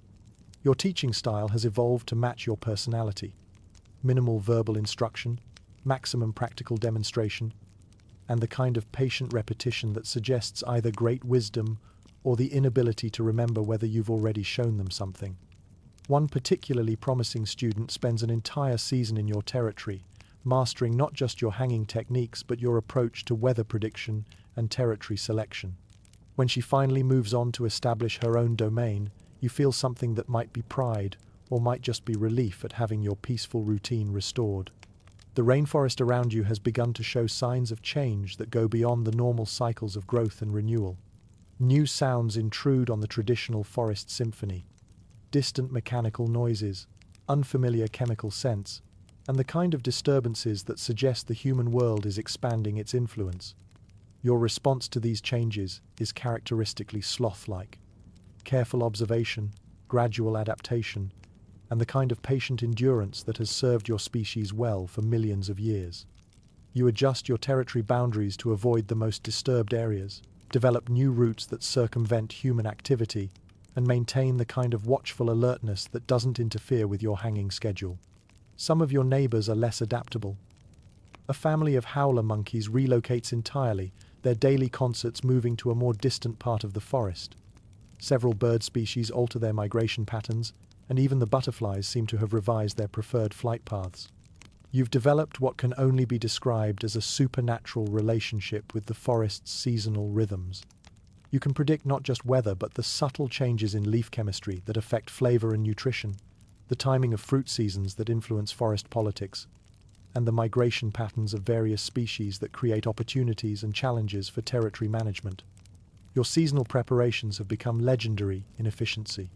Your teaching style has evolved to match your personality. Minimal verbal instruction, maximum practical demonstration, and the kind of patient repetition that suggests either great wisdom or the inability to remember whether you've already shown them something. One particularly promising student spends an entire season in your territory, mastering not just your hanging techniques but your approach to weather prediction and territory selection. When she finally moves on to establish her own domain, you feel something that might be pride or might just be relief at having your peaceful routine restored. The rainforest around you has begun to show signs of change that go beyond the normal cycles of growth and renewal. New sounds intrude on the traditional forest symphony. Distant mechanical noises, unfamiliar chemical scents, and the kind of disturbances that suggest the human world is expanding its influence. Your response to these changes is characteristically sloth-like. Careful observation, gradual adaptation, and the kind of patient endurance that has served your species well for millions of years. You adjust your territory boundaries to avoid the most disturbed areas, develop new routes that circumvent human activity, and maintain the kind of watchful alertness that doesn't interfere with your hanging schedule. Some of your neighbors are less adaptable. A family of howler monkeys relocates entirely, their daily concerts moving to a more distant part of the forest. Several bird species alter their migration patterns, and even the butterflies seem to have revised their preferred flight paths. You've developed what can only be described as a supernatural relationship with the forest's seasonal rhythms. You can predict not just weather, but the subtle changes in leaf chemistry that affect flavor and nutrition, the timing of fruit seasons that influence forest politics, and the migration patterns of various species that create opportunities and challenges for territory management. Your seasonal preparations have become legendary in efficiency.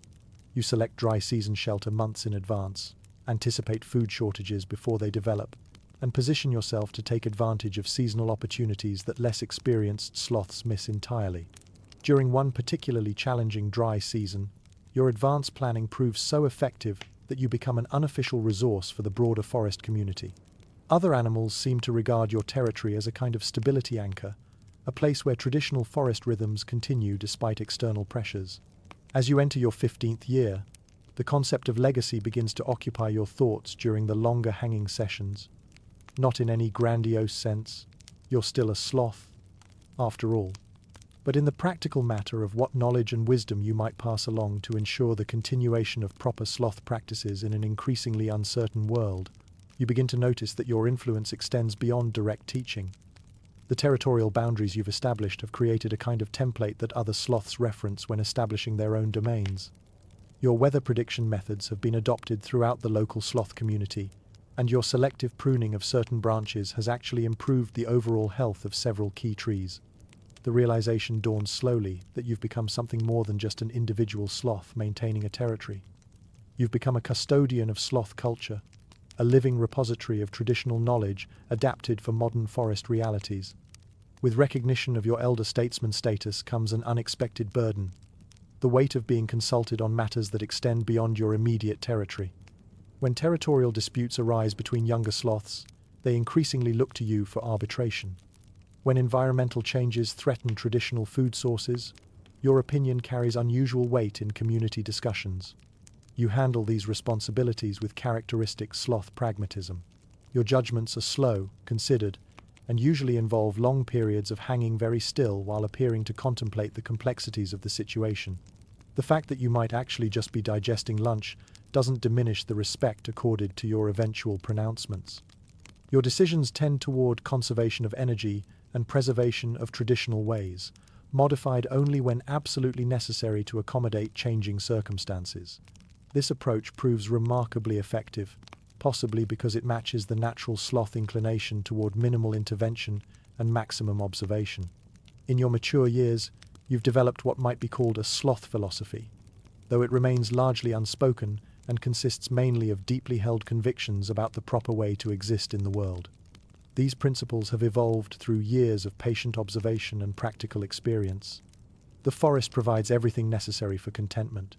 You select dry season shelter months in advance, anticipate food shortages before they develop, and position yourself to take advantage of seasonal opportunities that less experienced sloths miss entirely. During one particularly challenging dry season, your advanced planning proves so effective that you become an unofficial resource for the broader forest community. Other animals seem to regard your territory as a kind of stability anchor, a place where traditional forest rhythms continue despite external pressures. As you enter your 15th year, the concept of legacy begins to occupy your thoughts during the longer hanging sessions. Not in any grandiose sense, you're still a sloth, after all, but in the practical matter of what knowledge and wisdom you might pass along to ensure the continuation of proper sloth practices in an increasingly uncertain world. You begin to notice that your influence extends beyond direct teaching. The territorial boundaries you've established have created a kind of template that other sloths reference when establishing their own domains. Your weather prediction methods have been adopted throughout the local sloth community, and your selective pruning of certain branches has actually improved the overall health of several key trees. The realization dawns slowly that you've become something more than just an individual sloth maintaining a territory. You've become a custodian of sloth culture, a living repository of traditional knowledge adapted for modern forest realities. With recognition of your elder statesman status comes an unexpected burden, the weight of being consulted on matters that extend beyond your immediate territory. When territorial disputes arise between younger sloths, they increasingly look to you for arbitration. When environmental changes threaten traditional food sources, your opinion carries unusual weight in community discussions. You handle these responsibilities with characteristic sloth pragmatism. Your judgments are slow, considered, and usually involve long periods of hanging very still while appearing to contemplate the complexities of the situation. The fact that you might actually just be digesting lunch doesn't diminish the respect accorded to your eventual pronouncements. Your decisions tend toward conservation of energy and preservation of traditional ways, modified only when absolutely necessary to accommodate changing circumstances. This approach proves remarkably effective, possibly because it matches the natural sloth inclination toward minimal intervention and maximum observation. In your mature years, you've developed what might be called a sloth philosophy, though it remains largely unspoken and consists mainly of deeply held convictions about the proper way to exist in the world. These principles have evolved through years of patient observation and practical experience. The forest provides everything necessary for contentment,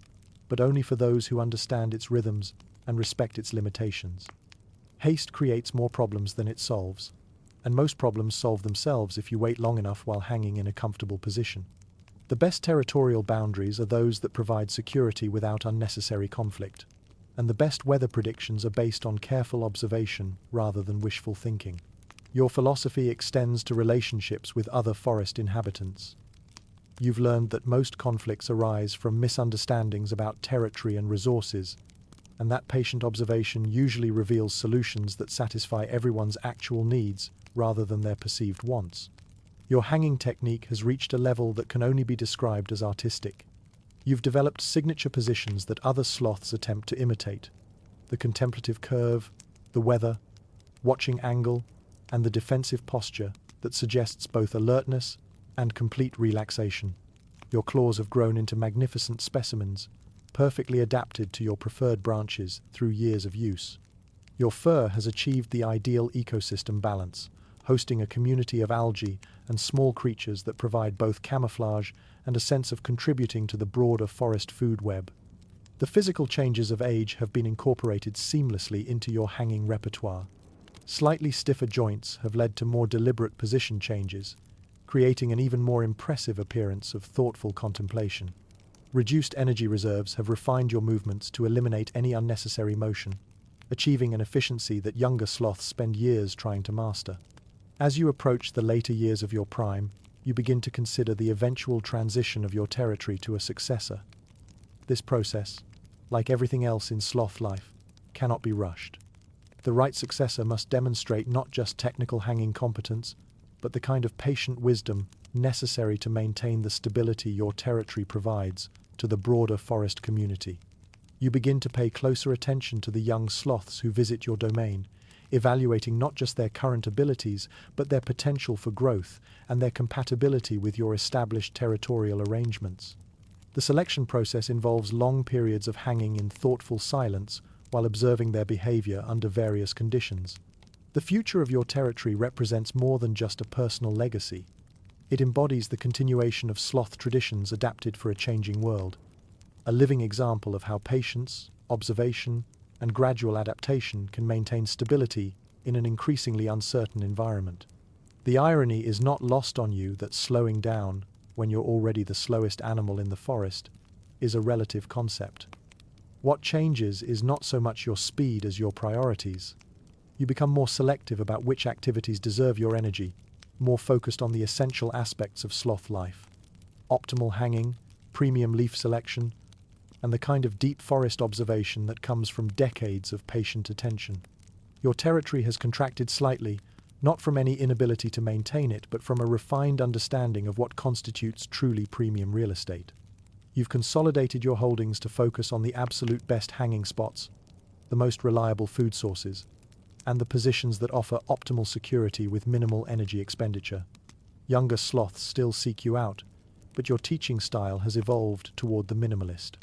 but only for those who understand its rhythms and respect its limitations. Haste creates more problems than it solves, and most problems solve themselves if you wait long enough while hanging in a comfortable position. The best territorial boundaries are those that provide security without unnecessary conflict, and the best weather predictions are based on careful observation rather than wishful thinking. Your philosophy extends to relationships with other forest inhabitants. You've learned that most conflicts arise from misunderstandings about territory and resources, and that patient observation usually reveals solutions that satisfy everyone's actual needs rather than their perceived wants. Your hanging technique has reached a level that can only be described as artistic. You've developed signature positions that other sloths attempt to imitate: the contemplative curve, the weather, watching angle, and the defensive posture that suggests both alertness and complete relaxation. Your claws have grown into magnificent specimens, perfectly adapted to your preferred branches through years of use. Your fur has achieved the ideal ecosystem balance, hosting a community of algae and small creatures that provide both camouflage and a sense of contributing to the broader forest food web. The physical changes of age have been incorporated seamlessly into your hanging repertoire. Slightly stiffer joints have led to more deliberate position changes, creating an even more impressive appearance of thoughtful contemplation. Reduced energy reserves have refined your movements to eliminate any unnecessary motion, achieving an efficiency that younger sloths spend years trying to master. As you approach the later years of your prime, you begin to consider the eventual transition of your territory to a successor. This process, like everything else in sloth life, cannot be rushed. The right successor must demonstrate not just technical hanging competence, but the kind of patient wisdom necessary to maintain the stability your territory provides to the broader forest community. You begin to pay closer attention to the young sloths who visit your domain, evaluating not just their current abilities, but their potential for growth and their compatibility with your established territorial arrangements. The selection process involves long periods of hanging in thoughtful silence while observing their behavior under various conditions. The future of your territory represents more than just a personal legacy. It embodies the continuation of sloth traditions adapted for a changing world, a living example of how patience, observation, and gradual adaptation can maintain stability in an increasingly uncertain environment. The irony is not lost on you that slowing down, when you're already the slowest animal in the forest, is a relative concept. What changes is not so much your speed as your priorities. You become more selective about which activities deserve your energy, more focused on the essential aspects of sloth life: optimal hanging, premium leaf selection, and the kind of deep forest observation that comes from decades of patient attention. Your territory has contracted slightly, not from any inability to maintain it, but from a refined understanding of what constitutes truly premium real estate. You've consolidated your holdings to focus on the absolute best hanging spots, the most reliable food sources, and the positions that offer optimal security with minimal energy expenditure. Younger sloths still seek you out, but your teaching style has evolved toward the minimalist.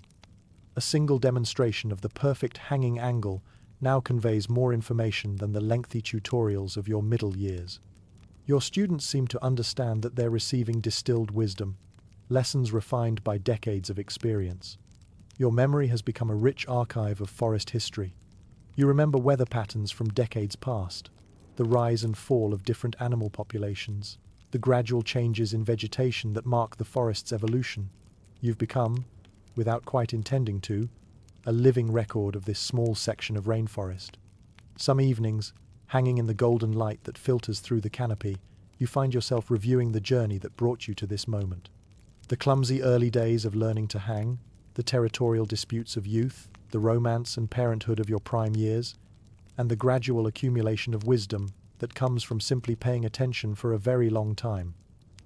A single demonstration of the perfect hanging angle now conveys more information than the lengthy tutorials of your middle years. Your students seem to understand that they're receiving distilled wisdom, lessons refined by decades of experience. Your memory has become a rich archive of forest history. You remember weather patterns from decades past, the rise and fall of different animal populations, the gradual changes in vegetation that mark the forest's evolution. You've become, without quite intending to, a living record of this small section of rainforest. Some evenings, hanging in the golden light that filters through the canopy, you find yourself reviewing the journey that brought you to this moment. The clumsy early days of learning to hang, the territorial disputes of youth, the romance and parenthood of your prime years, and the gradual accumulation of wisdom that comes from simply paying attention for a very long time.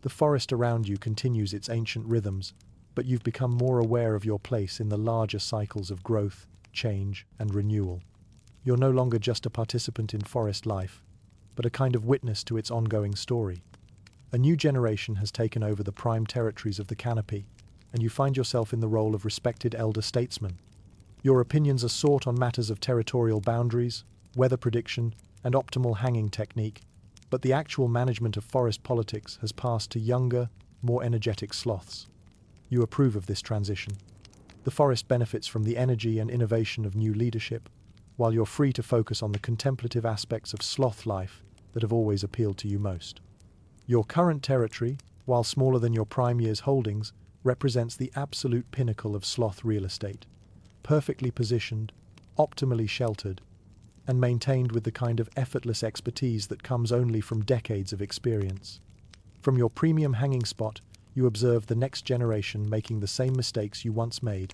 The forest around you continues its ancient rhythms, but you've become more aware of your place in the larger cycles of growth, change, and renewal. You're no longer just a participant in forest life, but a kind of witness to its ongoing story. A new generation has taken over the prime territories of the canopy, and you find yourself in the role of respected elder statesman. Your opinions are sought on matters of territorial boundaries, weather prediction, and optimal hanging technique, but the actual management of forest politics has passed to younger, more energetic sloths. You approve of this transition. The forest benefits from the energy and innovation of new leadership, while you're free to focus on the contemplative aspects of sloth life that have always appealed to you most. Your current territory, while smaller than your prime year's holdings, represents the absolute pinnacle of sloth real estate, perfectly positioned, optimally sheltered, and maintained with the kind of effortless expertise that comes only from decades of experience. From your premium hanging spot, you observe the next generation making the same mistakes you once made,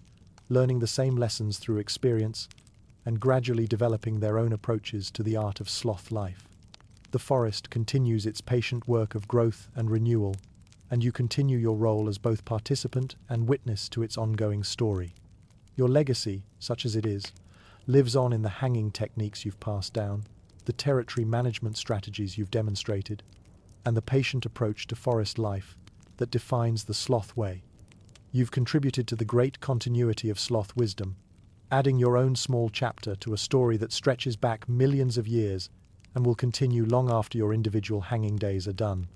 learning the same lessons through experience, and gradually developing their own approaches to the art of sloth life. The forest continues its patient work of growth and renewal, and you continue your role as both participant and witness to its ongoing story. Your legacy, such as it is, lives on in the hanging techniques you've passed down, the territory management strategies you've demonstrated, and the patient approach to forest life that defines the sloth way. You've contributed to the great continuity of sloth wisdom, adding your own small chapter to a story that stretches back millions of years and will continue long after your individual hanging days are done.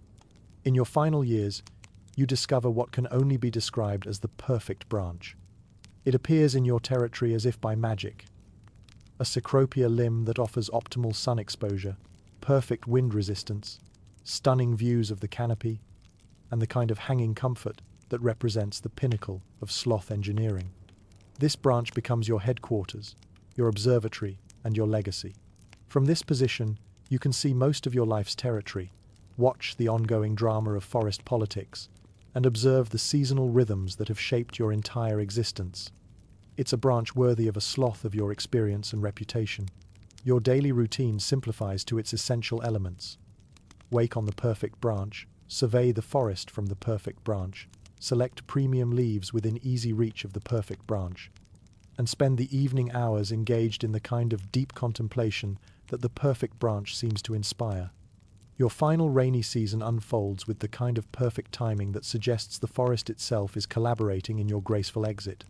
In your final years, you discover what can only be described as the perfect branch. It appears in your territory as if by magic. A Cecropia limb that offers optimal sun exposure, perfect wind resistance, stunning views of the canopy, and the kind of hanging comfort that represents the pinnacle of sloth engineering. This branch becomes your headquarters, your observatory, and your legacy. From this position, you can see most of your life's territory, watch the ongoing drama of forest politics, and observe the seasonal rhythms that have shaped your entire existence. It's a branch worthy of a sloth of your experience and reputation. Your daily routine simplifies to its essential elements. Wake on the perfect branch, survey the forest from the perfect branch, select premium leaves within easy reach of the perfect branch, and spend the evening hours engaged in the kind of deep contemplation that the perfect branch seems to inspire. Your final rainy season unfolds with the kind of perfect timing that suggests the forest itself is collaborating in your graceful exit.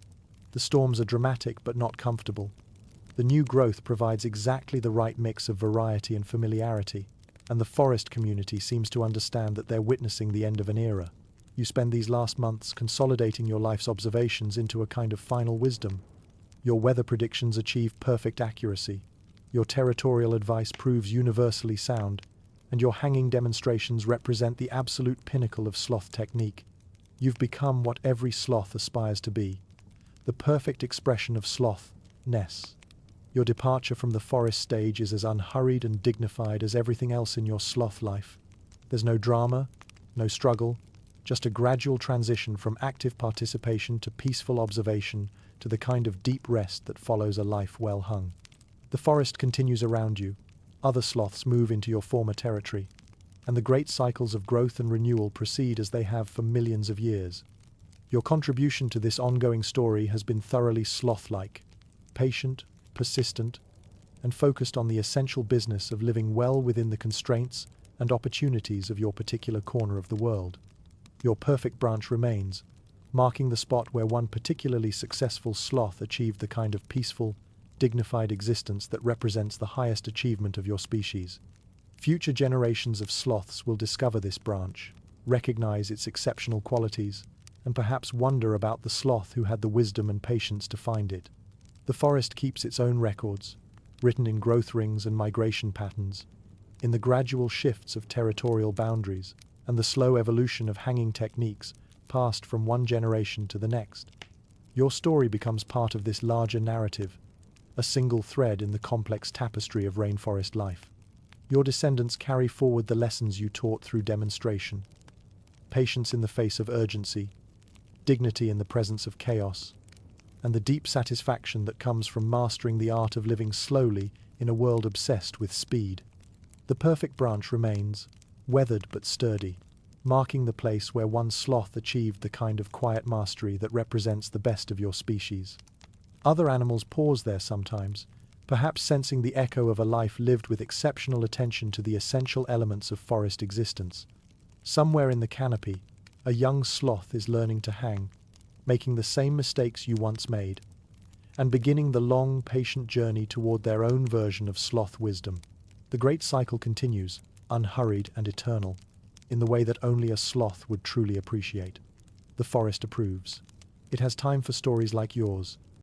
The storms are dramatic but not comfortable. The new growth provides exactly the right mix of variety and familiarity, and the forest community seems to understand that they're witnessing the end of an era. You spend these last months consolidating your life's observations into a kind of final wisdom. Your weather predictions achieve perfect accuracy. Your territorial advice proves universally sound, and your hanging demonstrations represent the absolute pinnacle of sloth technique. You've become what every sloth aspires to be, the perfect expression of sloth-ness. Your departure from the forest stage is as unhurried and dignified as everything else in your sloth life. There's no drama, no struggle, just a gradual transition from active participation to peaceful observation to the kind of deep rest that follows a life well hung. The forest continues around you, other sloths move into your former territory, and the great cycles of growth and renewal proceed as they have for millions of years. Your contribution to this ongoing story has been thoroughly sloth-like, patient, persistent, and focused on the essential business of living well within the constraints and opportunities of your particular corner of the world. Your perfect branch remains, marking the spot where one particularly successful sloth achieved the kind of peaceful, dignified existence that represents the highest achievement of your species. Future generations of sloths will discover this branch, recognize its exceptional qualities, and perhaps wonder about the sloth who had the wisdom and patience to find it. The forest keeps its own records, written in growth rings and migration patterns, in the gradual shifts of territorial boundaries, and the slow evolution of hanging techniques passed from one generation to the next. Your story becomes part of this larger narrative, a single thread in the complex tapestry of rainforest life. Your descendants carry forward the lessons you taught through demonstration: patience in the face of urgency, dignity in the presence of chaos, and the deep satisfaction that comes from mastering the art of living slowly in a world obsessed with speed. The perfect branch remains, weathered but sturdy, marking the place where one sloth achieved the kind of quiet mastery that represents the best of your species. Other animals pause there sometimes, perhaps sensing the echo of a life lived with exceptional attention to the essential elements of forest existence. Somewhere in the canopy, a young sloth is learning to hang, making the same mistakes you once made, and beginning the long, patient journey toward their own version of sloth wisdom. The great cycle continues, unhurried and eternal, in the way that only a sloth would truly appreciate. The forest approves. It has time for stories like yours,